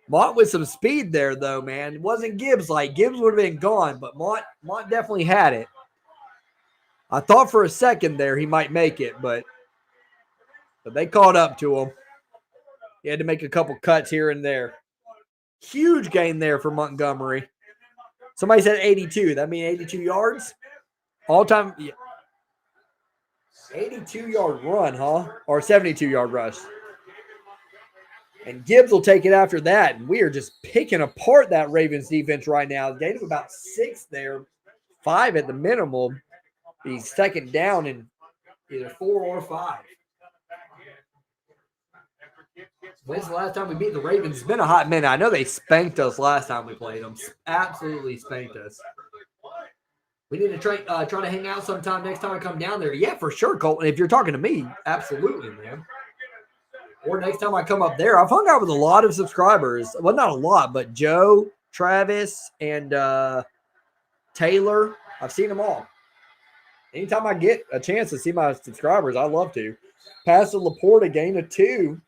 A: Mont with some speed there, though, man. It wasn't Gibbs like. Gibbs would have been gone, but Mont definitely had it. I thought for a second there he might make it, but they caught up to him. He had to make a couple cuts here and there. Huge gain there for Montgomery. Somebody said 82. That means 82 yards? All-time. Yeah. 82-yard run, huh? Or 72-yard rush. And Gibbs will take it after that. And we are just picking apart that Ravens defense right now. They have about 6 there, 5 at the minimum. He's second down in either 4 or 5. When's the last time we beat the Ravens? It's been a hot minute. I know they spanked us last time we played them. Absolutely spanked us. We need to try to hang out sometime next time I come down there. Yeah, for sure, Colton. If you're talking to me, absolutely, man. Or next time I come up there. I've hung out with a lot of subscribers. Well, not a lot, but Joe, Travis, and Taylor. I've seen them all. Anytime I get a chance to see my subscribers, I love to. Pass to Laporta, gain of 2.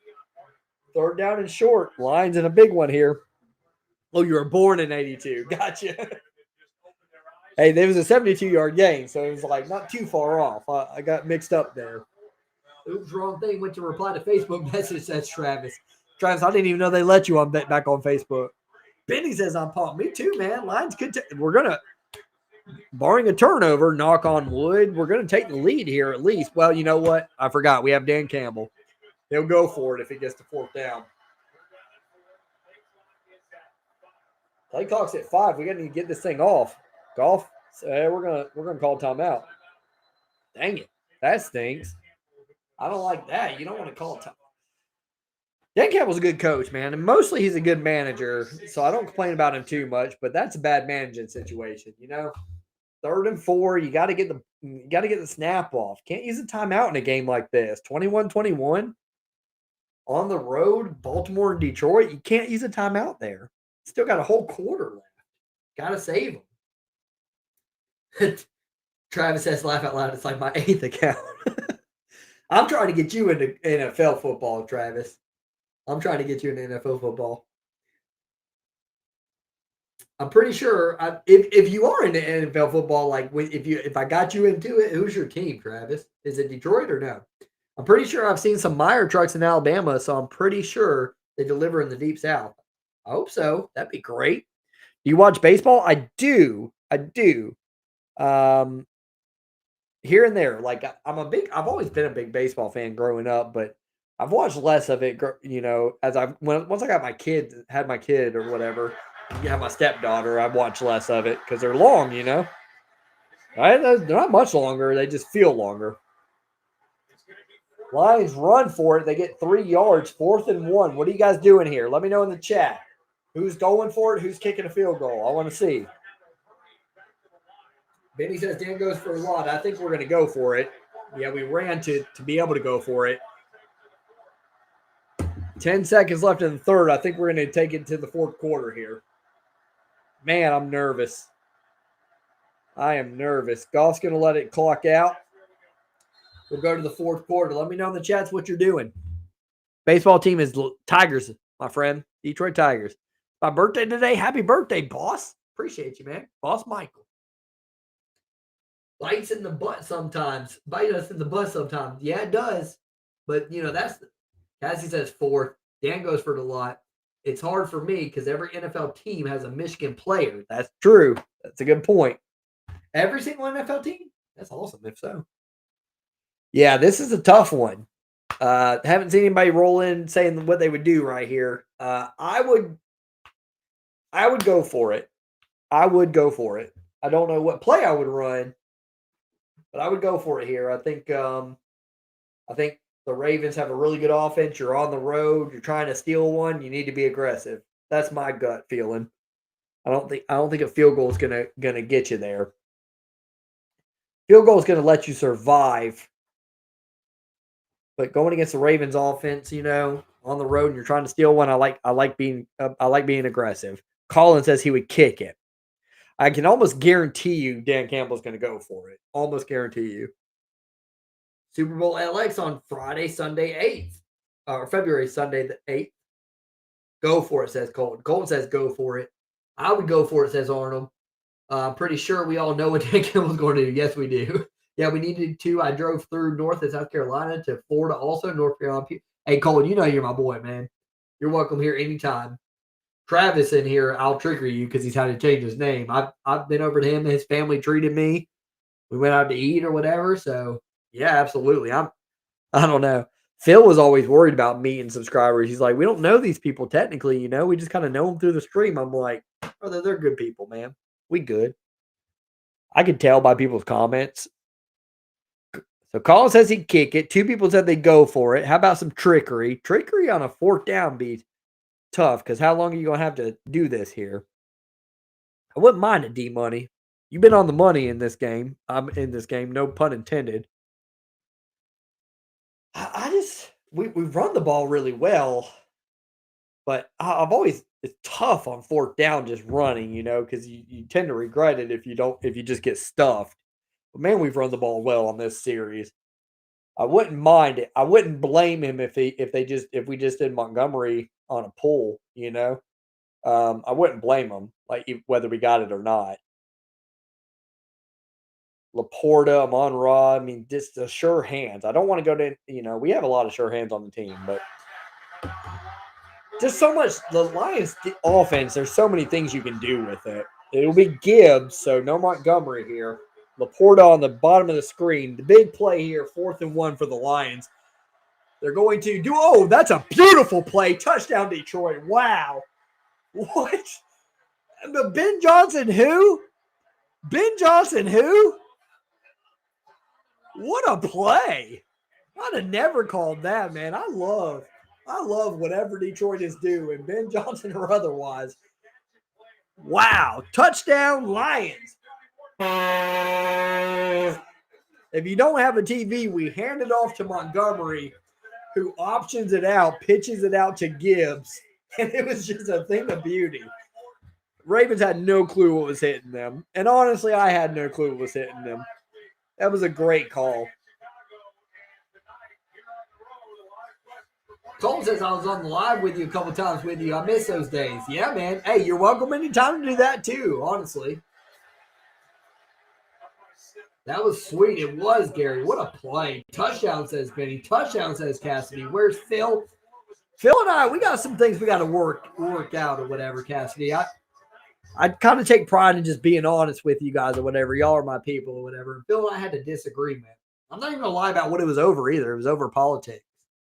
A: 3rd down and short. Lions in a big one here. Oh, you were born in 82. Gotcha. Hey, there was a 72-yard gain, so it was like not too far off. I got mixed up there. Oops, wrong thing. Went to reply to Facebook message, says Travis. Travis, I didn't even know they let you back on Facebook. Benny says I'm pumped. Me too, man. Lions could. We're gonna, barring a turnover, knock on wood, we're gonna take the lead here at least. Well, you know what? I forgot. We have Dan Campbell. He'll go for it if it gets to 4th down. Play clock's at 5. We got to get this thing off. Goff So hey, we're gonna call timeout. Dang it, that stinks. I don't like that. You don't want to call time. Dan Campbell's a good coach, man, and mostly he's a good manager, so I don't complain about him too much. But that's a bad managing situation, you know. 3rd and 4, you got to get the snap off. Can't use a timeout in a game like this. 21-21 on the road, Baltimore and Detroit. You can't use a timeout there. Still got a whole quarter left. Got to save them. Travis says, "Laugh out loud." It's like my 8th account. I'm trying to get you into NFL football, Travis. I'm trying to get you into NFL football. I'm pretty sure if you are into NFL football, like if I got you into it, who's your team, Travis? Is it Detroit or no? I'm pretty sure I've seen some Meyer trucks in Alabama, so I'm pretty sure they deliver in the Deep South. I hope so. That'd be great. Do you watch baseball? I do. Here and there. Like I've always been a big baseball fan growing up, but I've watched less of it. You know, once I got had my kid or whatever. Yeah, my stepdaughter, I've watched less of it because they're long, you know. Right? They're not much longer. They just feel longer. Lions run for it. They get 3 yards, 4th and 1. What are you guys doing here? Let me know in the chat. Who's going for it? Who's kicking a field goal? I want to see. Benny says Dan goes for a lot. I think we're going to go for it. Yeah, we ran to be able to go for it. 10 seconds left in the 3rd. I think we're going to take it to the 4th quarter here. Man, I'm nervous. I am nervous. Golf's going to let it clock out. We'll go to the 4th quarter. Let me know in the chats what you're doing. Baseball team is Tigers, my friend. Detroit Tigers. My birthday today. Happy birthday, boss. Appreciate you, man. Boss Michael. Bites in the butt sometimes. Bite us in the butt sometimes. Yeah, it does. But, you know, Cassie says 4th. Dan goes for it a lot. It's hard for me because every NFL team has a Michigan player. That's true. That's a good point. Every single NFL team? That's awesome if so. Yeah, this is a tough one. Haven't seen anybody roll in saying what they would do right here. I would go for it. I don't know what play I would run, but I would go for it here. I think the Ravens have a really good offense. You're on the road. You're trying to steal one. You need to be aggressive. That's my gut feeling. I don't think a field goal is gonna get you there. Field goal is gonna let you survive. But going against the Ravens offense, you know, on the road and you're trying to steal one, I like being aggressive. Colin says he would kick it. I can almost guarantee you Dan Campbell's going to go for it. Almost guarantee you. Super Bowl LX on Friday, Sunday 8th. Or February, Sunday the 8th. Go for it, says Colton. Colton says go for it. I would go for it, says Arnold. I'm pretty sure we all know what Dan Campbell's going to do. Yes, we do. Yeah, we needed to. I drove through North and South Carolina to Florida also, North Carolina. Hey, Colton, you know you're my boy, man. You're welcome here anytime. Travis in here, I'll trigger you because he's had to change his name. I've been over to him. His family treated me. We went out to eat or whatever. So, yeah, absolutely. I don't know. Phil was always worried about me and subscribers. He's like, we don't know these people technically, you know. We just kind of know them through the stream. I'm like, brother, they're good people, man. We good. I could tell by people's comments. So Colin says he'd kick it. 2 people said they'd go for it. How about some trickery? Trickery on a 4th down beat tough because how long are you going to have to do this here? I wouldn't mind a D money. You've been on the money in this game. I'm in this game. No pun intended. We've run the ball really well, but it's tough on 4th down just running, you know, because you tend to regret it if you just get stuffed. But man, we've run the ball well on this series. I wouldn't mind it. I wouldn't blame him if we just did Montgomery on a pull, you know. I wouldn't blame him, like whether we got it or not. Laporta, Amon-Ra, I mean, just the sure hands. I don't want to go to, you know, we have a lot of sure hands on the team, but just so much. The Lions offense, there's so many things you can do with it. It'll be Gibbs, so no Montgomery here. Laporta on the bottom of the screen. The big play here, 4th and 1 for the Lions. They're going to do, oh, that's a beautiful play. Touchdown, Detroit. Wow. What? Ben Johnson, who? Ben Johnson, who? What a play. I'd have never called that, man. I love whatever Detroit is doing, Ben Johnson or otherwise. Wow. Touchdown, Lions. If you don't have a TV, we hand it off to Montgomery, who options it out, pitches it out to Gibbs, and it was just a thing of beauty. Ravens had no clue what was hitting them. And honestly, I had no clue what was hitting them. That was a great call. Cole says I was on the live with you a couple times with you. I miss those days. Yeah, man. Hey, you're welcome anytime to do that too, honestly. That was sweet. It was, Gary. What a play. Touchdown, says Benny. Touchdown, says Cassidy. Where's Phil? Phil and I, we got some things we got to work out or whatever, Cassidy. I kind of take pride in just being honest with you guys or whatever. Y'all are my people or whatever. Phil and I had a disagreement. I'm not even going to lie about what it was over either. It was over politics.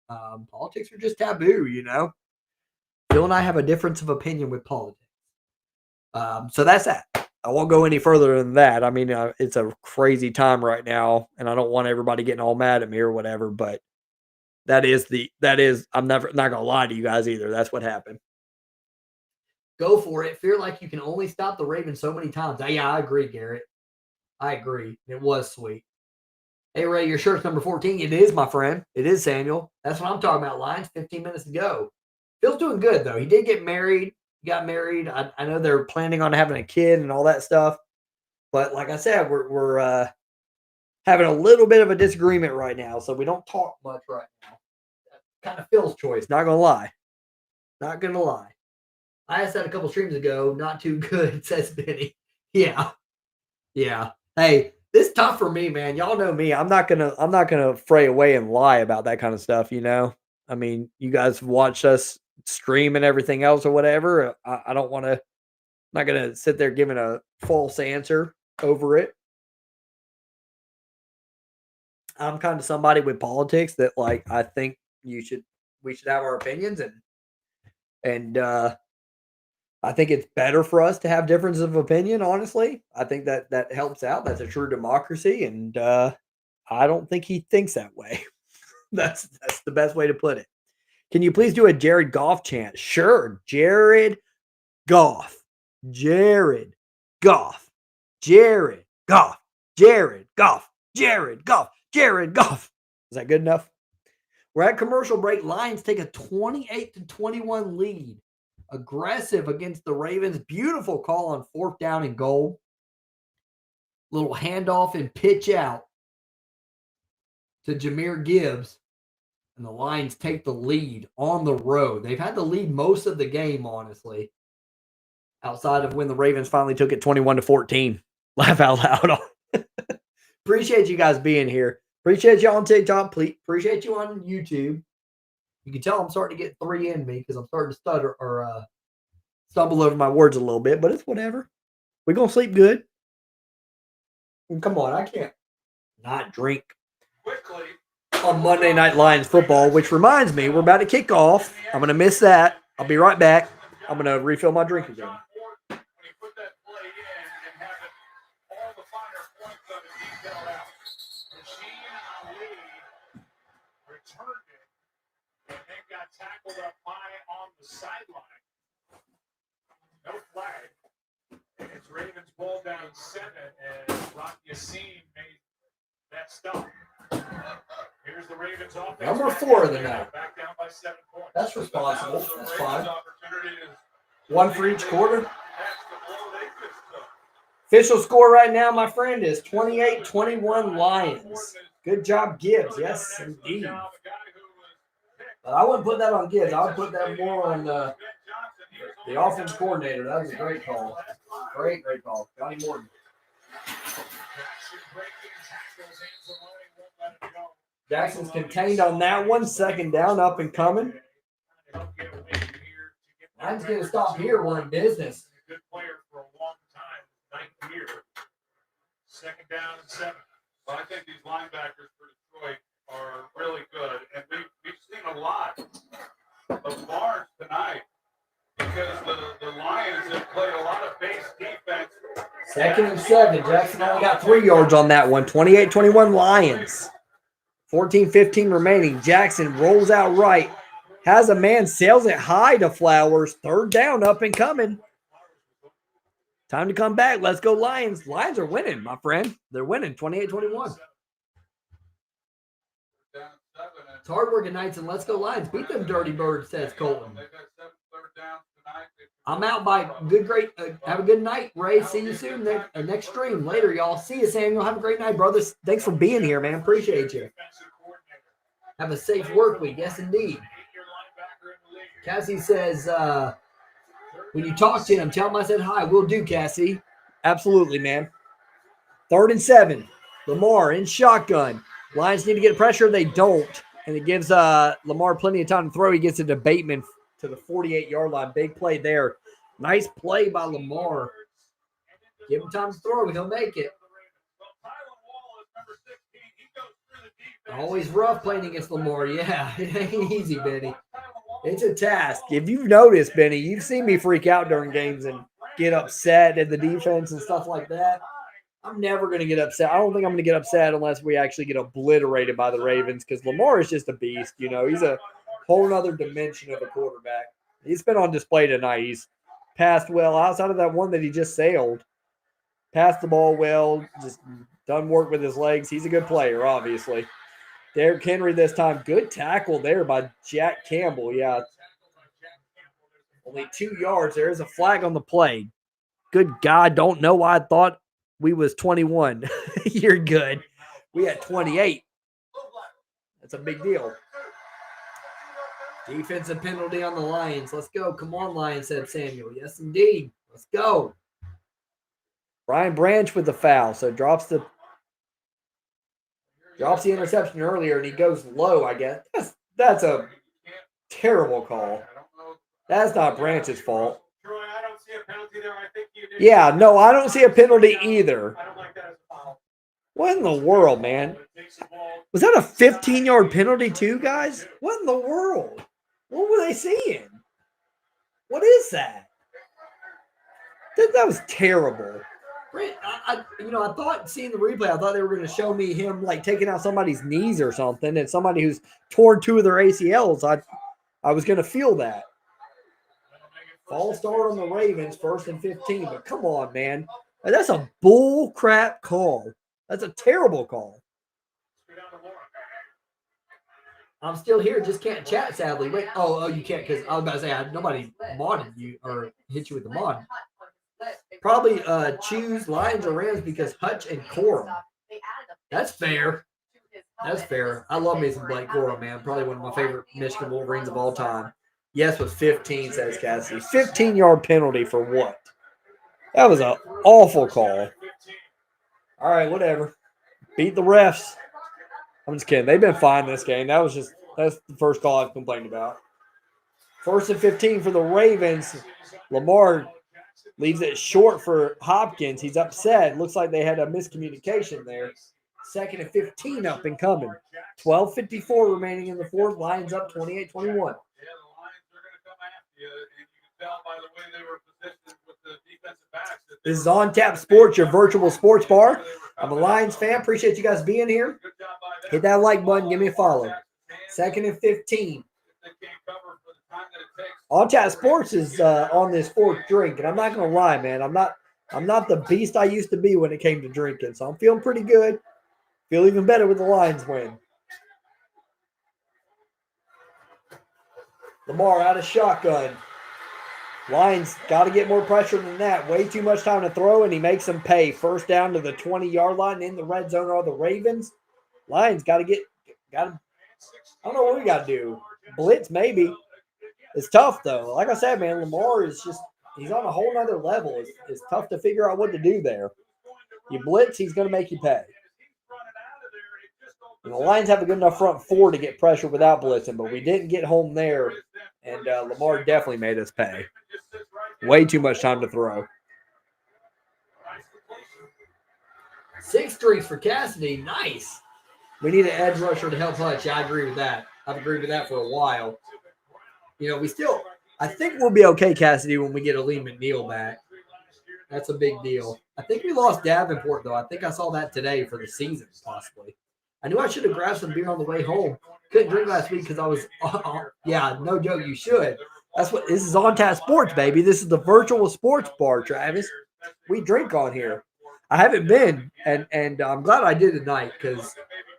A: Politics are just taboo, you know. Phil and I have a difference of opinion with politics. So that's that. I won't go any further than that. I mean, it's a crazy time right now, and I don't want everybody getting all mad at me or whatever, but that is, I'm not gonna lie to you guys either. That's what happened. Go for it. Feel like you can only stop the Ravens so many times. Yeah, I agree, Garrett. I agree. It was sweet. Hey, Ray, your shirt's number 14. It is, my friend. It is, Samuel. That's what I'm talking about, Lions, 15 minutes ago. Phil's doing good, though. He did get married. Got married. I know they're planning on having a kid and all that stuff. But like I said, we're having a little bit of a disagreement right now, so we don't talk much right now. That's kind of Phil's choice. Not gonna lie. Not gonna lie. I asked that a couple streams ago. Not too good, says Benny. Yeah. Hey, this is tough for me, man. Y'all know me. I'm not gonna fray away and lie about that kind of stuff. You know. I mean, you guys watch us stream and everything else or whatever. I don't want to. I'm not gonna sit there giving a false answer over it. I'm kind of somebody with politics that, like, I think we should have our opinions, and I think it's better for us to have differences of opinion. Honestly, I think that helps out. That's a true democracy, and I don't think he thinks that way. that's the best way to put it. Can you please do a Jared Goff chant? Sure, Jared Goff, Jared Goff, Jared Goff, Jared Goff, Jared Goff, Jared Goff. Is that good enough? We're at commercial break. Lions take a 28-21 lead. Aggressive against the Ravens. Beautiful call on 4th down and goal. Little handoff and pitch out to Jahmyr Gibbs. And the Lions take the lead on the road. They've had the lead most of the game, honestly. Outside of when the Ravens finally took it 21-14. Laugh out loud. Appreciate you guys being here. Appreciate you on TikTok. Appreciate you on YouTube. You can tell I'm starting to get 3 in me because I'm starting to stutter or stumble over my words a little bit, but it's whatever. We're going to sleep good. And come on, I can't not drink on Monday Night Lions football, which reminds me, we're about to kick off. I'm going to miss that. I'll be right back. I'm going to refill my drink again.
B: Tackled up high on the sideline. No flag. And it's Ravens ball down 7, and Rock Yassin made that stop. Here's the Ravens offense.
A: Number 4 of the night.
B: Back down by 7 points.
A: That's responsible. That's fine. 1 for each quarter. Official score right now, my friend, is 28-21 Lions. Good job, Gibbs. Yes, indeed. But I wouldn't put that on Gibbs. I would put that more on the offense coordinator. That was a great call. Great call. Johnny Morton. Jackson's contained on that one. 2nd down, up and coming. Lions going to stop here. We're in business.
B: Good player for a long time. 9th year. 2nd down and 7. Well, I think these linebackers for Detroit are really good, and we've seen a lot of Barnes tonight because the Lions have played a lot of base defense.
A: Second and 7. Jackson only got 3 yards on that one. 28-21 Lions. 14-15 remaining. Jackson rolls out right. Has a man, sails it high to Flowers. Third down up and coming. Time to come back. Let's go Lions. Lions are winning, my friend. They're winning 28-21. It's hardworking Knights and let's go Lions. Beat them dirty birds, says Colton. I'm out by have a good night, Ray. See you soon next stream. Later, y'all. See you, Samuel. Have a great night, brothers. Thanks for being here, man. Appreciate you. Have a safe work week. Yes, indeed. Cassie says, when you talk to him, tell him I said hi. Will do, Cassie. Absolutely, man. 3rd and 7. Lamar in shotgun. Lions need to get pressure. They don't. And it gives Lamar plenty of time to throw. He gets a Bateman to the 48-yard line. Big play there. Nice play by Lamar. Give him time to throw. He'll make it. Always rough playing against Lamar. Yeah, it ain't easy, Benny. It's a task. If you've noticed, Benny, you've seen me freak out during games and get upset at the defense and stuff like that. I'm never going to get upset. I don't think I'm going to get upset unless we actually get obliterated by the Ravens because Lamar is just a beast. You know, he's a whole other dimension of a quarterback. He's been on display tonight. He's passed well outside of that one that he just sailed. Passed the ball well, just done work with his legs. He's a good player, obviously. Derrick Henry this time. Good tackle there by Jack Campbell. Yeah. Only 2 yards. There is a flag on the play. Good God. Don't know why I thought we was 21. You're good. We had 28. That's a big deal. Defensive penalty on the Lions. Let's go. Come on, Lions, said Samuel. Yes, indeed. Let's go. Brian Branch with the foul. So drops the interception earlier, and he goes low, I guess. That's a terrible call. That's not Branch's fault. Yeah, no, I don't see a penalty either. What in the world, man? Was that a 15-yard penalty too, guys? What in the world? What were they seeing? What is that? That was terrible. I thought seeing the replay, I thought they were going to show me him like taking out somebody's knees or something, and somebody who's torn 2 of their ACLs. I was going to feel that. False start on the Ravens, 1st and 15. But come on, man, that's a bull crap call. That's a terrible call. I'm still here, just can't chat, sadly. Wait, oh, you can't because I was about to say nobody modded you or hit you with the mod. Probably choose Lions or Rams because Hutch and Corum. That's fair. That's fair. I love me some Blake Corum, man. Probably one of my favorite Michigan Wolverines of all time. Yes, with 15, says Cassidy. 15-yard penalty for what? That was an awful call. All right, whatever. Beat the refs. I'm just kidding. They've been fine this game. That's the first call I've complained about. 1st and 15 for the Ravens. Lamar leaves it short for Hopkins. He's upset. Looks like they had a miscommunication there. 2nd and 15 up and coming. 12:54 remaining in the 4th. Lions up 28-21. This is On Tap Sports, your virtual sports bar. I'm a Lions fan. Appreciate you guys being here. Hit that like button. Give me a follow. 2nd and 15. On Tap Sports is on this 4th drink, and I'm not gonna lie, man. I'm not the beast I used to be when it came to drinking, so I'm feeling pretty good. Feel even better with the Lions win. Lamar out of shotgun. Lions got to get more pressure than that. Way too much time to throw, and he makes them pay. 1st down to the 20-yard line in the red zone are the Ravens. Lions got to I don't know what we got to do. Blitz, maybe. It's tough, though. Like I said, man, Lamar is he's on a whole nother level. It's tough to figure out what to do there. You blitz, he's going to make you pay. And the Lions have a good enough front 4 to get pressure without blitzing, but we didn't get home there, and Lamar definitely made us pay. Way too much time to throw. 6 streaks for Cassidy. Nice. We need an edge rusher to help Hutch. Yeah, I agree with that. I've agreed with that for a while. You know, I think we'll be okay, Cassidy, when we get Aleem McNeil back. That's a big deal. I think we lost Davenport, though. I think I saw that today for the season, possibly. I knew I should have grabbed some beer on the way home. Couldn't drink last week because I was, yeah, no joke, you should. That's what this is on tap sports, baby. This is the virtual sports bar, Travis. We drink on here. I haven't been, and I'm glad I did tonight because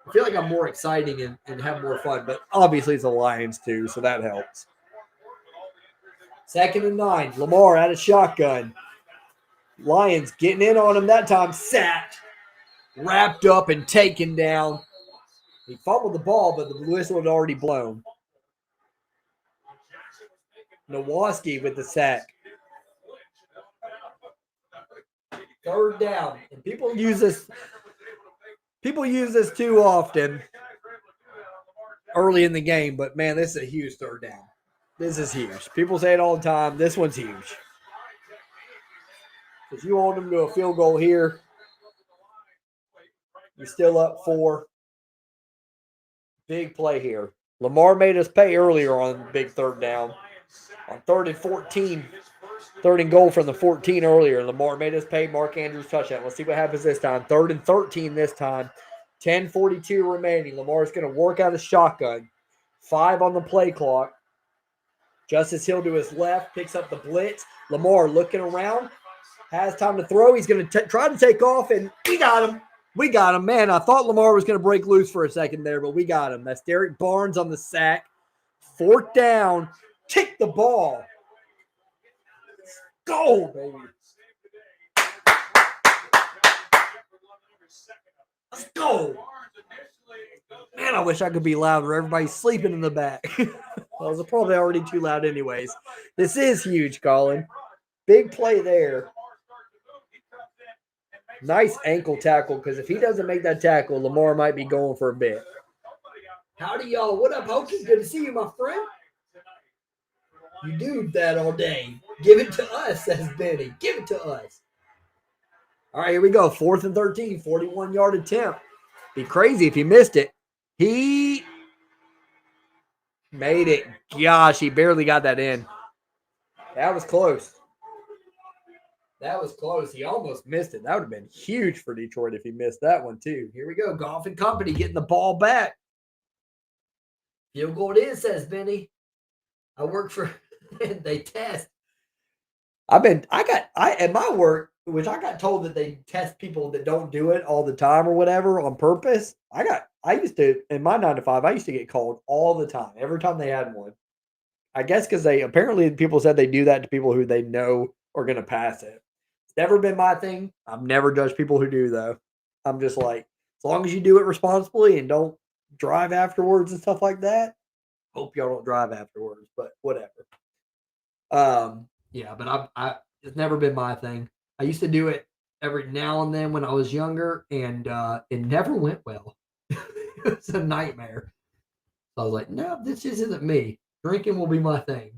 A: I feel like I'm more exciting and have more fun. But obviously, it's the Lions too, so that helps. 2nd and 9. Lamar out of shotgun. Lions getting in on him that time. Sacked, wrapped up, and taken down. He fumbled the ball, but the whistle had already blown. Nowoski with the sack. 3rd down. And people use this too often early in the game, but man, this is a huge 3rd down. This is huge. People say it all the time. This one's huge. Because you hold them to a field goal here. You're still up 4. Big play here. Lamar made us pay earlier on big 3rd down. On 3rd and 14. 3rd and goal from the 14 earlier. Lamar made us pay. Mark Andrews touchdown. Let's see what happens this time. 3rd and 13 this time. 10:42 remaining. Lamar's going to work out a shotgun. 5 on the play clock. Justice Hill to his left. Picks up the blitz. Lamar looking around. Has time to throw. He's going to try to take off, and we got him. We got him. Man, I thought Lamar was going to break loose for a second there, but we got him. That's Derek Barnes on the sack. 4th down. Kick the ball. Go, baby. Let's go. Man, I wish I could be louder. Everybody's sleeping in the back. Well, it's probably already too loud anyways. This is huge, Colin. Big play there. Nice ankle tackle, because if he doesn't make that tackle, Lamar might be going for a bit. Howdy, y'all. What up, Hokie? Good to see you, my friend. You do that all day. Give it to us, says Benny. Give it to us. All right, here we go. 4th and 13, 41-yard attempt. Be crazy if he missed it. He made it. Gosh, he barely got that in. That was close. That was close. He almost missed it. That would have been huge for Detroit if he missed that one, too. Here we go. Goff and company getting the ball back. Field goal it is, says Benny. I work for they test. At my work, which I got told that they test people that don't do it all the time or whatever on purpose. I used to, in my 9 to 5, I used to get called all the time, every time they had one. I guess because apparently people said they do that to people who they know are going to pass it. It's never been my thing. I've never judged people who do, though. I'm just like, as long as you do it responsibly and don't drive afterwards and stuff like that. Hope y'all don't drive afterwards, but whatever. Yeah, but it's never been my thing. I used to do it every now and then when I was younger, and it never went well. It was a nightmare. So I was like, no, this just isn't me. Drinking will be my thing.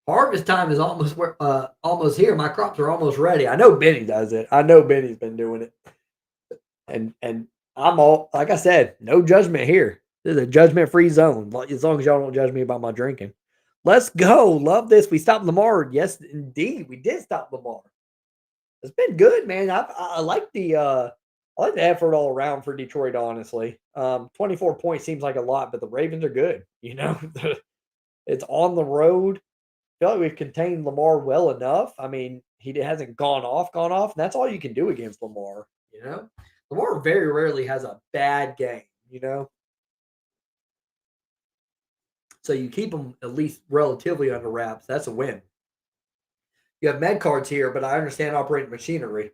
A: Harvest time is almost here. My crops are almost ready. I know Benny does it. I know Benny's been doing it. And I'm all, like I said, no judgment here. This is a judgment-free zone. As long as y'all don't judge me about my drinking. Let's go. Love this. We stopped Lamar. Yes, indeed. We did stop Lamar. It's been good, man. I like the effort all around for Detroit, honestly. 24 points seems like a lot, but the Ravens are good. You know, it's on the road. I feel like we've contained Lamar well enough. I mean, he hasn't gone off, and that's all you can do against Lamar, you know? Lamar very rarely has a bad game, you know? So you keep him at least relatively under wraps. That's a win. You have med cards here, but I understand operating machinery.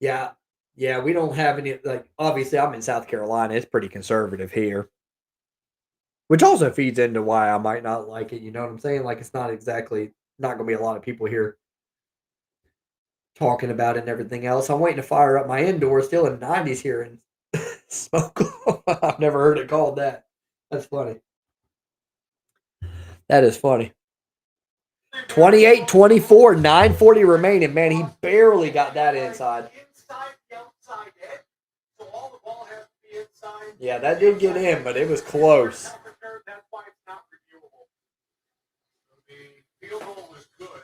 A: Yeah, we don't have any, like, obviously I'm in South Carolina. It's pretty conservative here. Which also feeds into why I might not like it, you know what I'm saying? Like, it's not going to be a lot of people here talking about it and everything else. I'm waiting to fire up my indoor, still in the 90s here in Smoke. I've never heard it called that. That's funny. That is funny. 28-24, 9:40 remaining. Man, he barely got that inside. Yeah, that did get in, but it was close.
B: The field goal was good.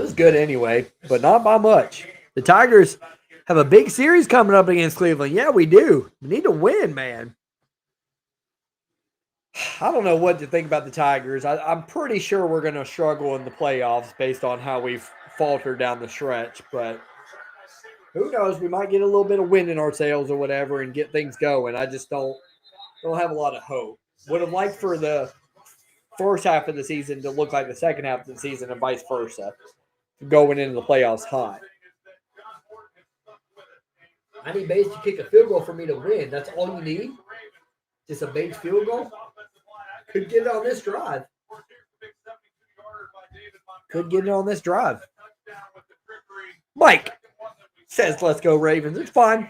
A: was good anyway, but not by much. The Tigers have a big series coming up against Cleveland. Yeah, we do. We need to win, man. I don't know what to think about the Tigers. I'm pretty sure we're going to struggle in the playoffs based on how we've faltered down the stretch, but who knows? We might get a little bit of wind in our sails or whatever and get things going. I just don't have a lot of hope. Would have liked for the first half of the season to look like the second half of the season and vice versa, going into the playoffs hot. I need Bates to kick a field goal for me to win. That's all you need? Just a Bates field goal? Could get it on this drive. Could get it on this drive. Mike says, let's go Ravens. It's fine.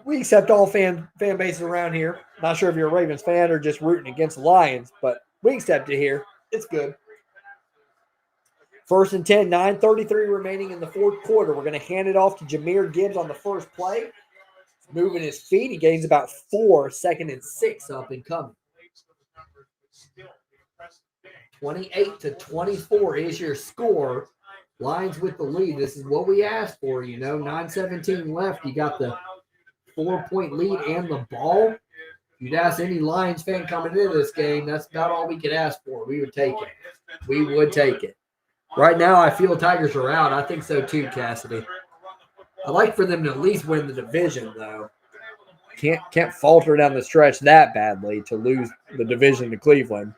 A: We accept all fan bases around here. Not sure if you're a Ravens fan or just rooting against the Lions, but we accept it here. It's good. 1st and 10, 9:33 remaining in the fourth quarter. We're going to hand it off to Jahmyr Gibbs on the first play. He's moving his feet. He gains about 4, 2nd and 6 up and coming. 28-24 is your score. Lions with the lead. This is what we asked for, 9:17 left. You got the 4-point lead and the ball. If you'd ask any Lions fan coming into this game, that's about all we could ask for. We would take it. We would take it. Right now, I feel Tigers are out. I think so too, Cassidy. I'd like for them to at least win the division, though. Can't falter down the stretch that badly to lose the division to Cleveland.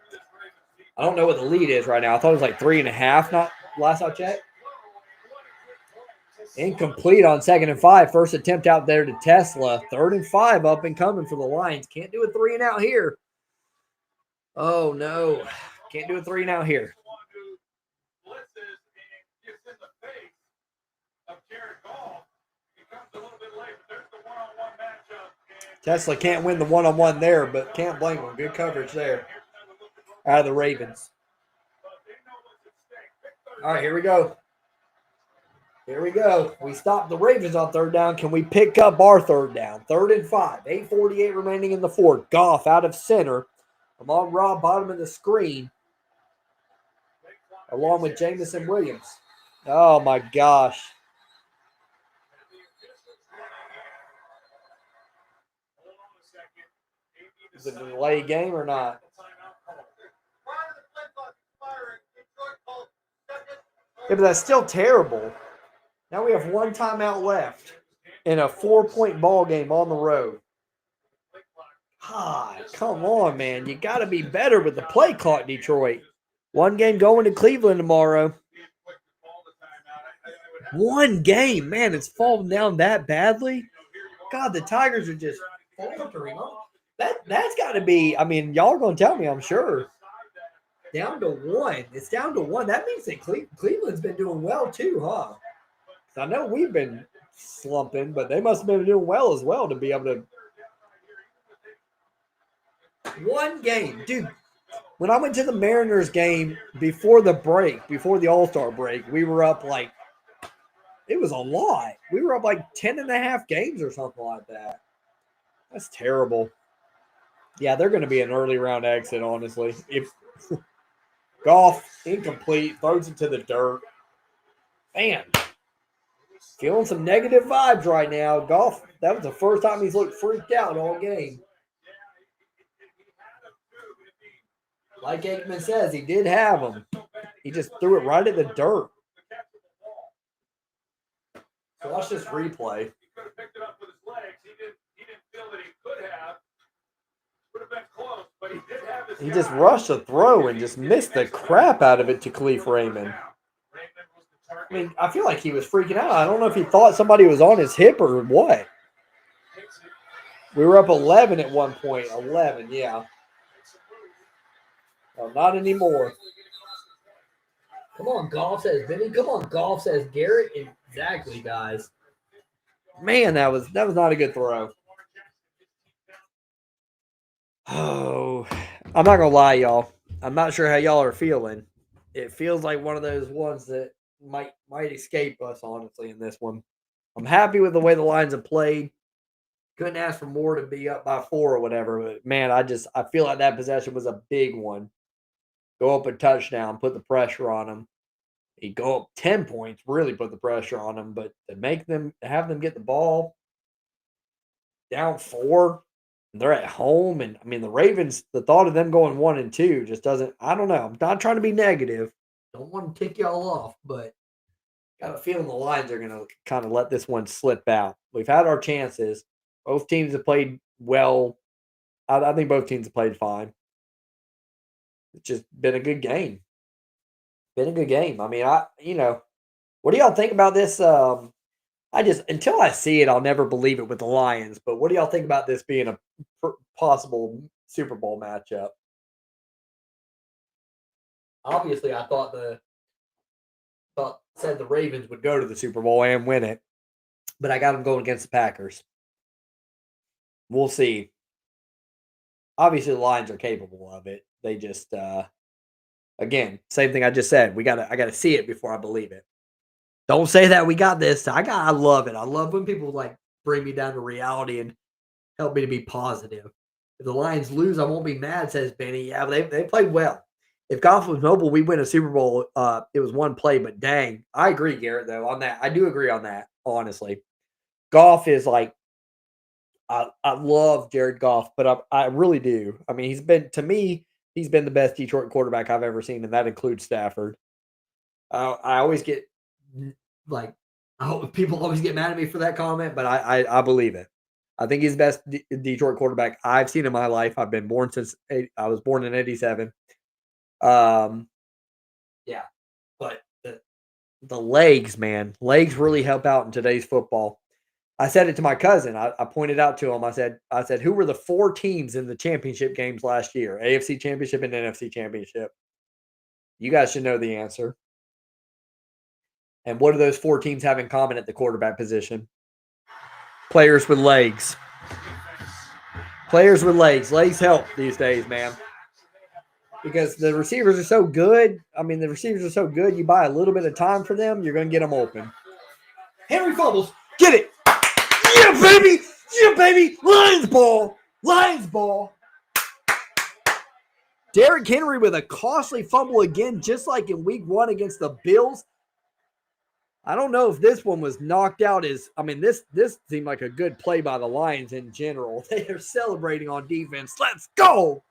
A: I don't know what the lead is right now. I thought it was like 3.5, not last I checked. Incomplete on 2nd and 5. First attempt out there to Tesla. 3rd and 5 up and coming for the Lions. Can't do a 3 and out here. Oh, no. Can't do a 3 and out here. Tesla can't win the one-on-one there, but can't blame him. Good coverage there out of the Ravens. All right, here we go. Here we go. We stopped the Ravens on 3rd down. Can we pick up our 3rd down? 3rd and 5. 8:48 remaining in the fourth. Goff out of center. Amon Ra, bottom of the screen. Along with Jamison Williams. Oh, my gosh. Is it a delay game or not? Yeah, but that's still terrible. Now we have 1 timeout left in a 4-point ball game on the road. God, come on, man. You got to be better with the play clock, Detroit. 1 game going to Cleveland tomorrow. 1 game. Man, it's falling down that badly. God, the Tigers are just faltering. That's got to be, y'all are going to tell me, I'm sure. Down to 1. It's down to 1. That means that Cleveland's been doing well too, huh? I know we've been slumping, but they must have been doing well as well to be able to. 1 game. Dude, when I went to the Mariners game before the break, before the All-Star break, we were up like, it was a lot. We were up like 10.5 games or something like that. That's terrible. Yeah, they're going to be an early round exit, honestly. If Goff, incomplete, throws it to the dirt. Man, feeling some negative vibes right now. Goff, that was the first time he's looked freaked out all game. Like Aikman says, he did have him. He just threw it right at the dirt. So watch this replay. He just rushed a throw and just missed the crap out of it to Khalif Raymond. I feel like he was freaking out. I don't know if he thought somebody was on his hip or what. We were up 11 at one point. 11, yeah. Well, not anymore. Come on, Goff, says Benny. Come on, Goff, says Garrett. Exactly, guys. Man, that was not a good throw. Oh, I'm not going to lie, y'all. I'm not sure how y'all are feeling. It feels like one of those ones that might escape us, honestly, in this one. I'm happy with the way the Lions have played. Couldn't ask for more to be up by 4 or whatever. But, man, I feel like that possession was a big one. Go up a touchdown, put the pressure on them. He go up 10 points, really put the pressure on them, but to have them get the ball down 4, and they're at home, and I mean the Ravens, the thought of them going 1-2 just doesn't. I don't know. I'm not trying to be negative. Don't want to tick y'all off, but got a feeling the Lions are going to kind of let this one slip out. We've had our chances. Both teams have played well. I think both teams have played fine. It's just been a good game. Been a good game. I mean, what do y'all think about this? I just until I see it, I'll never believe it with the Lions. But what do y'all think about this being a possible Super Bowl matchup? Obviously, I thought said the Ravens would go to the Super Bowl and win it, but I got them going against the Packers. We'll see. Obviously, the Lions are capable of it. They just, again, same thing I just said. I gotta see it before I believe it. Don't say that we got this. I love it. I love when people like bring me down to reality and help me to be positive. If the Lions lose, I won't be mad, says Benny. Yeah, they played well. If Goff was mobile, we win a Super Bowl. It was one play, but dang, I agree, Garrett, though, on that. I do agree on that, honestly. Goff is like, I love Jared Goff, but I really do. I mean, he's been the best Detroit quarterback I've ever seen, and that includes Stafford. I always get like, I hope people always get mad at me for that comment, but I believe it. I think he's the best Detroit quarterback I've seen in my life. I've been born since I was born in '87. Yeah, but the legs, man, legs really help out in today's football. I said it to my cousin. I pointed out to him. I said, who were the 4 teams in the championship games last year? AFC Championship and NFC Championship. You guys should know the answer. And what do those 4 teams have in common at the quarterback position? Players with legs. Players with legs. Legs help these days, man. Because the receivers are so good. I mean, the receivers are so good. You buy a little bit of time for them, you're going to get them open. Henry fumbles. Get it. Yeah, baby. Yeah, baby. Lions ball. Lions ball. Derrick Henry with a costly fumble again, just like in week 1 against the Bills. I don't know if this one was knocked out this seemed like a good play by the Lions in general. They are celebrating on defense. Let's go.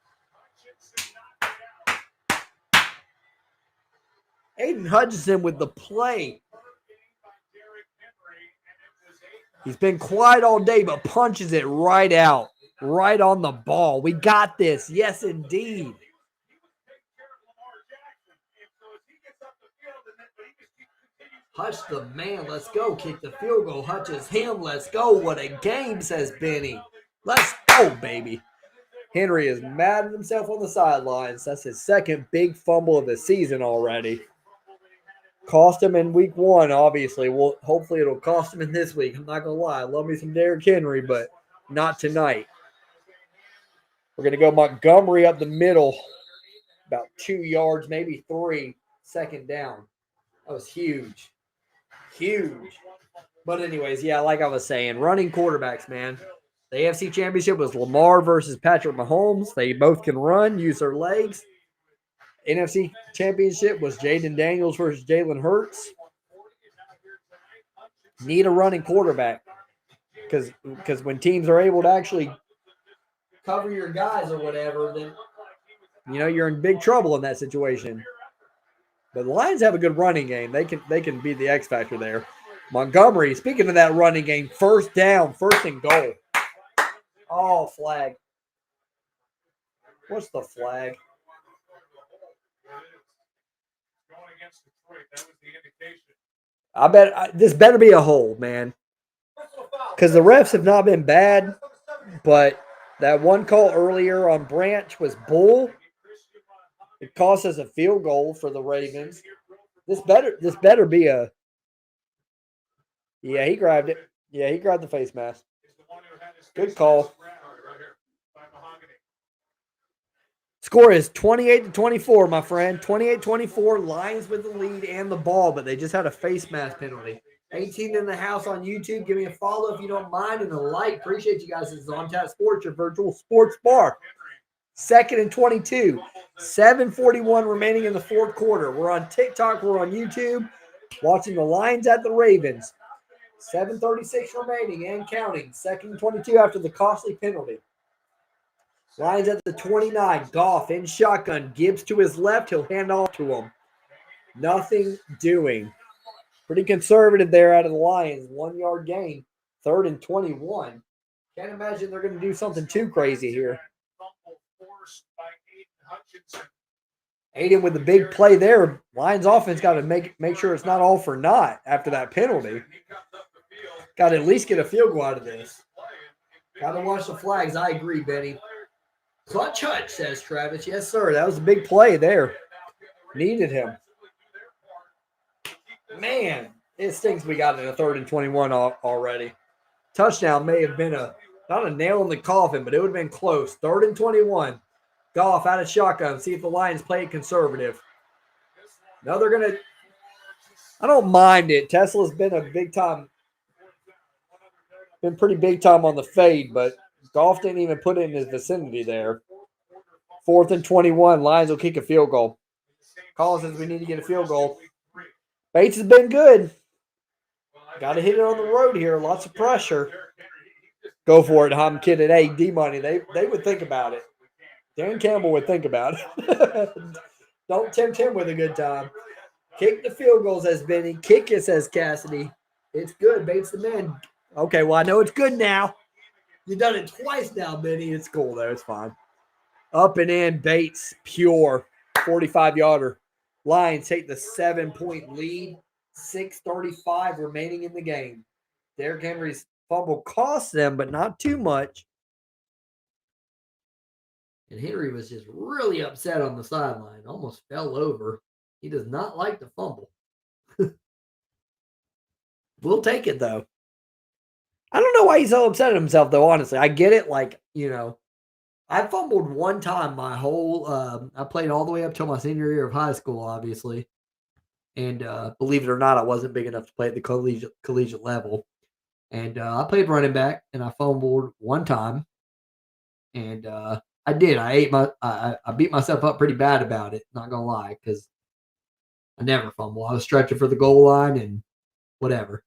A: Aiden Hutchinson with the play. He's been quiet all day, but punches it right out, right on the ball. We got this. Yes, indeed. Hutch the man. Let's go. Kick the field goal. Hutch is him. Let's go. What a game, says Benny. Let's go, baby. Henry is mad at himself on the sidelines. That's his second big fumble of the season already. Cost him in week 1, obviously. Well, hopefully it'll cost him in this week. I'm not going to lie. I love me some Derrick Henry, but not tonight. We're going to go Montgomery up the middle. About 2 yards, maybe 3. Second down. That was huge. Huge. But anyways, yeah, like I was saying, running quarterbacks, man. The AFC Championship was Lamar versus Patrick Mahomes. They both can run, use their legs. NFC Championship was Jaden Daniels versus Jalen Hurts. Need a running quarterback because when teams are able to actually cover your guys or whatever, then you're in big trouble in that situation. But the Lions have a good running game. They can be the X factor there. Montgomery, speaking of that running game, first down, first and goal. Oh, flag. What's the flag? I bet this better be a hold, man. Because the refs have not been bad, but that one call earlier on Branch was bull. It cost us a field goal for the Ravens. This better be a. Yeah, he grabbed it. Yeah, he grabbed the face mask. Good call. Score is 28-24, my friend. 28-24. Lions with the lead and the ball, but they just had a face mask penalty. 18 in the house on YouTube. Give me a follow if you don't mind and a like. Appreciate you guys. This is On Tap Sports, your virtual sports bar. 2nd and 22. 7:41 remaining in the fourth quarter. We're on TikTok. We're on YouTube. Watching the Lions at the Ravens. 7:36 remaining and counting. 2nd and 22 after the costly penalty. Lions at the 29. Goff in shotgun. Gibbs to his left. He'll hand off to him. Nothing doing. Pretty conservative there out of the Lions. 1 yard gain. 3rd and 21. Can't imagine they're going to do something too crazy here. Aiden with the big play there. Lions offense got to make sure it's not all for naught after that penalty. Got to at least get a field goal out of this. Got to watch the flags. I agree, Benny. Clutch Hutch, says Travis. Yes, sir. That was a big play there. Needed him. Man, it stinks we got in a 3rd and 21 already. Touchdown may have been not a nail in the coffin, but it would have been close. 3rd and 21. Goff out of shotgun. See if the Lions play it conservative. No, they're going to. I don't mind it. Tesla's been pretty big time on the fade, but Goff didn't even put it in his vicinity there. 4th and 21. Lions will kick a field goal. Call says we need to get a field goal. Bates has been good. Got to hit it on the road here. Lots of pressure. Go for it. I'm kidding. Hey, D-Money, they would think about it. Dan Campbell would think about it. Don't tempt him with a good time. Kick the field goal, says Benny. Kick it, says Cassidy. It's good. Bates the man. Okay, well, I know it's good now. You've done it twice now, Benny. It's cool, though. It's fine. Up and in. Bates. Pure. 45-yarder. Lions take the 7-point lead. 6:35 remaining in the game. Derrick Henry's fumble cost them, but not too much. And Henry was just really upset on the sideline. Almost fell over. He does not like to fumble. We'll take it, though. I don't know why he's so upset at himself, though, honestly. I get it. Like, I fumbled one time my whole I played all the way up till my senior year of high school, obviously. And believe it or not, I wasn't big enough to play at the collegiate level. And I played running back, and I fumbled one time. And I did. I beat myself up pretty bad about it, not going to lie, because I never fumble. I was stretching for the goal line and whatever.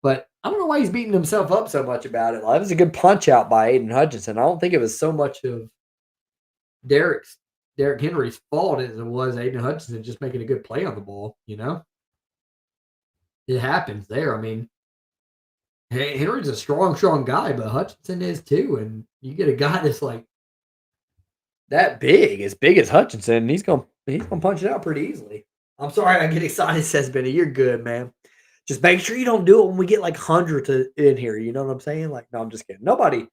A: But I don't know why he's beating himself up so much about it. Like, it was a good punch out by Aiden Hutchinson. I don't think it was so much of Derrick Henry's fault as it was Aiden Hutchinson just making a good play on the ball, It happens there. I mean, Henry's a strong guy, but Hutchinson is too. And you get a guy that's like that big as Hutchinson, he's gonna punch it out pretty easily. I'm sorry I get excited, says Benny. You're good, man. Just make sure you don't do it when we get like hundreds in here. You know what I'm saying? Like, no, I'm just kidding. Nobody,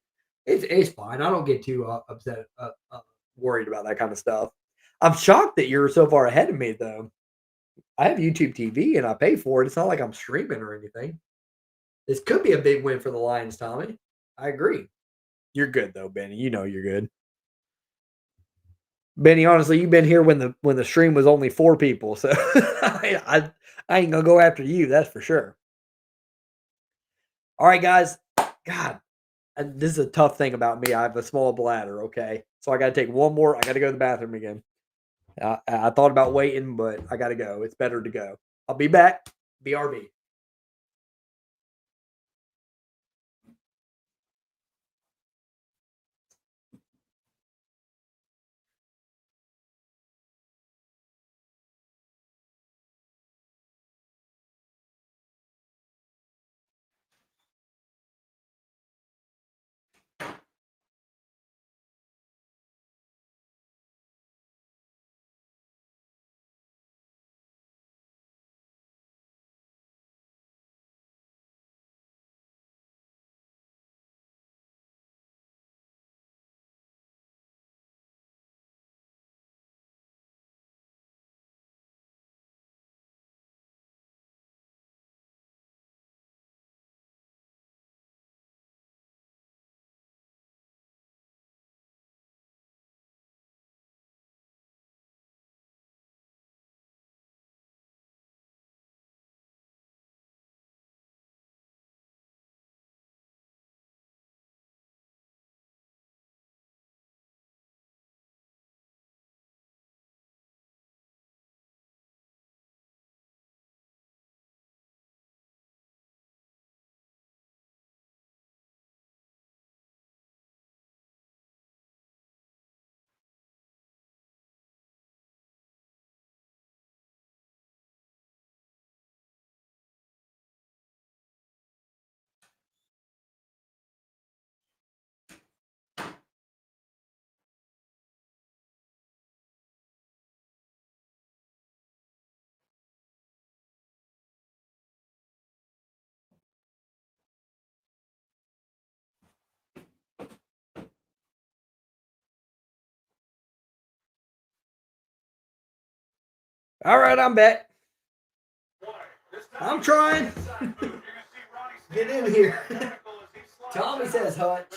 A: it's fine. I don't get too upset, worried about that kind of stuff. I'm shocked that you're so far ahead of me, though. I have YouTube TV and I pay for it. It's not like I'm streaming or anything. This could be a big win for the Lions, Tommy. I agree. You're good though, Benny. You know you're good. Benny, honestly, you've been here when the stream was only 4 people, so I ain't gonna go after you. That's for sure. All right, guys. God, this is a tough thing about me. I have a small bladder. Okay, so I got to take one more. I got to go to the bathroom again. I thought about waiting, but I got to go. It's better to go. I'll be back. BRB. All right, I'm back. I'm trying. Get in here. Tommy says Hutch.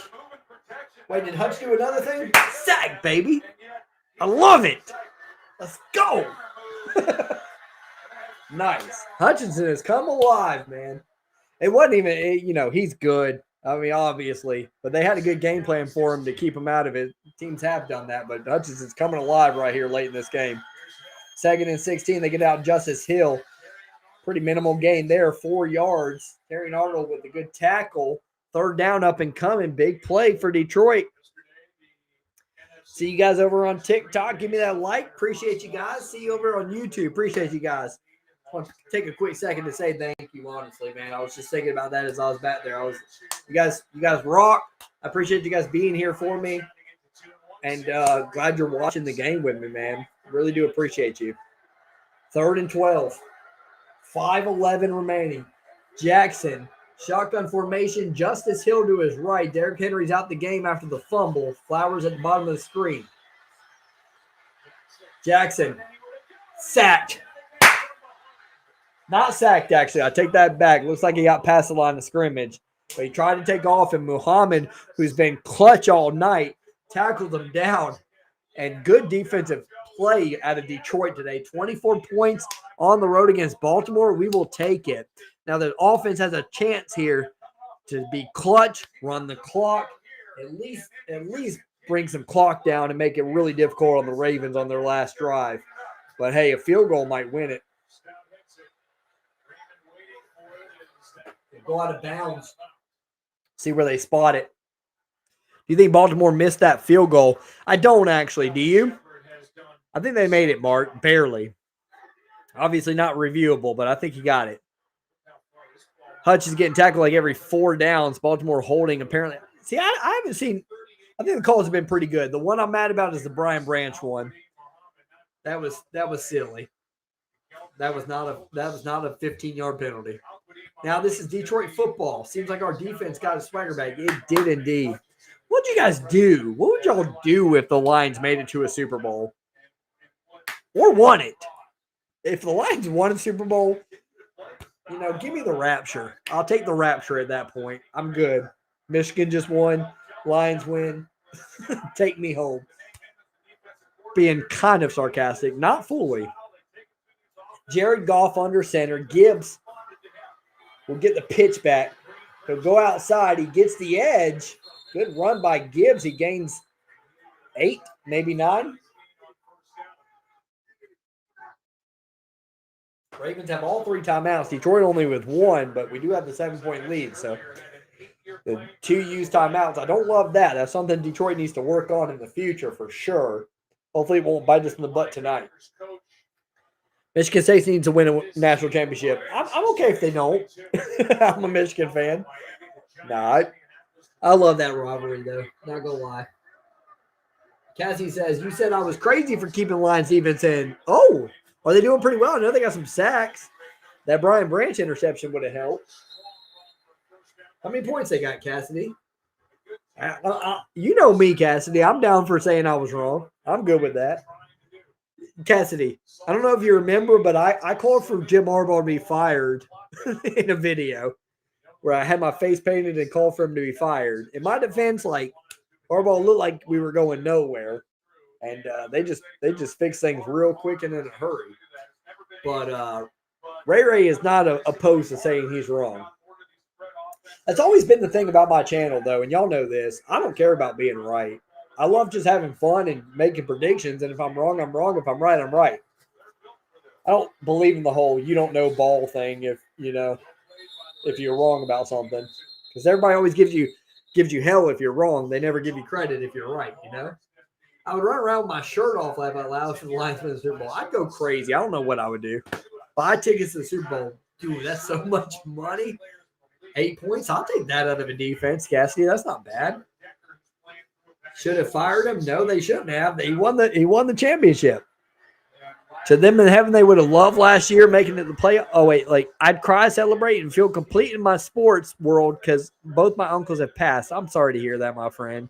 A: Wait, did Hutch do another thing? Sack, baby. I love it. Let's go. Nice. Hutchinson has come alive, man. It wasn't even, he's good. I mean, obviously, but they had a good game plan for him to keep him out of it. Teams have done that, but Hutchinson's coming alive right here late in this game. 2nd and 16, they get out Justice Hill. Pretty minimal gain there, 4 yards. Terry Arnold with a good tackle. 3rd down up and coming. Big play for Detroit. See you guys over on TikTok. Give me that like. Appreciate you guys. See you over on YouTube. Appreciate you guys. I want to take a quick second to say thank you, honestly, man. I was just thinking about that as I was back there. You guys rock. I appreciate you guys being here for me. And glad you're watching the game with me, man. Really do appreciate you. 3rd and 12. 5:11 remaining. Jackson, shotgun formation. Justice Hill to his right. Derrick Henry's out the game after the fumble. Flowers at the bottom of the screen. Jackson, sacked. Not sacked, actually. I take that back. Looks like he got past the line of scrimmage. But he tried to take off, and Muhammad, who's been clutch all night, tackled him down. And good defensive play out of Detroit today. 24 points on the road against Baltimore. We will take it. Now, the offense has a chance here to be clutch, run the clock, at least bring some clock down and make it really difficult on the Ravens on their last drive. But, hey, a field goal might win it. Go out of bounds. See where they spot it. Do you think Baltimore missed that field goal? I don't actually. Do you? I think they made it, Mark. Barely. Obviously not reviewable, but I think he got it. Hutch is getting tackled like every 4 downs. Baltimore holding apparently. See, I haven't seen. I think the calls have been pretty good. The one I'm mad about is the Brian Branch one. That was silly. That was not a 15-yard penalty. Now this is Detroit football. Seems like our defense got a swagger back. It did indeed. What'd you guys do? What would y'all do if the Lions made it to a Super Bowl? Or won it? If the Lions won a Super Bowl, give me the rapture. I'll take the rapture at that point. I'm good. Michigan just won. Lions win. Take me home. Being kind of sarcastic, not fully. Jared Goff under center. Gibbs will get the pitch back. He'll go outside. He gets the edge. Good run by Gibbs. He gains 8, maybe 9. Ravens have all 3 timeouts. Detroit only with 1, but we do have the 7-point lead. So the 2 used timeouts. I don't love that. That's something Detroit needs to work on in the future for sure. Hopefully it won't bite us in the butt tonight. Michigan State needs to win a national championship. I'm okay if they don't. I'm a Michigan fan. Nah, I love that rivalry, though. Not going to lie. Cassie says, you said I was crazy for keeping Lions defense in. Oh, are they doing pretty well? I know they got some sacks. That Brian Branch interception would have helped. How many points they got, Cassidy? You know me, Cassidy. I'm down for saying I was wrong. I'm good with that. Cassidy, I don't know if you remember, but I called for Jim Harbaugh to be fired in a video where I had my face painted and called for him to be fired. In my defense, Harbaugh looked like we were going nowhere, and they just fixed things real quick and in a hurry. But Ray is not opposed to saying he's wrong. That's always been the thing about my channel, though, and y'all know this. I don't care about being right. I love just having fun and making predictions, and if I'm wrong, I'm wrong. If I'm right, I'm right. I don't believe in the whole you don't know ball thing if you're wrong about something. Because everybody always gives you hell if you're wrong. They never give you credit if you're right, I would run around with my shirt off laugh out loud for the Lions win the Super Bowl. I'd go crazy. I don't know what I would do. Buy tickets to the Super Bowl. Dude, that's so much money. 8 points. I'll take that out of a defense, Cassidy. That's not bad. Should have fired him? No, they shouldn't have. He won the championship. To them in heaven, they would have loved last year making it the play. Oh, wait, I'd cry, celebrate, and feel complete in my sports world because both my uncles have passed. I'm sorry to hear that, my friend.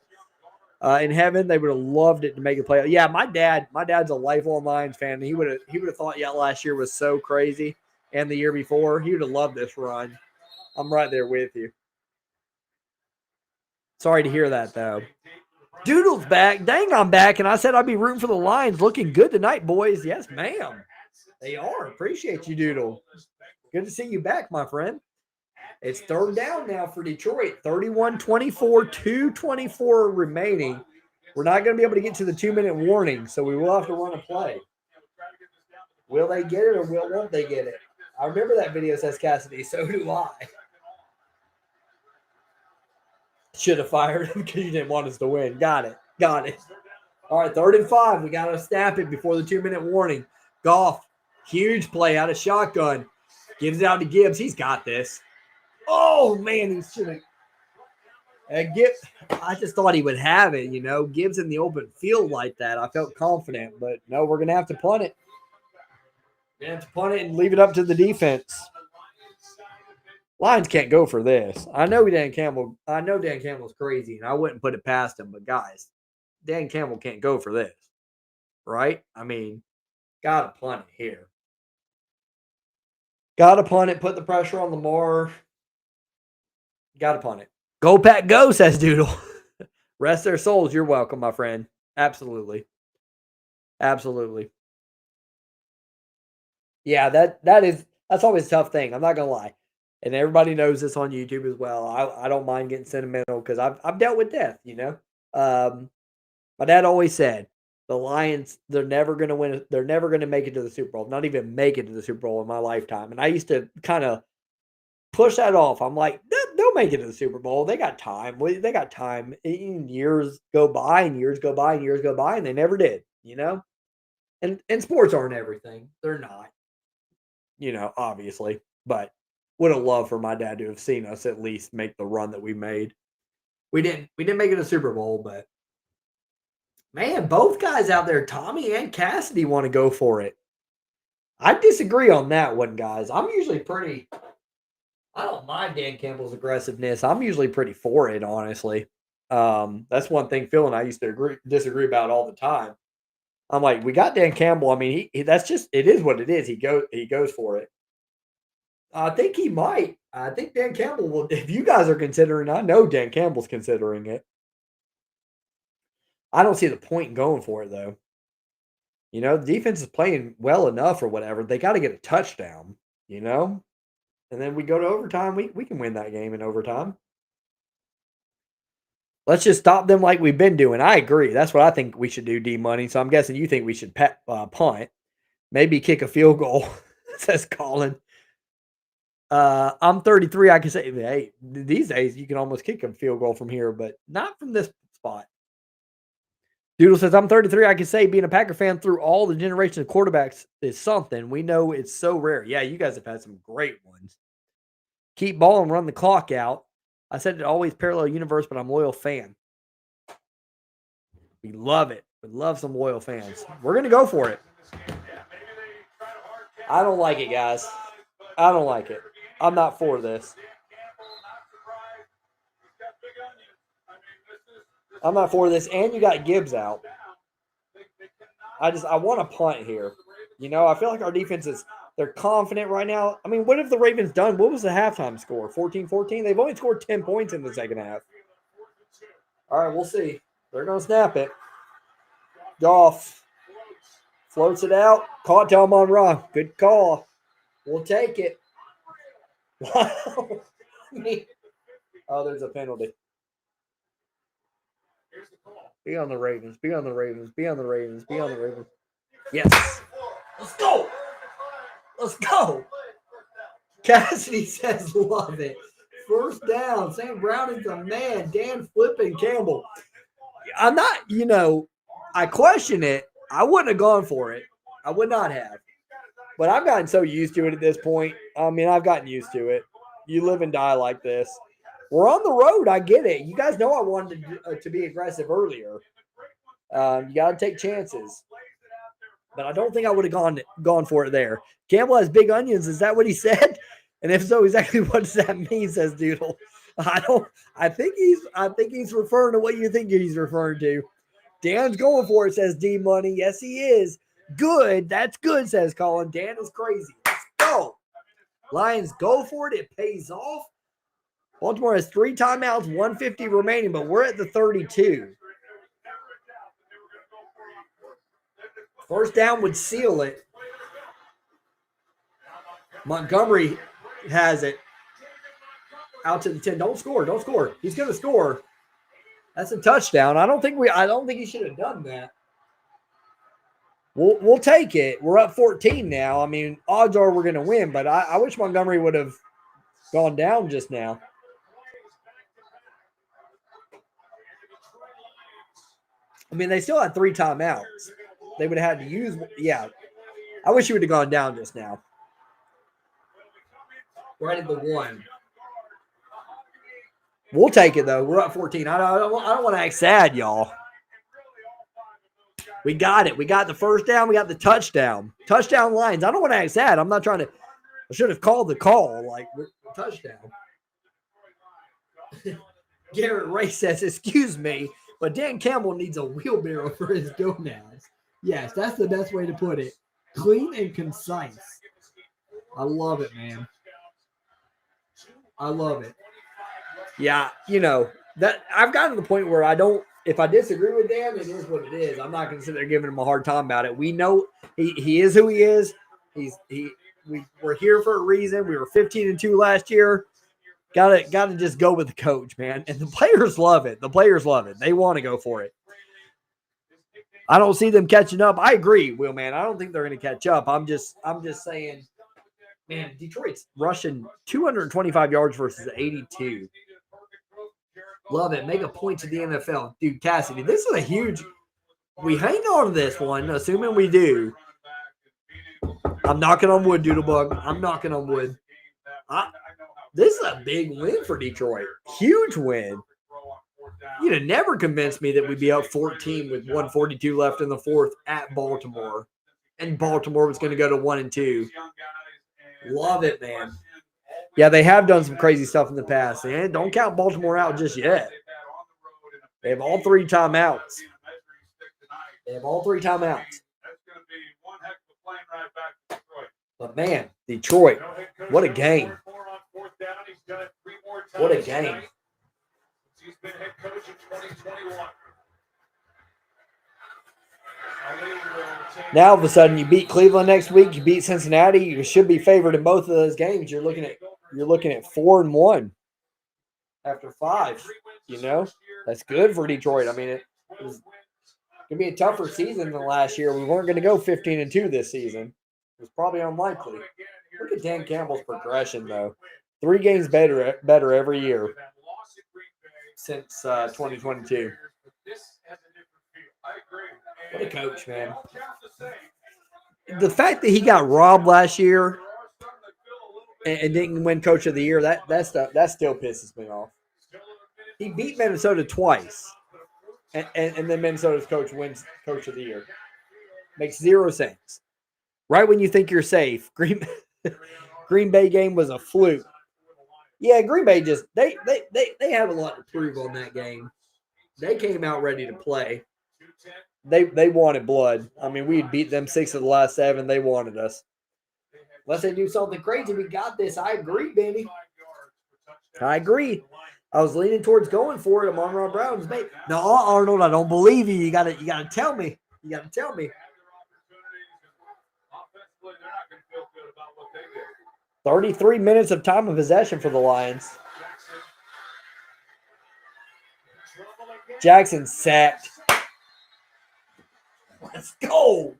A: In heaven, they would have loved it to make a play. Yeah, my dad's a lifelong Lions fan. He would have thought, yeah, last year was so crazy, and the year before, he would have loved this run. I'm right there with you. Sorry to hear that though. Doodle's back. Dang, I'm back, and I said I'd be rooting for the Lions. Looking good tonight, boys. Yes, ma'am. They are. Appreciate you, Doodle. Good to see you back, my friend. It's third down now for Detroit. 31-24, 2:24 remaining. We're not going to be able to get to the 2-minute warning, so we will have to run a play. Will they get it or won't they get it? I remember that video, says Cassidy. So do I. Should have fired him because you didn't want us to win. Got it. All right, 3rd and 5. We got to snap it before the 2-minute warning. Goff, huge play out of shotgun. Gives it out to Gibbs. He's got this. Oh, man, he should have. I just thought he would have it, Gibbs in the open field like that. I felt confident, but no, we're going to have to punt it. We're going to have to punt it and leave it up to the defense. Lions can't go for this. I know Dan Campbell's crazy, and I wouldn't put it past him, but guys, Dan Campbell can't go for this, right? I mean, got to punt it here. Got to punt it, put the pressure on Lamar. Got to punt it. Go, Pack, go, says Doodle. Rest their souls. You're welcome, my friend. Absolutely. Yeah, that's always a tough thing. I'm not going to lie. And everybody knows this on YouTube as well. I don't mind getting sentimental because I've dealt with death, My dad always said, the Lions, they're never going to win. They're never going to make it to the Super Bowl. Not even make it to the Super Bowl in my lifetime. And I used to kind of push that off. I'm like, they'll make it to the Super Bowl. They got time. They got time. Years go by and years go by and years go by, and they never did, And sports aren't everything. They're not, obviously. But would have loved for my dad to have seen us at least make the run that we made. We didn't make it to the Super Bowl, but man, both guys out there, Tommy and Cassidy, want to go for it. I disagree on that one, guys. I'm usually pretty. I don't mind Dan Campbell's aggressiveness. I'm usually pretty for it, honestly. That's one thing Phil and I used to disagree about all the time. I'm like, we got Dan Campbell. I mean, that's just it is what it is. He goes for it. I think he might. I think Dan Campbell will. If you guys are considering, I know Dan Campbell's considering it. I don't see the point in going for it, though. The defense is playing well enough or whatever. They got to get a touchdown, And then we go to overtime. We can win that game in overtime. Let's just stop them like we've been doing. I agree. That's what I think we should do, D-Money. So I'm guessing you think we should punt. Maybe kick a field goal, says Colin. I'm 33. I can say, hey, these days you can almost kick a field goal from here, but not from this spot. Doodle says, I'm 33. I can say being a Packer fan through all the generation of quarterbacks is something. We know it's so rare. Yeah, you guys have had some great ones. Keep ball and run the clock out. I said it always parallel universe, but I'm a loyal fan. We love it. We love some loyal fans. We're going to go for it. I don't like it, guys. I don't like it. I'm not for this. I'm not for this. And you got Gibbs out. I want to punt here. I feel like our defense they're confident right now. I mean, what have the Ravens done? What was the halftime score? 14-14? They've only scored 10 points in the second half. All right, we'll see. They're going to snap it. Goff floats it out. Caught Delmon Ra. Good call. We'll take it. Wow. Oh, there's a penalty. Be on the Ravens. Be on the Ravens. Be on the Ravens. Be on the Ravens. Yes. Let's go. Let's go. Cassidy says, love it. First down. Sam Brown is the man. Dan flipping Campbell. I'm not, I question it. I wouldn't have gone for it. I would not have. But I've gotten so used to it at this point. I mean, I've gotten used to it. You live and die like this. We're on the road. I get it. You guys know I wanted to be aggressive earlier. You got to take chances. But I don't think I would have gone for it there. Campbell has big onions. Is that what he said? And if so, exactly what does that mean, says Doodle. I think he's referring to what you think he's referring to. Dan's going for it, says D Money. Yes, he is. Good. That's good, says Colin. Dan is crazy. Let's go. Lions go for it. It pays off. Baltimore has 3 timeouts, 150 remaining, but we're at the 32. First down would seal it. Montgomery has it. Out to the 10. Don't score. Don't score. He's going to score. That's a touchdown. I don't think he should have done that. We'll take it. We're up 14 now. I mean, odds are we're going to win, but I wish Montgomery would have gone down just now. I mean, they still had 3 timeouts. They would have had to use, yeah. I wish he would have gone down just now. Right at the 1. We'll take it, though. We're up 14. I don't want to act sad, y'all. We got it. We got the first down. We got the touchdown. Touchdown Lions. I don't want to act sad. I'm not trying to. I should have called the call. Like, touchdown. Garrett Ray says, excuse me, but Dan Campbell needs a wheelbarrow for his gonads. Yes, that's the best way to put it. Clean and concise. I love it, man. I love it. Yeah, that I've gotten to the point where if I disagree with Dan, it is what it is. I'm not going to sit there giving him a hard time about it. We know he is who he is. We're here for a reason. We were 15-2 last year. Gotta just go with the coach, man. And the players love it. The players love it. They want to go for it. I don't see them catching up. I agree, Will, man. I don't think they're going to catch up. I'm just saying, man, Detroit's rushing 225 yards versus 82. Love it. Make a point to the NFL. Dude, Cassidy, this is a huge – we hang on to this one, assuming we do. I'm knocking on wood, Doodlebug. I'm knocking on wood. This is a big win for Detroit. Huge win. You'd have never convinced me that we'd be up 14 with 142 left in the 4th at Baltimore. And Baltimore was going to go to 1-2. Love it, man. Yeah, they have done some crazy stuff in the past. And don't count Baltimore out just yet. They have all 3 timeouts. But, man, Detroit, what a game. What a game. He's been head coach in 2021. Now, all of a sudden, you beat Cleveland next week. You beat Cincinnati. You should be favored in both of those games. You're looking at 4-1 after 5. That's good for Detroit. I mean, it was going to be a tougher season than last year. We weren't going to go 15-2 this season. It was probably unlikely. Look at Dan Campbell's progression, though. 3 games better every year since 2022. What a coach, man. The fact that he got robbed last year and didn't win Coach of the Year, that still pisses me off. He beat Minnesota twice, and then Minnesota's coach wins Coach of the Year. Makes 0 sense. Right when you think you're safe, Green Bay game was a fluke. Yeah, Green Bay just they have a lot to prove on that game. They came out ready to play. They wanted blood. I mean, we beat them 6 of the last 7. They wanted us. Unless they do something crazy, we got this. I agree, Benny. I agree. I was leaning towards going for it. Amon-Ra Brown's mate. No, Arnold, I don't believe you. You gotta tell me. You gotta tell me. 33 minutes of time of possession for the Lions. Jackson sacked. Let's go.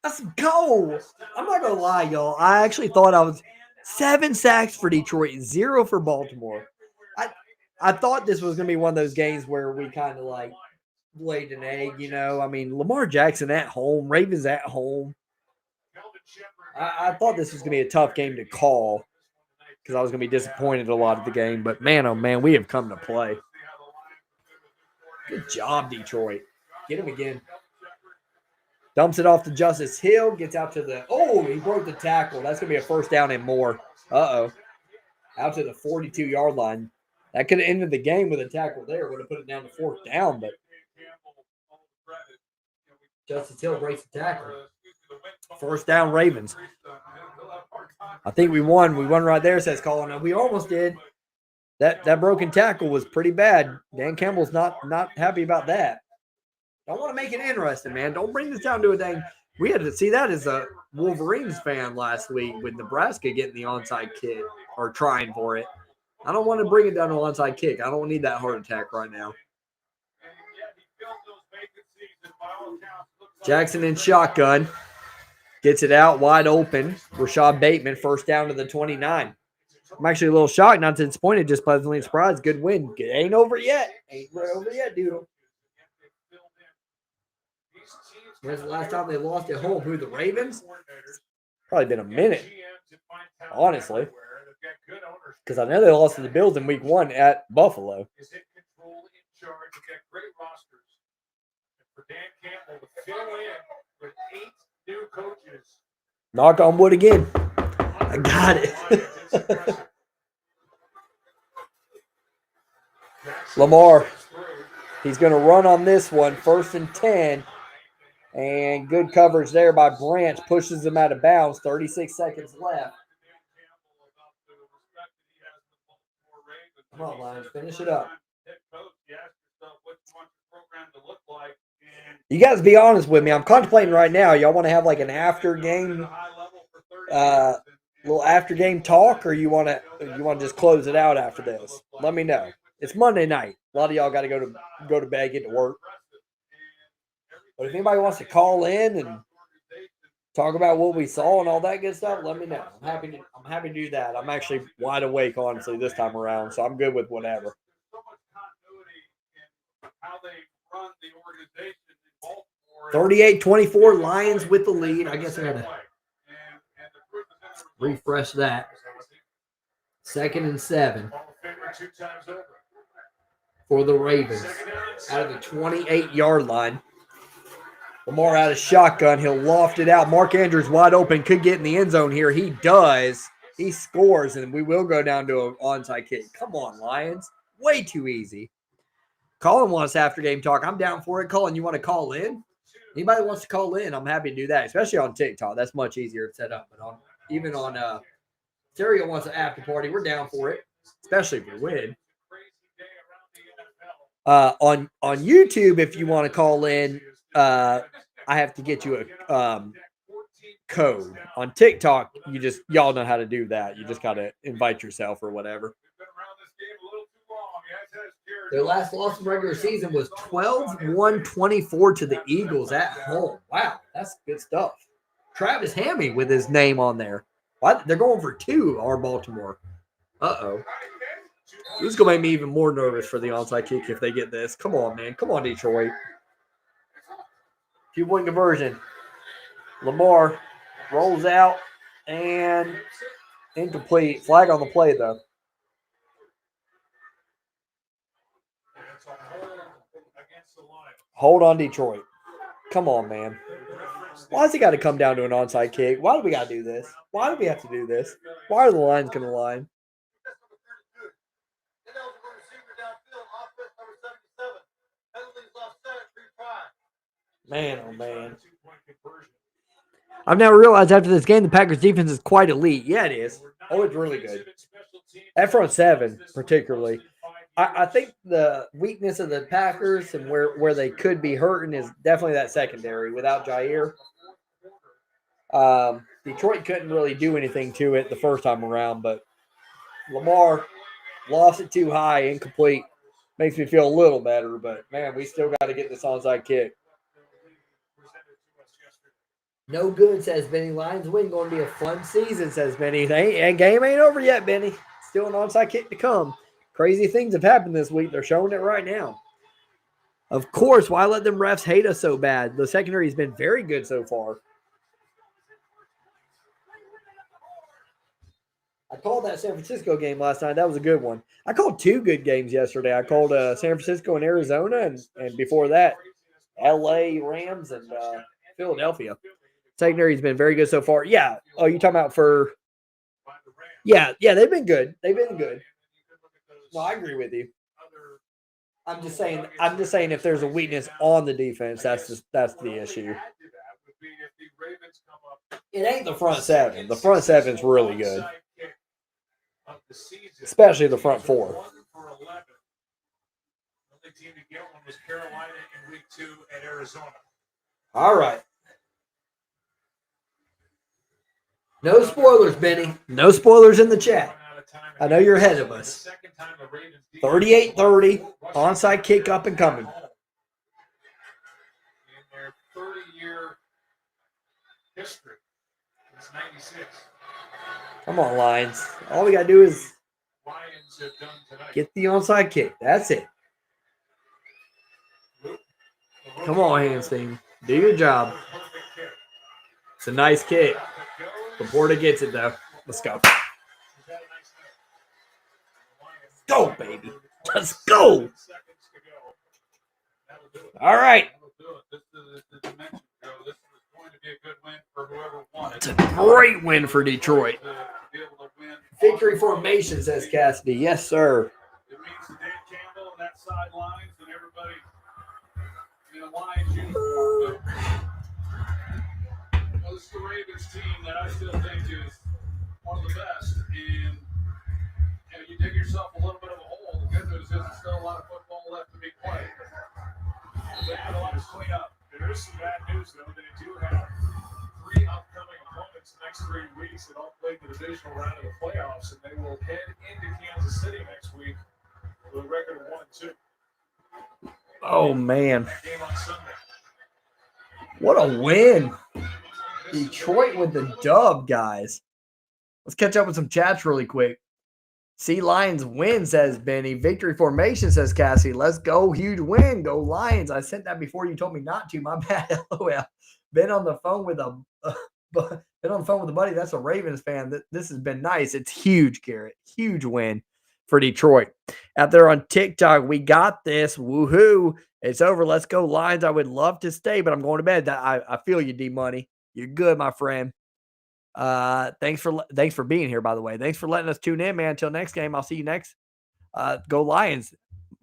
A: Let's go. I'm not going to lie, y'all. I actually thought I was 7 sacks for Detroit, 0 for Baltimore. I thought this was going to be one of those games where we kind of like laid an egg, I mean, Lamar Jackson at home, Ravens at home. I thought this was going to be a tough game to call because I was going to be disappointed a lot of the game. But, man, oh, man, we have come to play. Good job, Detroit. Get him again. Dumps it off to Justice Hill. Gets out to the – oh, he broke the tackle. That's going to be a first down and more. Uh-oh. Out to the 42-yard line. That could have ended the game with a tackle there. Would have put it down to 4th down, but Justice Hill breaks the tackle. 1st down, Ravens. I think we won. We won right there, says Colin. We almost did. That broken tackle was pretty bad. Dan Campbell's not happy about that. Don't want to make it interesting, man. Don't bring this down to a dang. We had to see that as a Wolverines fan last week with Nebraska getting the onside kick or trying for it. I don't want to bring it down to an onside kick. I don't need that heart attack right now. Jackson in shotgun. Gets it out wide open. Rashad Bateman, 1st down to the 29. I'm actually a little shocked, not disappointed, just pleasantly surprised. Good win. It ain't over yet. Ain't over yet, dude. When's the last time they lost at home? Who, the Ravens? Probably been a minute, honestly. Because I know they lost to the Bills in week 1 at Buffalo. Knock on wood again. I got it. Lamar. He's going to run on this one. 1st and 10. And good coverage there by Branch. Pushes him out of bounds. 36 seconds left. Come on, Lions. Finish it up. You guys be honest with me. I'm contemplating right now. Y'all want to have like an after game, little after game talk, or you want to just close it out after this? Let me know. It's Monday night. A lot of y'all got to go to bed, get to work. But if anybody wants to call in and talk about what we saw and all that good stuff, let me know. I'm happy to do that. I'm actually wide awake, honestly, this time around, so I'm good with whatever. 38-24, Lions with the lead. I guess I got to refresh that. 2nd and 7 for the Ravens out of the 28-yard line. Lamar out of shotgun. He'll loft it out. Mark Andrews wide open. Could get in the end zone here. He does. He scores, and we will go down to an onside kick. Come on, Lions. Way too easy. Colin wants after game talk. I'm down for it. Colin, you want to call in? Anybody wants to call in, I'm happy to do that, especially on TikTok. That's much easier to set up. But even on Stereo wants an after party, we're down for it, especially if we win. On YouTube, if you want to call in, I have to get you a code. On TikTok, y'all know how to do that. You just got to invite yourself or whatever. Their last loss in regular season was 12-1-24 to the Eagles at home. Wow, that's good stuff. Travis Hammy with his name on there. What? They're going for 2, our Baltimore. Uh-oh. This is going to make me even more nervous for the onside kick if they get this. Come on, man. Come on, Detroit. 2-point conversion. Lamar rolls out and incomplete. Flag on the play, though. Hold on, Detroit. Come on, man. Why does it got to come down to an onside kick? Why do we got to do this? Why do we have to do this? Why are the Lions going to line? Man, oh, man. I've now realized after this game the Packers defense is quite elite. Yeah, it is. Oh, it's really good. That front 7, particularly. I think the weakness of the Packers and where they could be hurting is definitely that secondary without Jair. Detroit couldn't really do anything to it the first time around, but Lamar lost it too high, incomplete. Makes me feel a little better, but, man, we still got to get this onside kick. No good, says Benny. Lions win. Going to be a fun season, says Benny. And game ain't over yet, Benny. Still an onside kick to come. Crazy things have happened this week. They're showing it right now. Of course, why let them refs hate us so bad? The secondary has been very good so far. I called that San Francisco game last night. That was a good one. I called 2 good games yesterday. I called San Francisco and Arizona, and before that, L.A. Rams and Philadelphia. Secondary has been very good so far. Yeah. Oh, you talking about for – yeah, they've been good. They've been good. No, I agree with you.
B: other
A: I'm just saying if there's a weakness on the defense, that's the issue.
B: add to that would be if the Ravens come up
A: It ain't the front seven. The front seven's really good,
B: onside kick of the season.
A: especially the front
B: Teams are
A: four.
B: 1 for 11. The only team to get one was Carolina in week 2 at Arizona.
A: All right. No spoilers, Benny. No spoilers in the chat. I know you're ahead of us. 38-30, onside kick up and coming.
B: In their 30-year history, it's 96.
A: Come on, Lions. All we got to do is
B: Lions have done tonight.
A: get the onside kick. That's it. Come on, Hamstein. Do your job. It's a nice kick. Laporta gets it, though. Let's go. Go, baby. Let's go. All right. It's a great win for Detroit. Victory formation, says Cassidy. Yes, sir.
B: It means to Dan Campbell and that sidelines and everybody in the Lions uniform. Well, this is the Ravens team that I still think is one of the best. And you dig yourself a little bit of a hole. The good news is there's still a lot of football left to be played. They have a lot to clean up. There is some bad news, though. They do have 3 upcoming opponents the next 3 weeks that all played the divisional round of the playoffs, and they will head into Kansas City next week with a record of 1-2.
A: Oh, man.
B: That game on Sunday.
A: What a win. Detroit with the dub, guys. Let's catch up with some chats really quick. See Lions win, says Benny. Victory formation, says Cassie. Let's go. Huge win. Go Lions. I sent that before you told me not to. My bad. LOL. Been on the phone with a buddy. That's a Ravens fan. This has been nice. It's huge, Garrett. Huge win for Detroit. Out there on TikTok, we got this. Woohoo. It's over. Let's go Lions. I would love to stay, but I'm going to bed. I feel you, D-Money. You're good, my friend. Thanks for being here, by the way. Thanks for letting us tune in, man. Until next game, I'll see you next. Go Lions.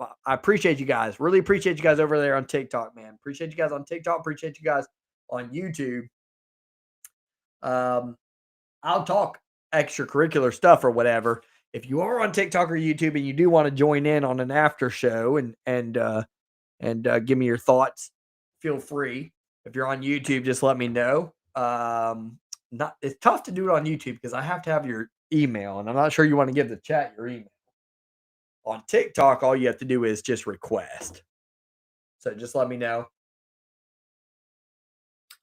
A: I appreciate you guys. Really appreciate you guys over there on TikTok, man. Appreciate you guys on TikTok. Appreciate you guys on YouTube. I'll talk extracurricular stuff or whatever. If you are on TikTok or YouTube and you do want to join in on an after show and give me your thoughts, feel free. If you're on YouTube, just let me know. It's tough to do it on YouTube because I have to have your email, and I'm not sure you want to give the chat your email. On TikTok, all you have to do is just request. So just let me know.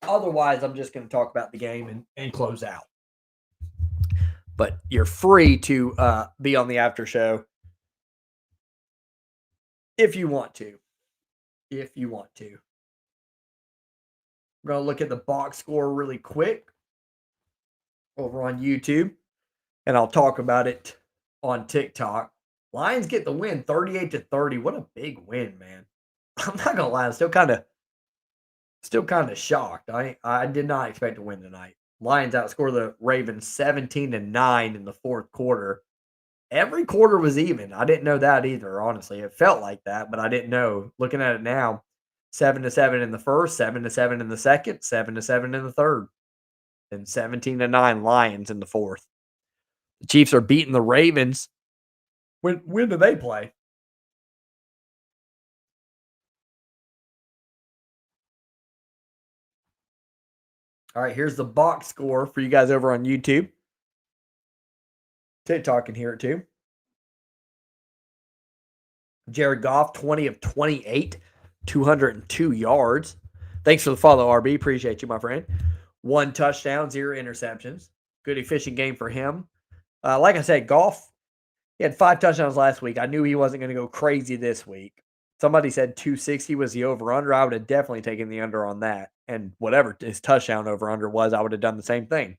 A: Otherwise, I'm just going to talk about the game and close out. But you're free to be on the after show if you want to. If you want to. We're going to look at the box score really quick over on YouTube, and I'll talk about it on TikTok. Lions get the win 38-30. What a big win, man. I'm not going to lie. I'm still kind of shocked. I did not expect to win tonight. Lions outscore the Ravens 17-9 in the fourth quarter. Every quarter was even. I didn't know that either, honestly. It felt like that, but I didn't know. Looking at it now, 7-7 in the first, 7-7 in the second, 7-7 in the third, and 17-9 Lions in the fourth. The Chiefs are beating the Ravens. When do they play? All right, here's the box score for you guys over on YouTube. TikTok can hear it too. Jared Goff, 20 of 28, 202 yards. Thanks for the follow, RB. Appreciate you, my friend. 1 touchdown, 0 interceptions. Good, efficient game for him. Like I said, Goff, he had 5 touchdowns last week. I knew he wasn't going to go crazy this week. Somebody said 260 was the over-under. I would have definitely taken the under on that. And whatever his touchdown over-under was, I would have done the same thing.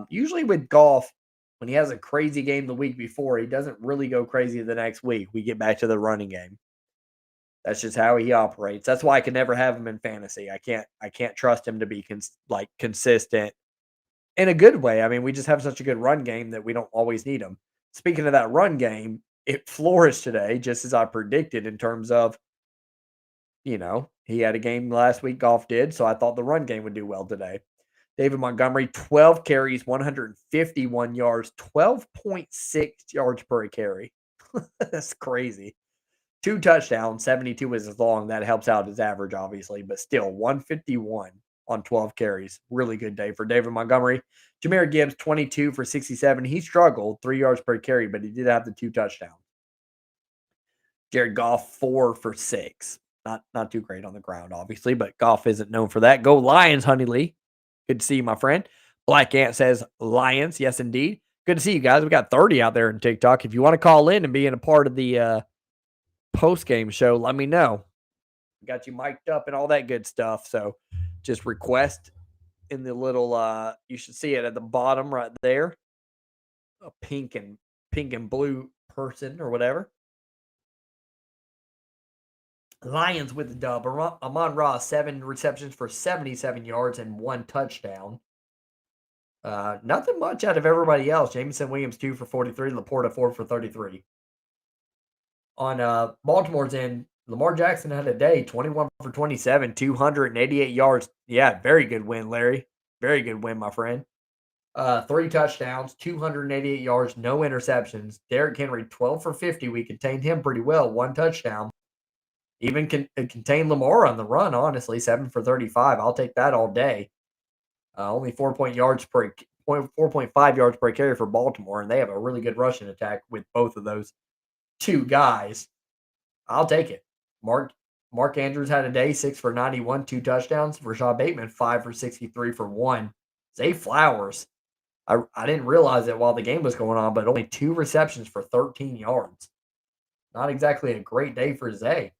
A: Usually with Goff, when he has a crazy game the week before, he doesn't really go crazy the next week. We get back to the running game. That's just how he operates. That's why I can never have him in fantasy. I can't trust him to be consistent in a good way. I mean, we just have such a good run game that we don't always need him. Speaking of that run game, it flourished today, just as I predicted in terms of, he had a game last week, Goff did, so I thought the run game would do well today. David Montgomery, 12 carries, 151 yards, 12.6 yards per carry. That's crazy. 2 touchdowns, 72 is as long. That helps out his average, obviously, but still 151 on 12 carries. Really good day for David Montgomery. Jahmyr Gibbs, 22 for 67. He struggled, 3 yards per carry, but he did have the 2 touchdowns. Jared Goff, 4 for 6. Not too great on the ground, obviously, but Goff isn't known for that. Go Lions, Honey Lee. Good to see you, my friend. Black Ant says Lions. Yes, indeed. Good to see you guys. We got 30 out there in TikTok. If you want to call in and be in a part of the post-game show, let me know. We got you mic'd up and all that good stuff. So just request in the little you should see it at the bottom right there. A pink and blue person or whatever. Lions with the dub. Amon-Ra, 7 receptions for 77 yards and 1 touchdown. Nothing much out of everybody else. Jameson Williams, 2 for 43. Laporta, 4 for 33. On Baltimore's end, Lamar Jackson had a day, 21 for 27, 288 yards. Yeah, very good win, Larry. Very good win, my friend. 3 touchdowns, 288 yards, no interceptions. Derrick Henry, 12 for 50. We contained him pretty well, 1 touchdown. Even contain Lamar on the run, honestly, 7 for 35. I'll take that all day. Only 4.5 yards per carry for Baltimore, and they have a really good rushing attack with both of those 2 guys. I'll take it. Mark Andrews had a day, 6 for 91, 2 touchdowns. Rashad Bateman, 5 for 63 for 1. Zay Flowers, I didn't realize it while the game was going on, but only 2 receptions for 13 yards. Not exactly a great day for Zay.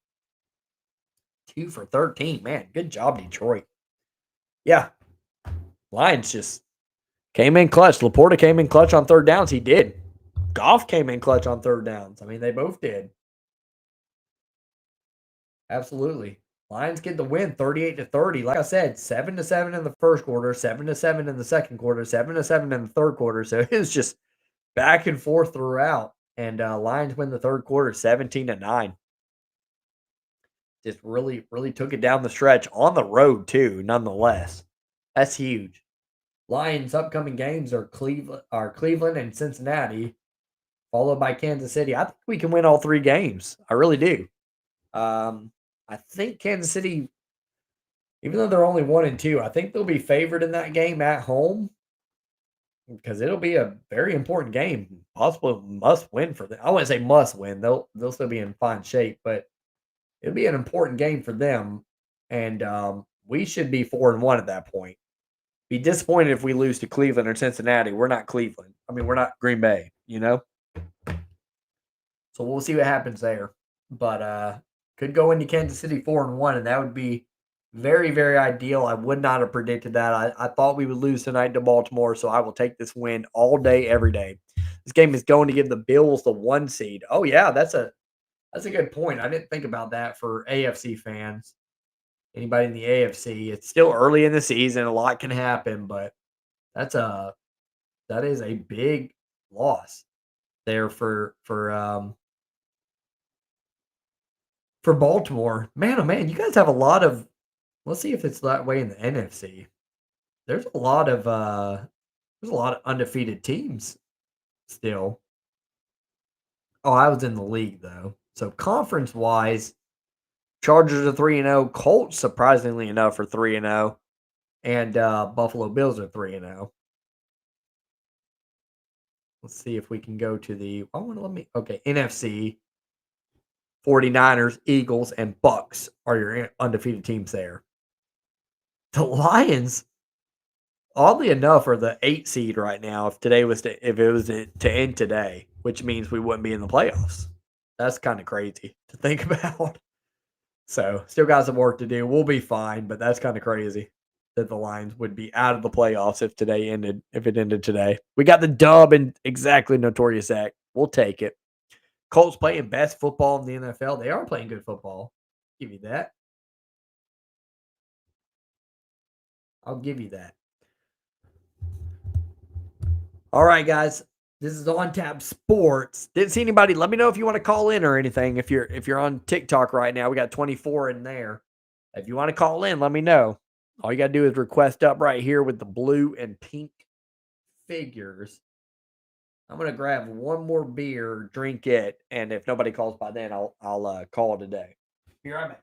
A: 2 for 13. Man, good job, Detroit. Yeah. Lions just came in clutch. Laporta came in clutch on 3rd downs. He did. Goff came in clutch on 3rd downs. I mean, they both did. Absolutely. Lions get the win 38-30. Like I said, 7-7 in the first quarter, 7-7 in the second quarter, 7-7 in the third quarter. So it was just back and forth throughout. And Lions win the third quarter 17-9. Just really, really took it down the stretch on the road, too, nonetheless. That's huge. Lions' upcoming games are Cleveland and Cincinnati, followed by Kansas City. I think we can win all 3 games. I really do. I think Kansas City, even though they're only 1-2, I think they'll be favored in that game at home because it'll be a very important game, possible must win for them. I wouldn't say must win; they'll still be in fine shape, but it'll be an important game for them, and we should be 4-1 at that point. Be disappointed if we lose to Cleveland or Cincinnati. We're not Cleveland. I mean, we're not Green Bay, So we'll see what happens there. But could go into Kansas City 4-1, and that would be very, very ideal. I would not have predicted that. I thought we would lose tonight to Baltimore, so I will take this win all day, every day. This game is going to give the Bills the 1 seed. Oh yeah, that's a good point. I didn't think about that for AFC fans. Anybody in the AFC, it's still early in the season. A lot can happen, but that is a big loss there for Baltimore. Man, oh man, you guys have a lot of. Let's see if it's that way in the NFC. There's a lot of undefeated teams still. Oh, I was in the league though. So conference wise, Chargers are 3-0. Colts, surprisingly enough, are 3-0. And Buffalo Bills are 3-0. Let's see if we can go to the NFC. 49ers, Eagles, and Bucks are your undefeated teams there. The Lions, oddly enough, are the 8 seed right now if it was to end today, which means we wouldn't be in the playoffs. That's kind of crazy to think about. So, still got some work to do. We'll be fine, but that's kind of crazy that the Lions would be out of the playoffs if it ended today. We got the dub and exactly Notorious Zach. We'll take it. Colts playing best football in the NFL. They are playing good football. Give you that. I'll give you that. All right, guys. This is on tap sports. Didn't see anybody. Let me know if you want to call in or anything. If you're on TikTok right now, we got 24 in there. If you want to call in, let me know. All you gotta do is request up right here with the blue and pink figures. I'm gonna grab one more beer, drink it, and if nobody calls by then, I'll call today. Here I'm at.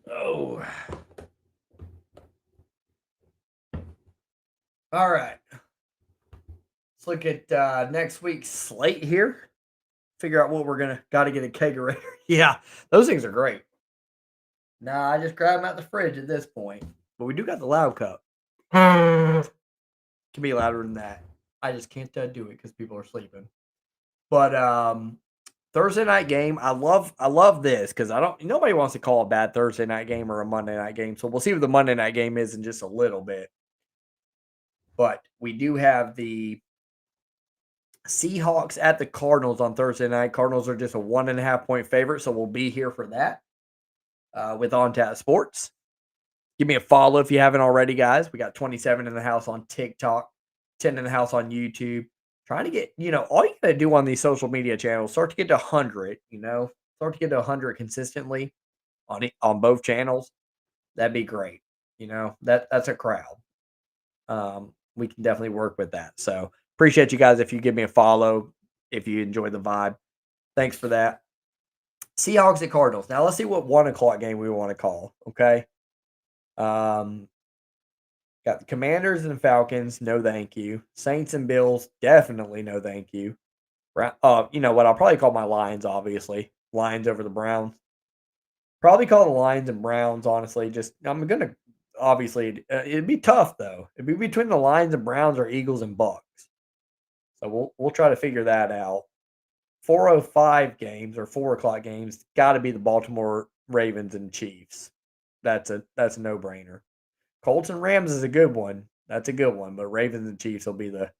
A: Oh, all right. Let's look at next week's slate here. Figure out what we're gonna got to get a kegerator. Yeah, those things are great. Nah, I just grab them out the fridge at this point. But we do got the loud cup. Can be louder than that. I just can't do it because people are sleeping. But Thursday night game, I love this because I don't nobody wants to call a bad Thursday night game or a Monday night game. So we'll see what the Monday night game is in just a little bit. But we do have the Seahawks at the Cardinals on Thursday night. Cardinals are just a 1.5 point favorite, so we'll be here for that with On Tap Sports. Give me a follow if you haven't already, guys. We got 27 in the house on TikTok, 10 in the house on YouTube. Trying to get, all you got to do on these social media channels, start to get to 100, start to get to 100 consistently on both channels. That'd be great. That's a crowd. We can definitely work with that. So appreciate you guys if you give me a follow, if you enjoy the vibe. Thanks for that. Seahawks at Cardinals. Now let's see what 1 o'clock game we want to call. Okay. Um, got the Commanders and Falcons. No, thank you. Saints and Bills. Definitely no, thank you. You know what? I'll probably call my Lions. Obviously, Lions over the Browns. Probably call the Lions and Browns. Honestly, just I'm gonna. Obviously, it'd be tough though. It'd be between the Lions and Browns or Eagles and Bucks. So we'll try to figure that out. 4:05 games or 4 o'clock games. Got to be the Baltimore Ravens and Chiefs. That's a no brainer. Colts and Rams is a good one. That's a good one. But Ravens and Chiefs will be the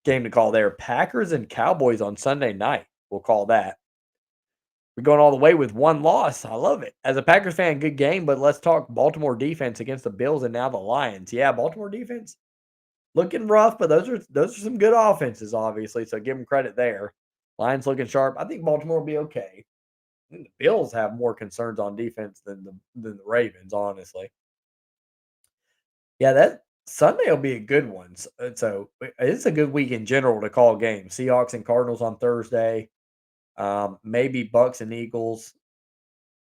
A: game to call there. Packers and Cowboys on Sunday night. We'll call that. We're going all the way with one loss. I love it. As a Packers fan, good game. But let's talk Baltimore defense against the Bills and now the Lions. Yeah, Baltimore defense looking rough, but those are some good offenses, obviously. So give them credit there. Lions looking sharp. I think Baltimore will be okay. I think the Bills have more concerns on defense than the Ravens, honestly. Yeah, that Sunday will be a good one. So it's a good week in general to call games. Seahawks and Cardinals on Thursday. Maybe Bucks and Eagles,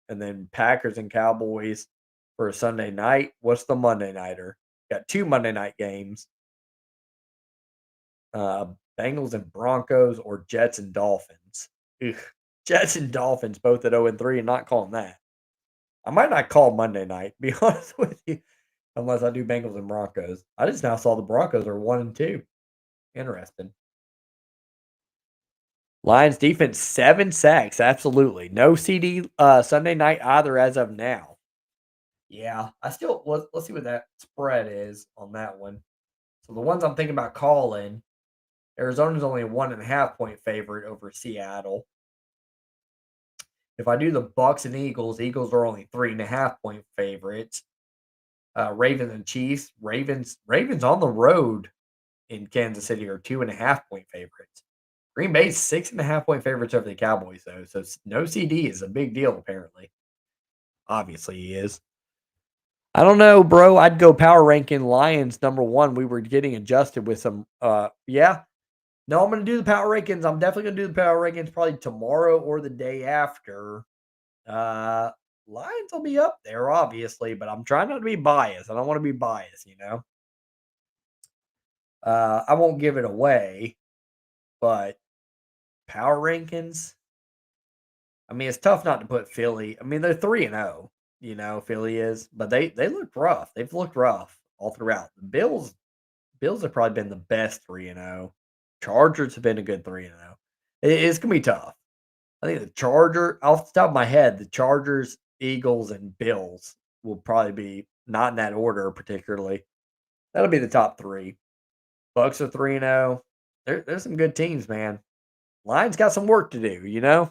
A: and then Packers and Cowboys for a Sunday night. What's the Monday nighter? Got two Monday night games. Bengals and Broncos or Jets and Dolphins. Ugh. Jets and Dolphins both at 0-3 and not calling that. I might not call Monday night, be honest with you, unless I do Bengals and Broncos. I just now saw the Broncos are 1-2. Interesting. Lions defense 7 sacks, absolutely. No CD Sunday night either as of now. Yeah, I still let's see what that spread is on that one. So the ones I'm thinking about calling, Arizona's only a 1.5 point favorite over Seattle. If I do the Bucks and Eagles, Eagles are only 3.5 point favorites. Ravens and Chiefs, Ravens on the road in Kansas City are 2.5 point favorites. Green Bay's 6.5 point favorites over the Cowboys, though. So no CD is a big deal, apparently. Obviously, he is. I don't know, bro. I'd go power ranking Lions number one. We were getting adjusted with some. Yeah. No, I'm gonna do the power rankings. I'm definitely gonna do the power rankings probably tomorrow or the day after. Uh, Lions will be up there, obviously, but I'm trying not to be biased. I don't want to be biased, you know. I won't give it away, but power rankings. I mean, it's tough not to put Philly. I mean, they're 3-0. You know, Philly is, but they look rough. They've looked rough all throughout. The Bills have probably been the best 3-0. Chargers have been a good 3-0. It's gonna be tough. I think the off the top of my head, the Chargers, Eagles, and Bills will probably be not in that order particularly. That'll be the top three. Bucks are 3-0. There's some good teams, man. Lions got some work to do, you know?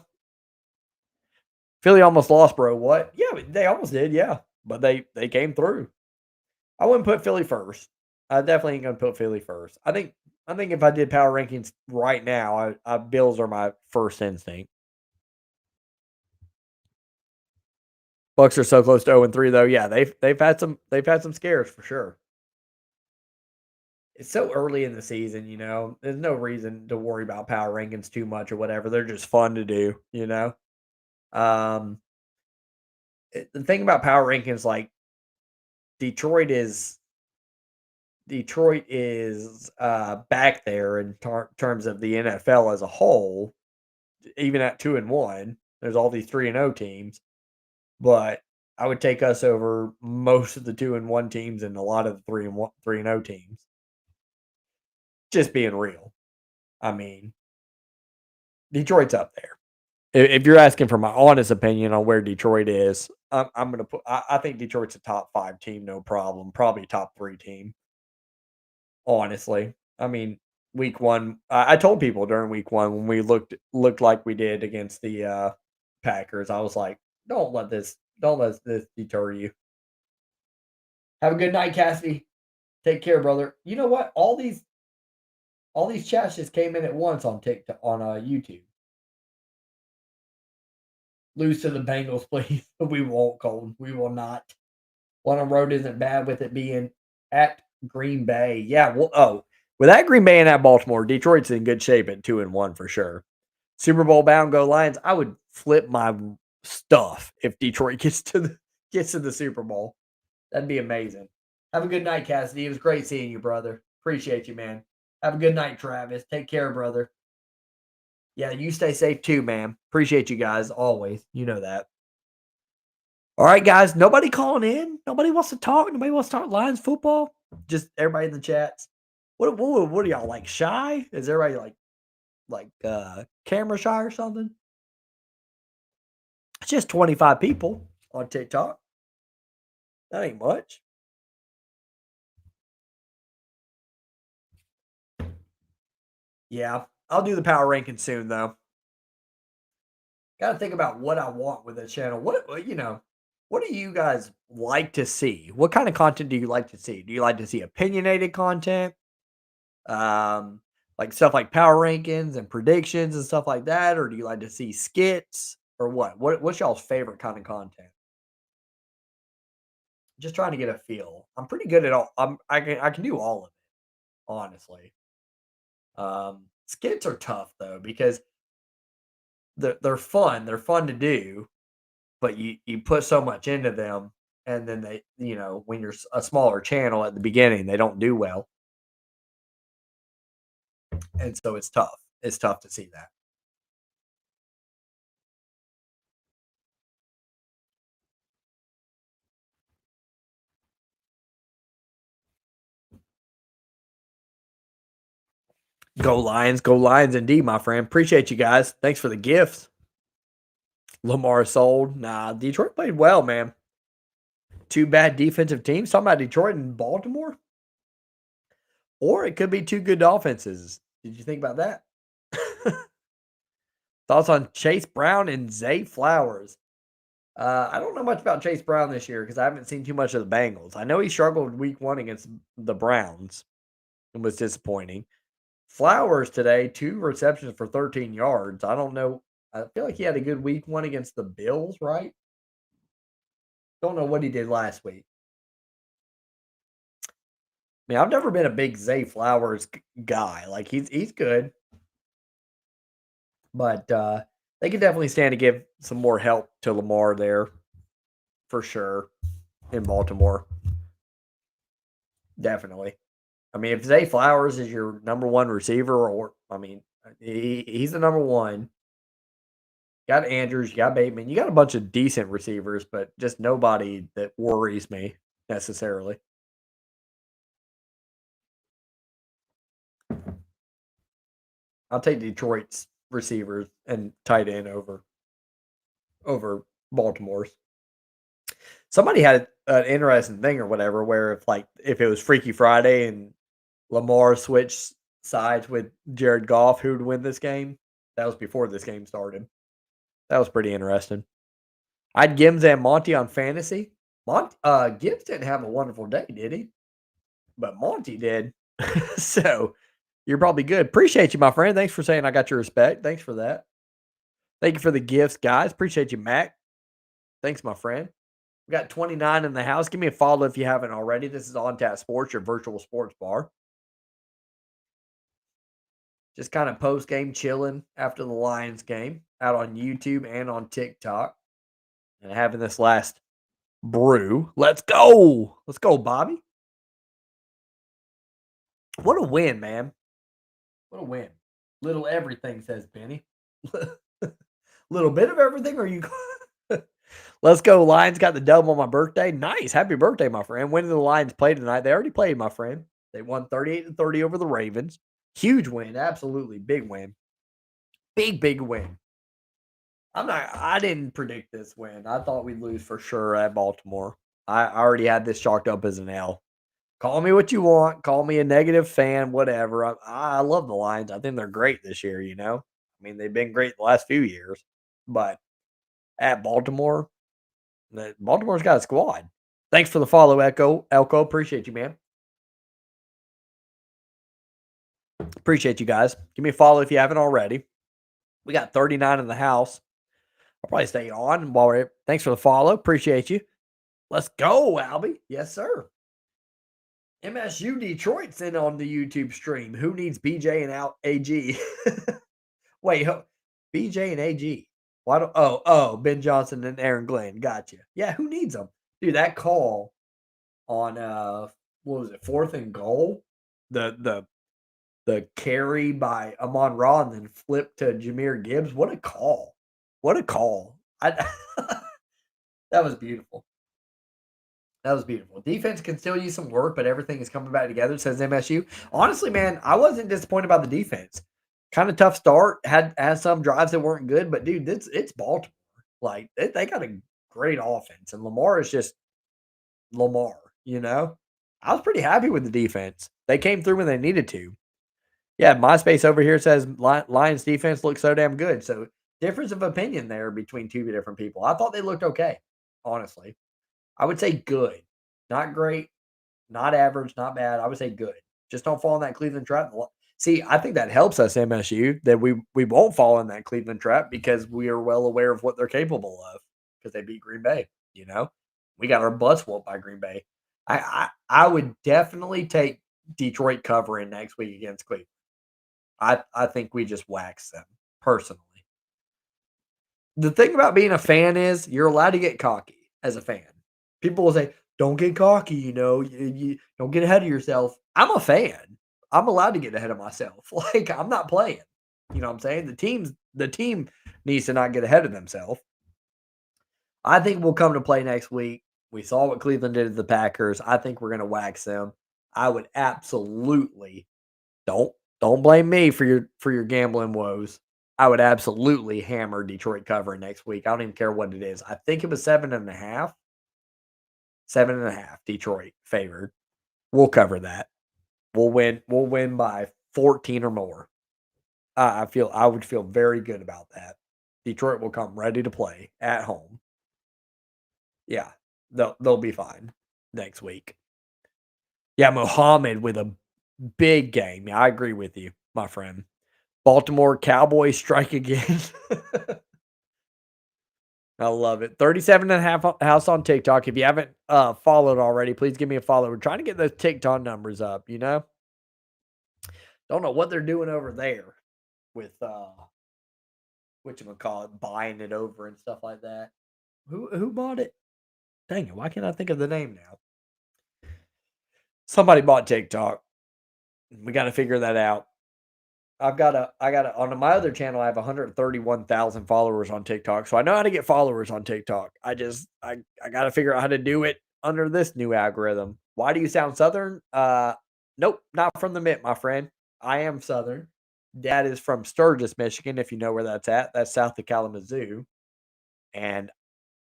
A: Philly almost lost, bro. What? Yeah, they almost did, yeah. But they came through. I wouldn't put Philly first. I definitely ain't gonna put Philly first. I think if I did power rankings right now, Bills are my first instinct. Bucks are so close to 0-3 though. Yeah, they've had some scares for sure. It's so early in the season, you know. There's no reason to worry about power rankings too much or whatever. They're just fun to do, you know. Um, the thing about power rankings, like Detroit is Detroit is back there in terms of the NFL as a whole, even at 2-1. There's all these 3-0 teams, but I would take us over most of the 2-1 teams and a lot of the 3-0 teams. Just being real. I mean, Detroit's up there. If you're asking for my honest opinion on where Detroit is, I'm gonna put. I think Detroit's a top five team, no problem. Probably top three team. Honestly, I mean, week one. I told people during week one when we looked like we did against the Packers. I was like, don't let this deter you. Have a good night, Cassidy. Take care, brother. You know what? All these chats just came in at once on TikTok on YouTube. Lose to the Bengals, please. We won't, Colton. We will not. One on road isn't bad with it being at Green Bay. Yeah, well, with that Green Bay and at Baltimore, Detroit's in good shape at 2-1 for sure. Super Bowl bound, go Lions. I would flip my stuff if Detroit gets to the Super Bowl. That'd be amazing. Have a good night, Cassidy. It was great seeing you, brother. Appreciate you, man. Have a good night, Travis. Take care, brother. Yeah, you stay safe too, man. Appreciate you guys always. You know that. All right, guys. Nobody calling in. Nobody wants to talk. Nobody wants to talk Lions football. Just everybody in the chats. What are y'all like shy? Is everybody like camera shy or something? It's just 25 people on TikTok. That ain't much. Yeah, I'll do the power ranking soon though. Got to think about what I want with the channel. What do you guys like to see? What kind of content do you like to see? Do you like to see opinionated content? Um, like stuff like power rankings and predictions and stuff like that, or do you like to see skits or what? What's y'all's favorite kind of content? Just trying to get a feel. I'm pretty good at all. I can do all of it, honestly. Skits are tough though because they're fun. They're fun to do, but you put so much into them, and then when you're a smaller channel at the beginning, they don't do well, and so it's tough. It's tough to see that. Go Lions, indeed, my friend. Appreciate you guys. Thanks for the gifts. Lamar sold. Nah, Detroit played well, man. Two bad defensive teams. Talking about Detroit and Baltimore, or it could be two good offenses. Did you think about that? Thoughts on Chase Brown and Zay Flowers? I don't know much about Chase Brown this year because I haven't seen too much of the Bengals. I know he struggled week one against the Browns and was disappointing. Flowers today, 2 receptions for 13 yards. I don't know. I feel like he had a good week one against the Bills, right? Don't know what he did last week. mean, I've never been a big Zay Flowers guy. Like he's good, but they could definitely stand to give some more help to Lamar there for sure in Baltimore. Definitely. I mean, if Zay Flowers is your number one receiver, or I mean, he's the number one. You got Andrews, you got Bateman, you got a bunch of decent receivers, but just nobody that worries me necessarily. I'll take Detroit's receivers and tight end over Baltimore's. Somebody had an interesting thing or whatever, where if it was Freaky Friday and Lamar switched sides with Jared Goff, who would win this game? That was before this game started. That was pretty interesting. I'd Gibbs and Monty on fantasy. Gibbs didn't have a wonderful day, did he? But Monty did. So you're probably good. Appreciate you, my friend. Thanks for saying I got your respect. Thanks for that. Thank you for the gifts, guys. Appreciate you, Mac. Thanks, my friend. We got 29 in the house. Give me a follow if you haven't already. This is On Tap Sports, your virtual sports bar. Just kind of post game chilling after the Lions game out on YouTube and on TikTok. And having this last brew. Let's go. Let's go, Bobby. What a win, man. What a win. Little everything, says Benny. Little bit of everything, or you Let's go. Lions got the dub on my birthday. Nice. Happy birthday, my friend. When did the Lions play tonight? They already played, my friend. They won 38-30 over the Ravens. Huge win. Absolutely. Big win. Big win. I didn't predict this win. I thought we'd lose for sure at Baltimore. I already had this chalked up as an L. Call me what you want. Call me a negative fan, whatever. I love the Lions. I think they're great this year, you know? I mean, they've been great the last few years. But at Baltimore, Baltimore's got a squad. Thanks for the follow, Elko. Appreciate you, man. Appreciate you guys. Give me a follow if you haven't already. We got 39 in the house. I'll probably stay on while we're. Thanks for the follow. Appreciate you. Let's go, Albie. Yes, sir. MSU Detroit's in on the YouTube stream. Who needs BJ and AG? Wait, BJ and AG. Why don't? Ben Johnson and Aaron Glenn. Gotcha. Yeah, who needs them, dude? That call on what was it, 4th and goal? The carry by Amon Ra and then flip to Jahmyr Gibbs. What a call! What a call! That was beautiful. That was beautiful. Defense can still use some work, but everything is coming back together, says MSU. Honestly, man, I wasn't disappointed about the defense. Kind of tough start. Had some drives that weren't good, but dude, it's Baltimore. Like they got a great offense, and Lamar is just Lamar. You know, I was pretty happy with the defense. They came through when they needed to. Yeah, MySpace over here says Lions defense looks so damn good. So difference of opinion there between two different people. I thought they looked okay, honestly. I would say good, not great, not average, not bad. I would say good. Just don't fall in that Cleveland trap. See, I think that helps us, MSU, that we won't fall in that Cleveland trap because we are well aware of what they're capable of because they beat Green Bay. You know, we got our butts whooped by Green Bay. I would definitely take Detroit covering next week against Cleveland. I think we just wax them personally. The thing about being a fan is you're allowed to get cocky as a fan. People will say, "Don't get cocky," you don't get ahead of yourself. I'm a fan. I'm allowed to get ahead of myself. Like I'm not playing. You know what I'm saying? The team needs to not get ahead of themselves. I think we'll come to play next week. We saw what Cleveland did to the Packers. I think we're going to wax them. I would absolutely don't blame me for your gambling woes. I would absolutely hammer Detroit covering next week. I don't even care what it is. I think it was 7.5. 7.5. Detroit favored. We'll cover that. We'll win. We'll win by 14 or more. I would feel very good about that. Detroit will come ready to play at home. Yeah, they'll be fine next week. Yeah, Mohammed with a big game. Yeah, I agree with you, my friend. Baltimore Cowboys strike again. I love it. 37 and a half house on TikTok. If you haven't followed already, please give me a follow. We're trying to get those TikTok numbers up, you know? Don't know what they're doing over there with whatchamacallit, buying it over and stuff like that. Who bought it? Dang it, why can't I think of the name now? Somebody bought TikTok. We got to figure that out. I got a on my other channel. I have 131,000 followers on TikTok, so I know how to get followers on TikTok. I got to figure out how to do it under this new algorithm. Why do you sound Southern? Nope, not from the Mint, my friend. I am Southern. Dad is from Sturgis, Michigan. If you know where that's at, that's south of Kalamazoo. And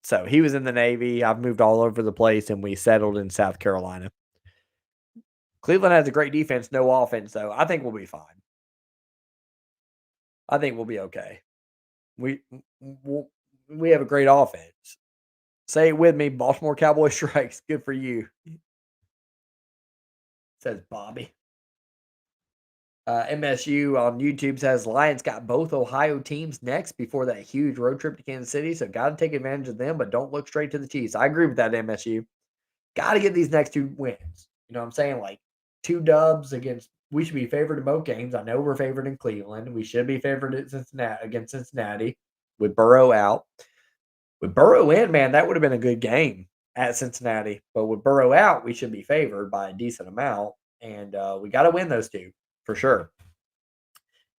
A: so he was in the Navy. I've moved all over the place, and we settled in South Carolina. Cleveland has a great defense, no offense, though. I think we'll be fine. I think we'll be okay. We w we have a great offense. Say it with me, Baltimore Cowboy strikes. Good for you, says Bobby. MSU on YouTube says Lions got both Ohio teams next before that huge road trip to Kansas City, so got to take advantage of them, but don't look straight to the Chiefs. I agree with that, MSU. Got to get these next two wins. You know what I'm saying? Like 2 dubs against. We should be favored in both games. I know we're favored in Cleveland. We should be favored at Cincinnati against Cincinnati with Burrow out. With Burrow in, man, that would have been a good game at Cincinnati. But with Burrow out, we should be favored by a decent amount. And we got to win those two for sure.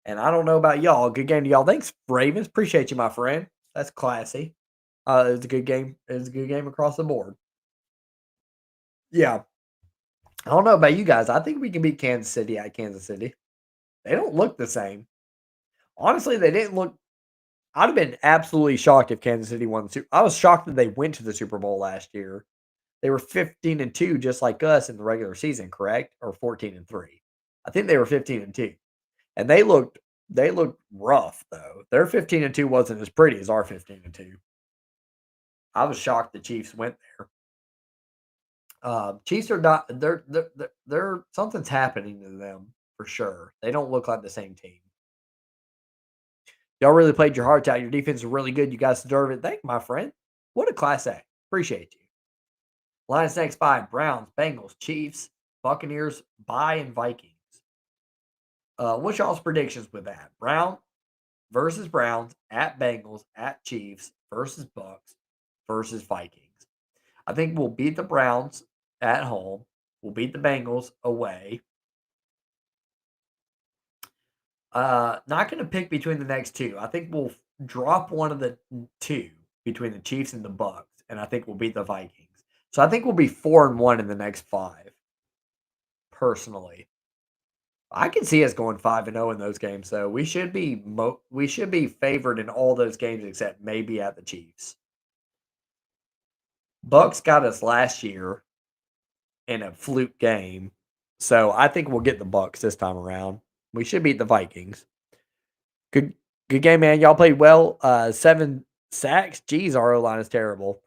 A: And I don't know about y'all. Good game to y'all. Thanks, Ravens. Appreciate you, my friend. That's classy. It's a good game. It's a good game across the board. Yeah. I don't know about you guys. I think we can beat Kansas City at Kansas City. They don't look the same. Honestly, they didn't look. I'd have been absolutely shocked if Kansas City won the Super. I was shocked that they went to the Super Bowl last year. They were 15-2, just like us in the regular season, correct? Or 14-3. I think they were 15-2, and they looked rough though. Their 15-2 wasn't as pretty as our 15-2. I was shocked the Chiefs went there. Chiefs are not. They're something's happening to them for sure. They don't look like the same team. Y'all really played your hearts out. Your defense is really good. You guys deserve it. Thank you, my friend. What a class A. Appreciate you. Lions next 5. Browns, Bengals, Chiefs, Buccaneers, bye, and Vikings. What's y'all's predictions with that? Brown versus Browns, at Bengals, at Chiefs, versus Bucks, versus Vikings. I think we'll beat the Browns at home. We'll beat the Bengals away. Not going to pick between the next two. I think we'll drop one of the two between the Chiefs and the Bucks, and I think we'll beat the Vikings. So I think we'll be 4-1 in the next 5. Personally, I can see us going 5-0 in those games. So we should be favored in all those games except maybe at the Chiefs. Bucks got us last year in a fluke game, so I think we'll get the Bucks this time around. We should beat the Vikings. Good game, man. Y'all played well. 7 sacks. Jeez, our O-line is terrible.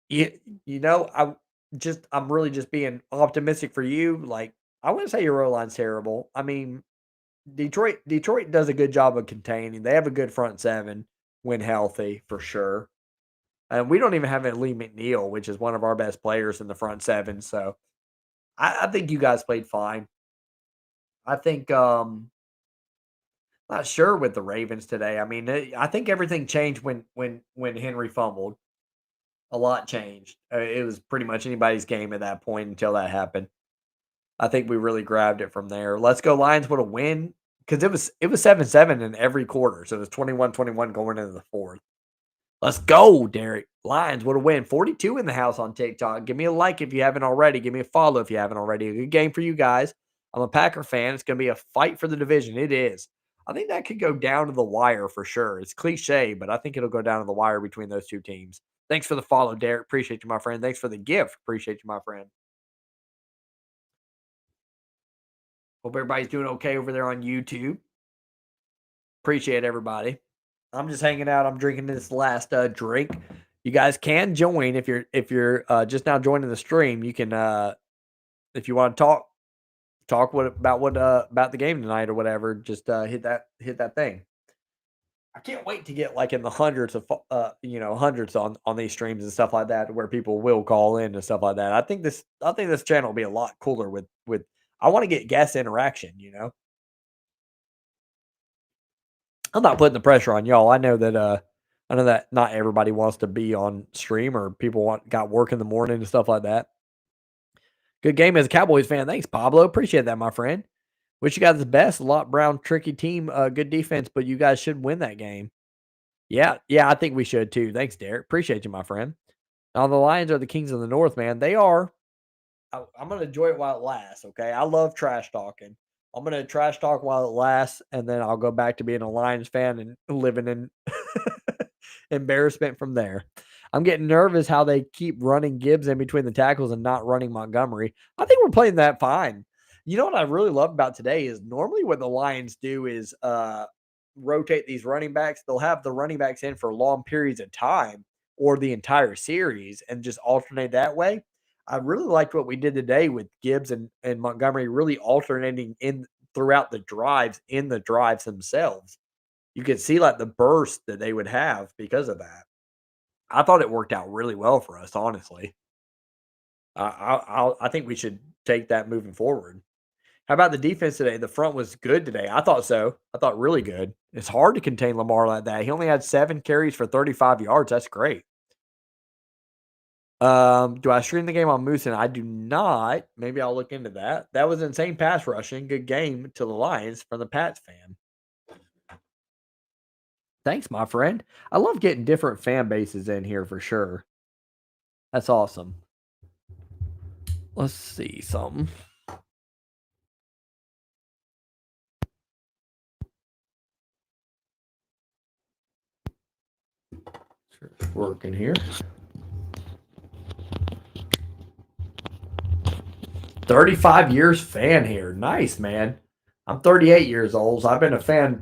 A: You know, I'm really just being optimistic for you. Like, I wouldn't say your O-line's terrible. I mean, Detroit does a good job of containing. They have a good front 7 when healthy for sure. And we don't even have Lee McNeil, which is one of our best players in the front 7. So I think you guys played fine. I think not sure with the Ravens today. I mean, I think everything changed when Henry fumbled. A lot changed. It was pretty much anybody's game at that point until that happened. I think we really grabbed it from there. Let's go Lions with a win because it was 7-7 in every quarter. So it was 21-21 going into the 4th. Let's go, Derek. Lions would have win. 42 in the house on TikTok. Give me a like if you haven't already. Give me a follow if you haven't already. A good game for you guys. I'm a Packer fan. It's going to be a fight for the division. It is. I think that could go down to the wire for sure. It's cliche, but I think it'll go down to the wire between those two teams. Thanks for the follow, Derek. Appreciate you, my friend. Thanks for the gift. Appreciate you, my friend. Hope everybody's doing okay over there on YouTube. Appreciate everybody. I'm just hanging out. I'm drinking this last drink. You guys can join if you're just now joining the stream. You can if you want to talk about the game tonight or whatever. Just hit that thing. I can't wait to get like in the hundreds of hundreds on these streams and stuff like that, where people will call in and stuff like that. I think this channel will be a lot cooler with. I want to get guest interaction. I'm not putting the pressure on y'all. I know that not everybody wants to be on stream, or people got work in the morning and stuff like that. Good game as a Cowboys fan. Thanks, Pablo. Appreciate that, my friend. Wish you guys the best. A lot Brown tricky team, good defense, but you guys should win that game. Yeah, yeah, I think we should too. Thanks, Derek. Appreciate you, my friend. Now the Lions are the kings of the North, man. They are. I'm gonna enjoy it while it lasts. Okay, I love trash talking. I'm gonna trash talk while it lasts, and then I'll go back to being a Lions fan and living in embarrassment from there. I'm getting nervous how they keep running Gibbs in between the tackles and not running Montgomery. I think we're playing that fine. You know what I really love about today is normally what the Lions do is rotate these running backs. They'll have the running backs in for long periods of time or the entire series and just alternate that way. I really liked what we did today with Gibbs and Montgomery really alternating in throughout the drives themselves. You could see like the burst that they would have because of that. I thought it worked out really well for us, honestly. I think we should take that moving forward. How about the defense today? The front was good today. I thought so. I thought really good. It's hard to contain Lamar like that. He only had 7 carries for 35 yards. That's great. Do I stream the game on Moose? And I do not. Maybe I'll look into that. That was insane pass rushing. Good game to the Lions from the Pats fan. Thanks, my friend. I love getting different fan bases in here for sure. That's awesome. Let's see something. Sure it's working here. 35 years fan here. Nice, man. I'm 38 years old, so I've been a fan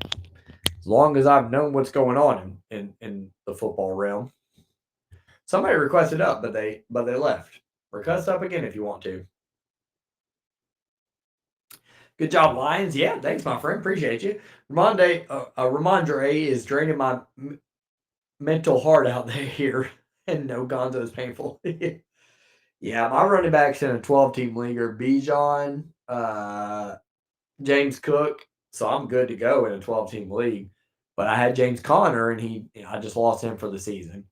A: as long as I've known what's going on in the football realm. Somebody requested up, but they left. Request up again if you want to. Good job, Lions. Yeah, thanks, my friend. Appreciate you. Ramondre is draining my mental heart out there here. And no, Gonzo is painful. Yeah, my running backs in a 12-team league are Bijan, James Cook, so I'm good to go in a 12-team league. But I had James Conner, and I just lost him for the season.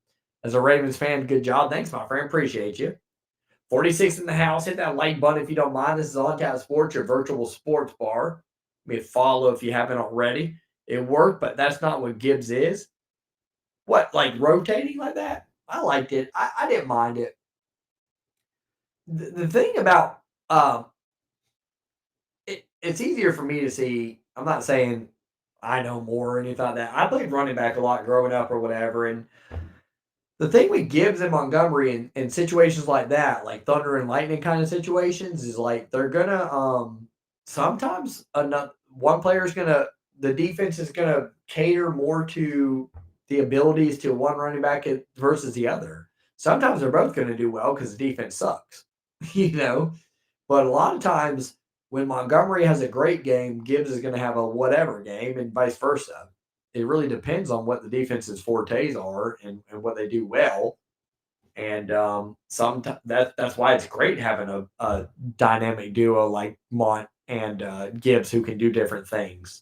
A: As a Ravens fan, good job. Thanks, my friend. Appreciate you. 46 in the house. Hit that like button if you don't mind. This is On Tap Sports, your virtual sports bar. Give me a follow if you haven't already. It worked, but that's not what Gibbs is. What, like rotating like that? I liked it. I didn't mind it. The thing about it's easier for me to see. I'm not saying I know more or anything like that. I played running back a lot growing up or whatever, and the thing with Gibbs and Montgomery in situations like that, like thunder and lightning kind of situations, is like they're gonna sometimes one player's gonna the defense is gonna cater more to the abilities to one running back versus the other. Sometimes they're both gonna do well because the defense sucks, you know. But a lot of times when Montgomery has a great game, Gibbs is gonna have a whatever game, and vice versa. It really depends on what the defense's fortes are and what they do well. And that's why it's great having a dynamic duo like Mont and Gibbs who can do different things.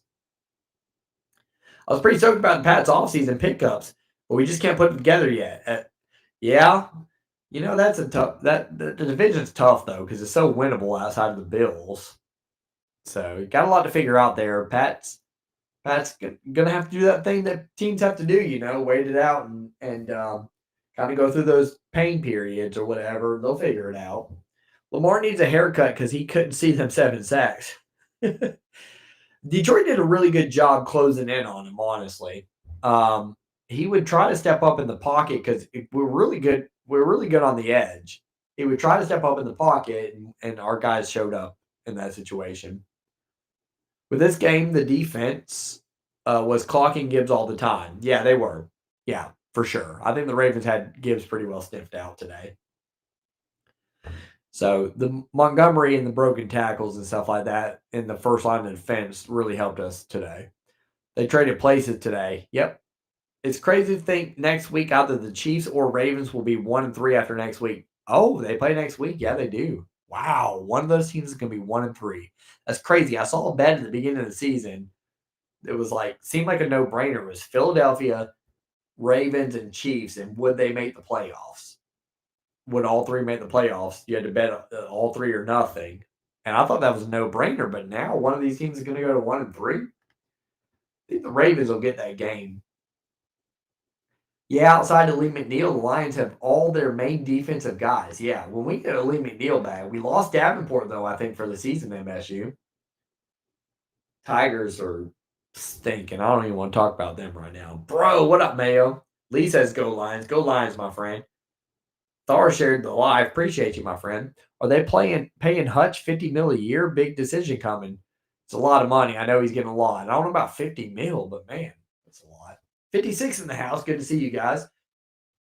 A: I was pretty stoked about the Pats offseason pickups, but we just can't put them together yet. Yeah, that's a tough. The division's tough though because it's so winnable outside of the Bills. So you got a lot to figure out there. Pat's gonna have to do that thing that teams have to do, wait it out and kind of go through those pain periods or whatever. They'll figure it out. Lamar needs a haircut because he couldn't see them 7 sacks. Detroit did a really good job closing in on him, honestly. He would try to step up in the pocket because we're really good. We're really good on the edge. He would try to step up in the pocket, and our guys showed up in that situation. With this game, the defense was clocking Gibbs all the time. Yeah, they were. Yeah, for sure. I think the Ravens had Gibbs pretty well sniffed out today. So the Montgomery and the broken tackles and stuff like that in the first line of defense really helped us today. They traded places today. Yep. It's crazy to think next week either the Chiefs or Ravens will be 1-3 after next week. Oh, they play next week? Yeah, they do. Wow, one of those teams is going to be 1-3. That's crazy. I saw a bet at the beginning of the season. It was like seemed like a no-brainer. It was Philadelphia, Ravens, and Chiefs, and would they make the playoffs? Would all three make the playoffs? You had to bet all three or nothing. And I thought that was a no-brainer, but now one of these teams is going to go to 1-3. I think the Ravens will get that game. Yeah, outside of Lee McNeil, the Lions have all their main defensive guys. Yeah, when we get a Lee McNeil back, we lost Davenport, though, I think, for the season, MSU. Tigers are stinking. I don't even want to talk about them right now. Bro, what up, Mayo? Lee says go Lions. Go Lions, my friend. Thar shared the live. Appreciate you, my friend. Are they paying Hutch 50 mil a year? Big decision coming. It's a lot of money. I know he's getting a lot. I don't know about 50 mil, but man, that's a lot. 56 in the house. Good to see you guys.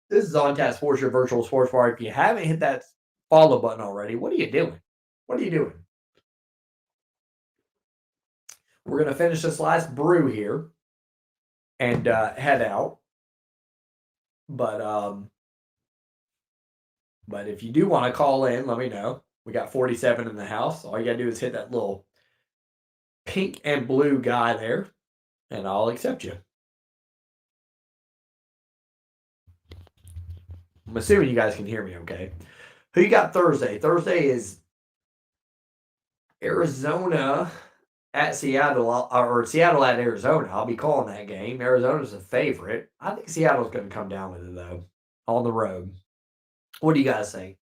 A: This is On Tap Sports, your virtual sports bar. If you haven't hit that follow button already, what are you doing? What are you doing? We're going to finish this last brew here and head out. But if you do want to call in, let me know. We got 47 in the house. All you got to do is hit that little pink and blue guy there, and I'll accept you. I'm assuming you guys can hear me okay. Who you got Thursday? Thursday is Arizona at Seattle, or Seattle at Arizona. I'll be calling that game. Arizona's a favorite. I think Seattle's going to come down with it, though, on the road. What do you guys think?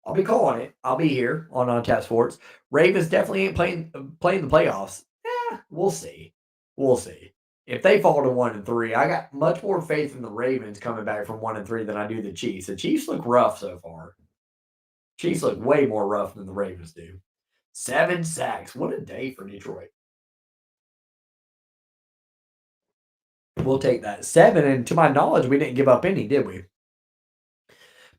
A: I'll be calling it. I'll be here on Tap Sports. Ravens definitely ain't playing the playoffs. We'll see. We'll see. If they fall to 1-3, I got much more faith in the Ravens coming back from 1-3 than I do the Chiefs. The Chiefs look rough so far. Chiefs look way more rough than the Ravens do. 7 sacks. What a day for Detroit. We'll take that. 7, and to my knowledge, we didn't give up any, did we?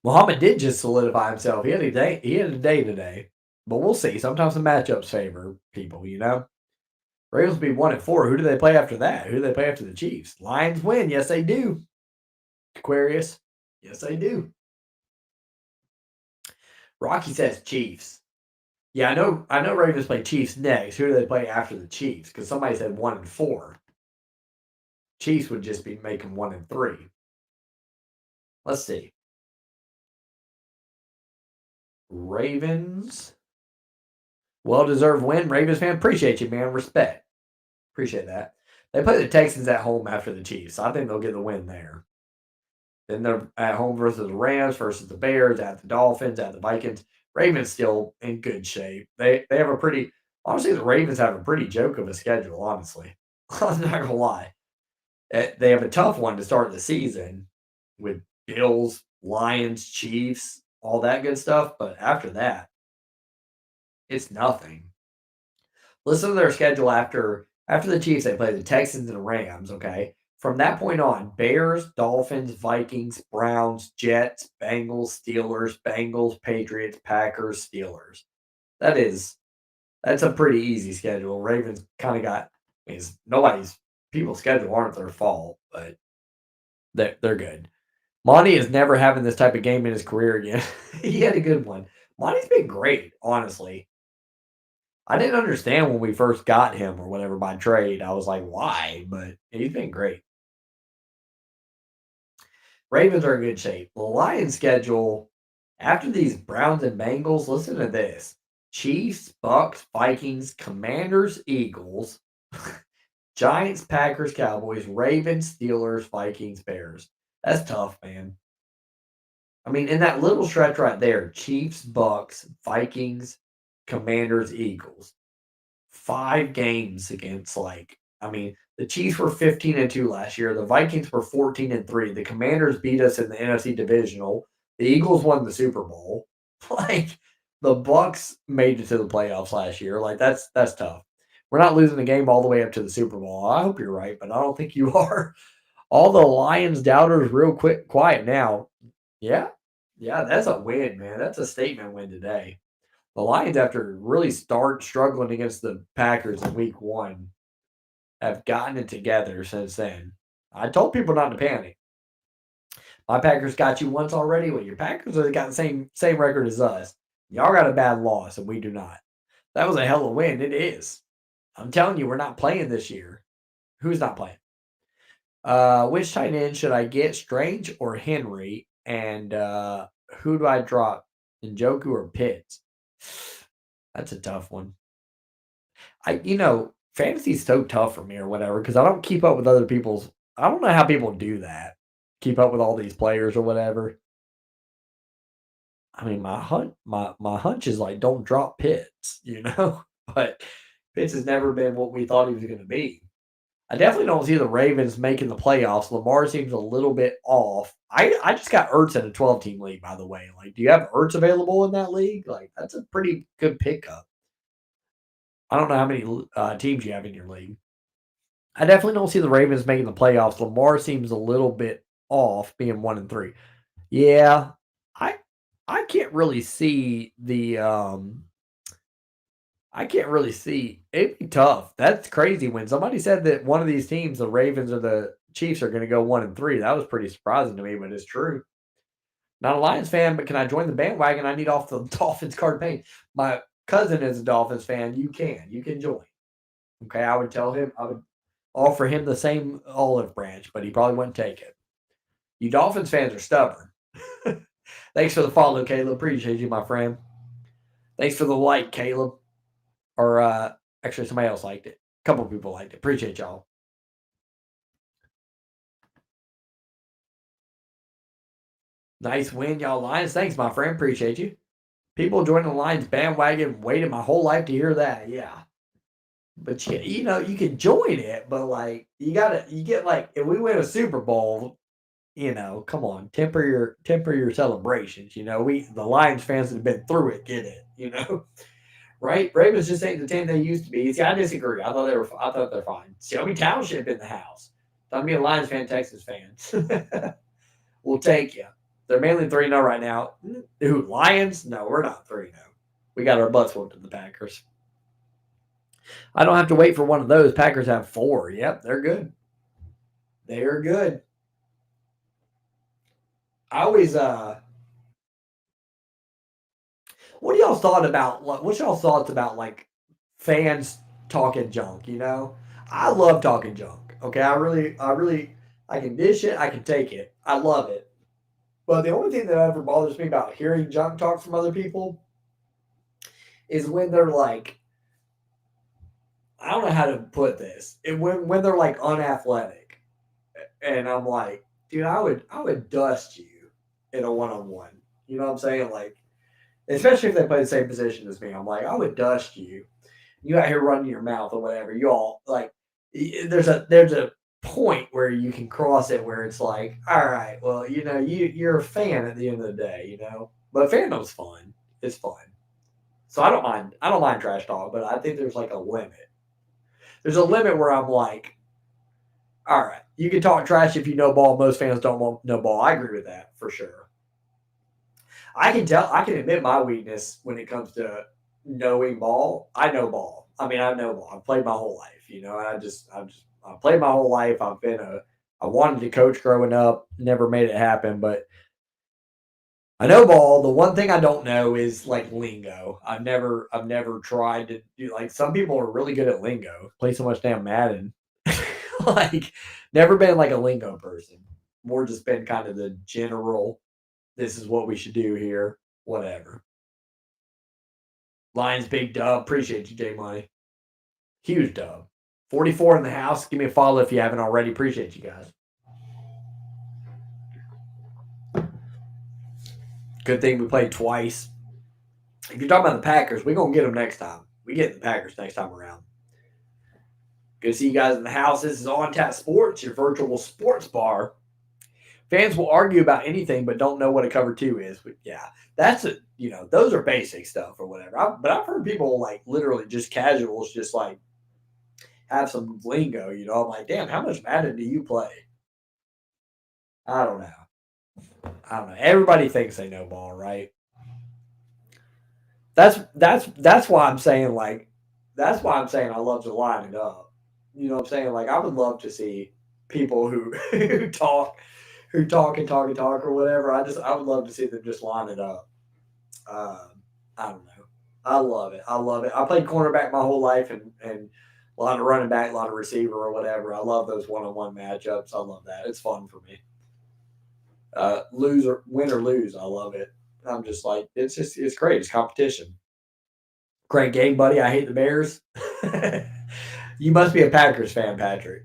A: Muhammad did just solidify himself. He had a day today. But we'll see. Sometimes the matchups favor people, you know? Ravens will be 1-4. Who do they play after that? Who do they play after the Chiefs? Lions win. Yes, they do. Aquarius. Yes, they do. Rocky says Chiefs. Yeah, I know Ravens play Chiefs next. Who do they play after the Chiefs? Because somebody said 1-4. Chiefs would just be making 1-3. Let's see. Ravens. Well-deserved win. Ravens fan, appreciate you, man. Respect. Appreciate that. They play the Texans at home after the Chiefs. So I think they'll get the win there. Then they're at home versus the Rams, versus the Bears, at the Dolphins, at the Vikings. Ravens still in good shape. They have a pretty honestly, the Ravens have a pretty joke of a schedule, honestly. I'm not gonna lie. They have a tough one to start the season with Bills, Lions, Chiefs, all that good stuff. But after that, it's nothing. Listen to their schedule after the Chiefs. They play the Texans and the Rams. Okay, from that point on, Bears, Dolphins, Vikings, Browns, Jets, Bengals, Steelers, Bengals, Patriots, Packers, Steelers. That's a pretty easy schedule. Ravens kind of got is nobody's people's schedule aren't their fault, but they're good. Monty is never having this type of game in his career again. He had a good one. Monty's been great, honestly. I didn't understand when we first got him or whatever by trade. I was like, why? But he's been great. Ravens are in good shape. The Lions schedule after these Browns and Bengals, listen to this. Chiefs, Bucks, Vikings, Commanders, Eagles, Giants, Packers, Cowboys, Ravens, Steelers, Vikings, Bears. That's tough, man. I mean, in that little stretch right there, Chiefs, Bucks, Vikings, Commanders, Eagles. 5 games against the Chiefs were 15-2 last year. The Vikings were 14-3. The Commanders beat us in the NFC divisional. The Eagles won the Super Bowl. Like the Bucks made it to the playoffs last year. Like that's tough. We're not losing the game all the way up to the Super Bowl. I hope you're right, but I don't think you are. All the Lions doubters real quiet now. Yeah. Yeah, that's a win, man. That's a statement win today. The Lions, after really start struggling against the Packers in week 1, have gotten it together since then. I told people not to panic. My Packers got you once already. Well, your Packers have got the same record as us. Y'all got a bad loss, and we do not. That was a hell of a win. It is. I'm telling you, we're not playing this year. Who's not playing? Which tight end should I get, Strange or Henry? And who do I drop, Njoku or Pitts? That's a tough one. Fantasy's so tough for me or whatever because I don't keep up with other people's. I don't know how people do that. Keep up with all these players or whatever. I mean, my hunch is like don't drop Pitts, but Pitts has never been what we thought he was going to be. I definitely don't see the Ravens making the playoffs. Lamar seems a little bit off. I just got Ertz in a 12-team league, by the way. Like, do you have Ertz available in that league? Like, that's a pretty good pickup. I don't know how many teams you have in your league. I definitely don't see the Ravens making the playoffs. Lamar seems a little bit off, being 1-3. Yeah, I I can't really see the I can't really see. It'd be tough. That's crazy. When somebody said that one of these teams, the Ravens or the Chiefs, are going to go 1-3, that was pretty surprising to me, but it's true. Not a Lions fan, but can I join the bandwagon? I need off the Dolphins card paint. My cousin is a Dolphins fan. You can join. Okay, I would tell him, I would offer him the same olive branch, but he probably wouldn't take it. You Dolphins fans are stubborn. Thanks for the follow, Caleb. Appreciate you, my friend. Thanks for the like, Caleb. Or actually, somebody else liked it. A couple people liked it. Appreciate y'all. Nice win, y'all Lions. Thanks, my friend. Appreciate you. People joining the Lions bandwagon. Waited my whole life to hear that. Yeah. But you can join it, but like you get like if we win a Super Bowl, come on, temper your celebrations. The Lions fans that have been through it get it. Right? Ravens just ain't the team they used to be. See, I disagree. I thought they're fine. Shelby Township in the house. Don't be a Lions fan, Texas fans. We'll take you. They're mainly 3-0 right now. Who, Lions? No, we're not 3-0. We got our butts whooped to the Packers. I don't have to wait for one of those. Packers have 4. Yep, they're good. They're good. I always what y'all's thoughts about like fans talking junk, I love talking junk. Okay, I can dish it, I can take it. I love it. But the only thing that ever bothers me about hearing junk talk from other people is when they're like, I don't know how to put this. When they're like unathletic, and I'm like, dude, I would dust you in a 1-on-1. You know what I'm saying? Like, especially if they play the same position as me, I'm like, I would dust you. You out here running your mouth or whatever. You all like, there's a point where you can cross it where it's like, all right, well, you're a fan at the end of the day, But fandom's fun. It's fun. So I don't mind trash talk, but I think there's like a limit. There's a limit where I'm like, all right, you can talk trash if you know ball. Most fans don't know ball. I agree with that for sure. I can admit my weakness when it comes to knowing ball. I know ball. I mean, I know ball. I've played my whole life, and I played my whole life. I wanted to coach growing up, never made it happen, but I know ball. The one thing I don't know is like lingo. I've never tried to do like some people are really good at lingo. Play so much damn Madden. Like never been like a lingo person. More just been kind of the general this is what we should do here. Whatever. Lions big dub. Appreciate you, J Money. Huge dub. 44 in the house. Give me a follow if you haven't already. Appreciate you guys. Good thing we played twice. If you're talking about the Packers, we're going to get them next time. We get the Packers next time around. Good to see you guys in the house. This is On Tap Sports, your virtual sports bar. Fans will argue about anything, but don't know what a cover 2 is. But yeah, those are basic stuff or whatever. But I've heard people like literally just casuals just like have some lingo. I'm like, damn, how much Madden do you play? I don't know. Everybody thinks they know ball, right? That's why I'm saying I love to line it up. You know what I'm saying? Like I would love to see people who who talk and talk and talk or whatever. I would love to see them just line it up. Uh, I don't know. I love it. I love it. I played cornerback my whole life and a lot of running back, a lot of receiver or whatever. I love those one on one matchups. I love that. It's fun for me. Lose or win or lose, I love it. I'm just like it's great. It's competition. Great game, buddy. I hate the Bears. You must be a Packers fan, Patrick.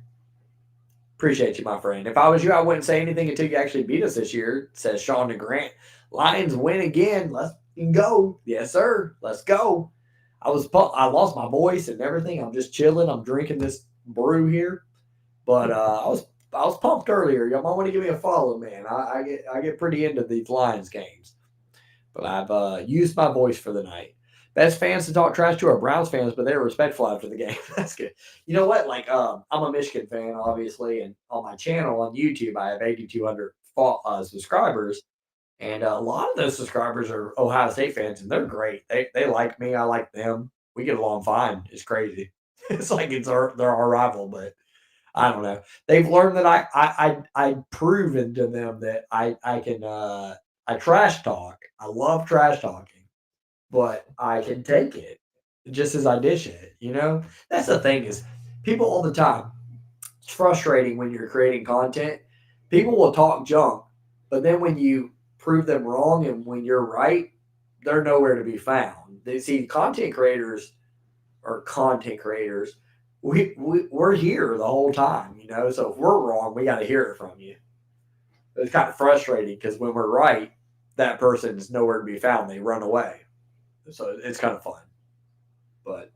A: Appreciate you, my friend. If I was you, I wouldn't say anything until you actually beat us this year, says Sean DeGrant. Lions win again. Let's go. Yes, sir. Let's go. I lost my voice and everything. I'm just chilling. I'm drinking this brew here. But I was pumped earlier. Y'all might want to give me a follow, man. I get pretty into these Lions games. But I've used my voice for the night. Best fans to talk trash to are Browns fans, but they were respectful after the game. That's good. You know what? Like, I'm a Michigan fan, obviously, and on my channel on YouTube, I have 8,200 subscribers, and a lot of those subscribers are Ohio State fans, and they're great. They like me. I like them. We get along fine. It's crazy. It's like they're our rival, but I don't know. They've learned that I've proven to them that I can I trash talk. I love trash talking, but I can take it just as I dish it. You know, that's the thing is people all the time. It's frustrating when you're creating content. People will talk junk, but then when you prove them wrong and when you're right, they're nowhere to be found. They see content creators or content creators. We're here the whole time, you know. So if we're wrong, we got to hear it from you. It's kind of frustrating because when we're right, that person's nowhere to be found. They run away. So it's kind of fun, but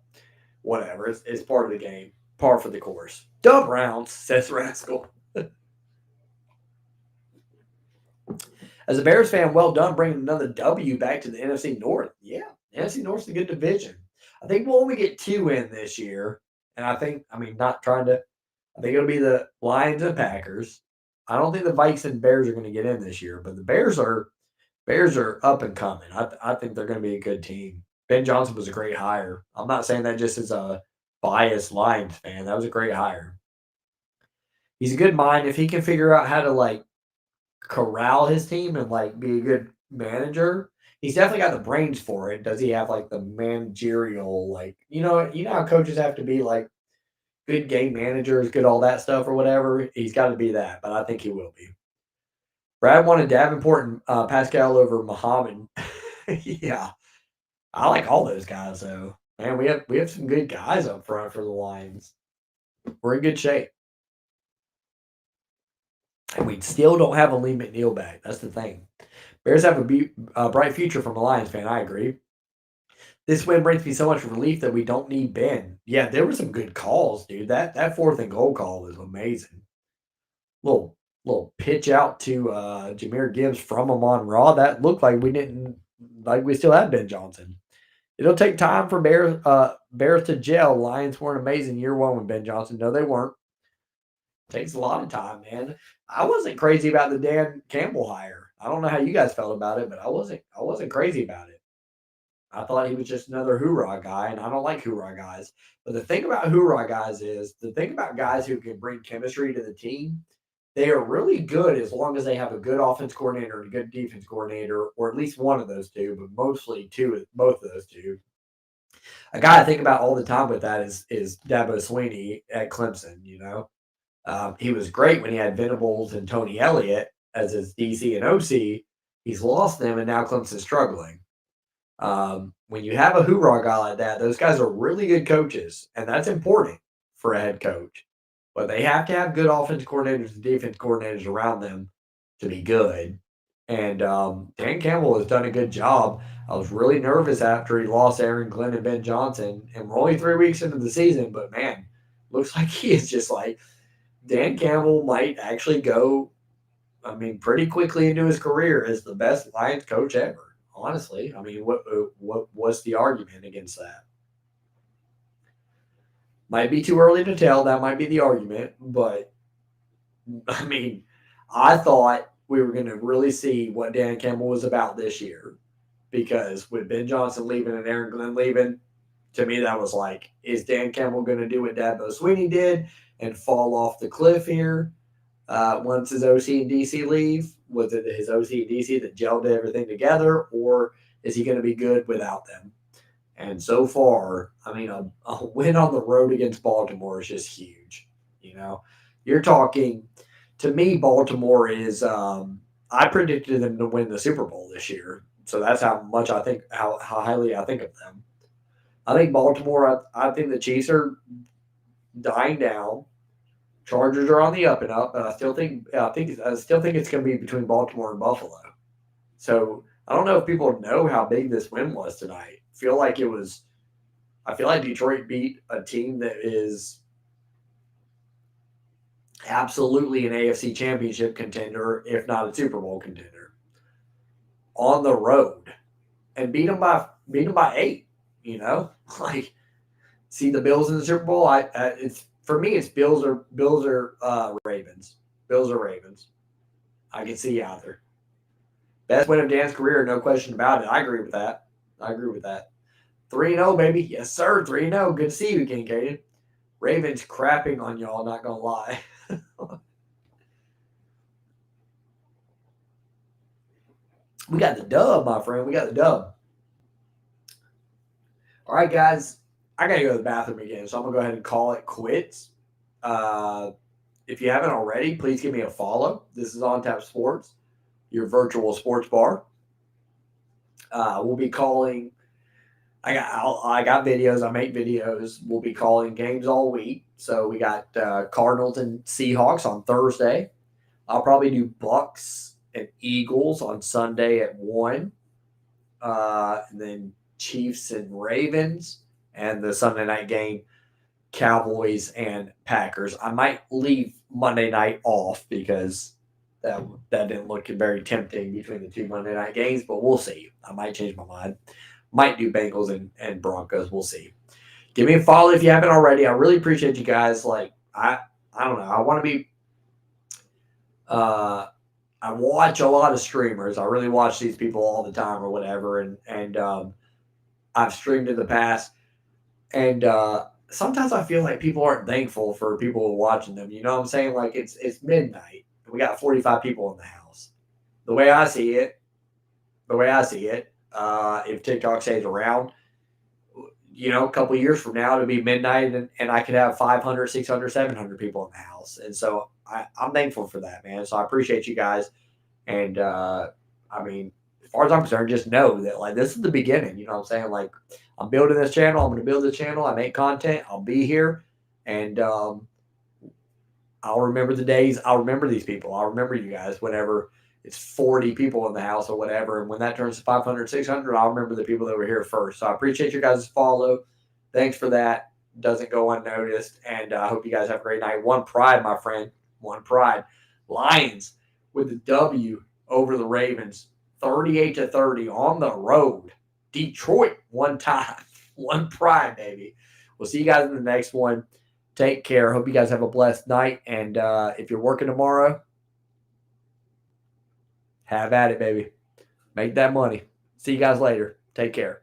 A: whatever. It's part of the game, par for the course. Dub rounds, says Rascal. As a Bears fan, well done bringing another W back to the NFC North. Yeah, NFC North's a good division. I think we'll only get two in this year, and I mean, not trying to. I think it'll be the Lions and Packers. I don't think the Vikes and Bears are going to get in this year, but the Bears are up and coming. I think they're going to be a good team. Ben Johnson was a great hire. I'm not saying that just as a biased Lions fan. That was a great hire. He's a good mind. If he can figure out how to like corral his team and like be a good manager, he's definitely got the brains for it. Does he have like the managerial like you know how coaches have to be like good game managers, good all that stuff or whatever? He's got to be that, but I think he will be. Brad wanted Davenport and Pascal over Muhammad. Yeah, I like all those guys though. Man, we have some good guys up front for the Lions. We're in good shape. And we still don't have a Lee McNeil back. That's the thing. Bears have a bright future from a Lions fan. I agree. This win brings me so much relief that we don't need Ben. Yeah, there were some good calls, dude. That fourth and goal call was amazing. Little pitch out to Jameer Gibbs from Amon Ra. That looked like we still had Ben Johnson. It'll take time for Bears to gel. Lions weren't amazing year one with Ben Johnson. No, they weren't. Takes a lot of time, man. I wasn't crazy about the Dan Campbell hire. I don't know how you guys felt about it, but I wasn't crazy about it. I thought he was just another hoorah guy, and I don't like hoorah guys. But the thing about hoorah guys is the thing about guys who can bring chemistry to the team, they are really good as long as they have a good offense coordinator and a good defense coordinator, or at least one of those two, but mostly both of those two. A guy I think about all the time with that is Dabo Sweeney at Clemson. You know, he was great when he had Venables and Tony Elliott as his DC and OC. He's lost them, and now Clemson's struggling. When you have a hoorah guy like that, those guys are really good coaches, and that's important for a head coach. But they have to have good offense coordinators and defense coordinators around them to be good. And Dan Campbell has done a good job. I was really nervous after he lost Aaron Glenn and Ben Johnson, and we're only 3 weeks into the season. But man, looks like he is just like Dan Campbell might actually go. I mean, pretty quickly into his career as the best Lions coach ever. Honestly, I mean, what's the argument against that? Might be too early to tell. That might be the argument, but I mean, I thought we were going to really see what Dan Campbell was about this year because with Ben Johnson leaving and Aaron Glenn leaving, to me that was like, is Dan Campbell going to do what Dabo Sweeney did and fall off the cliff here, once his OC and DC leave? Was it his OC and DC that gelled everything together, or is he going to be good without them? And so far, I mean, a win on the road against Baltimore is just huge. You know, you're talking to me. Baltimore is. I predicted them to win the Super Bowl this year, so that's how much I think how highly I think of them. I think Baltimore. I think the Chiefs are dying down. Chargers are on the up and up, but I still think it's going to be between Baltimore and Buffalo. So I don't know if people know how big this win was tonight. Feel like it was. I feel like Detroit beat a team that is absolutely an AFC Championship contender, if not a Super Bowl contender, on the road, and beat them by 8. You know, like see the Bills in the Super Bowl. It's for me. It's Bills or Ravens. Bills or Ravens. I can see either. Best win of Dan's career, no question about it. I agree with that. I agree with that. 3-0, baby. Yes, sir. 3-0. Good to see you again, Caden. Ravens crapping on y'all, not going to lie. We got the dub, my friend. We got the dub. All right, guys. I got to go to the bathroom again, so I'm going to go ahead and call it quits. If you haven't already, please give me a follow. This is On Tap Sports, your virtual sports bar. We'll be calling. I got videos. I make videos. We'll be calling games all week. So we got Cardinals and Seahawks on Thursday. I'll probably do Bucks and Eagles on Sunday at 1. And then Chiefs and Ravens. And the Sunday night game, Cowboys and Packers. I might leave Monday night off because that didn't look very tempting between the two Monday night games, but we'll see. I might change my mind. Might do Bengals and Broncos. We'll see. Give me a follow if you haven't already. I really appreciate you guys. Like I don't know. I want to be. I watch a lot of streamers. I really watch these people all the time or whatever, and I've streamed in the past, and sometimes I feel like people aren't thankful for people watching them. You know what I'm saying? Like it's midnight. We got 45 people in the house. The way I see it, if TikTok stays around, a couple years from now, it'll be midnight and I could have 500, 600, 700 people in the house. And so I'm thankful for that, man. So I appreciate you guys. And I mean, as far as I'm concerned, just know that like this is the beginning. You know what I'm saying? Like I'm building this channel. I'm going to build this channel. I make content. I'll be here. And I'll remember the days. I'll remember these people. I'll remember you guys whenever it's 40 people in the house or whatever. And when that turns to 500, 600, I'll remember the people that were here first. So I appreciate you guys' follow. Thanks for that. Doesn't go unnoticed. And I hope you guys have a great night. One pride, my friend. One pride. Lions with the W over the Ravens. 38-30 on the road. Detroit one time. One pride, baby. We'll see you guys in the next one. Take care. Hope you guys have a blessed night. And if you're working tomorrow, have at it, baby. Make that money. See you guys later. Take care.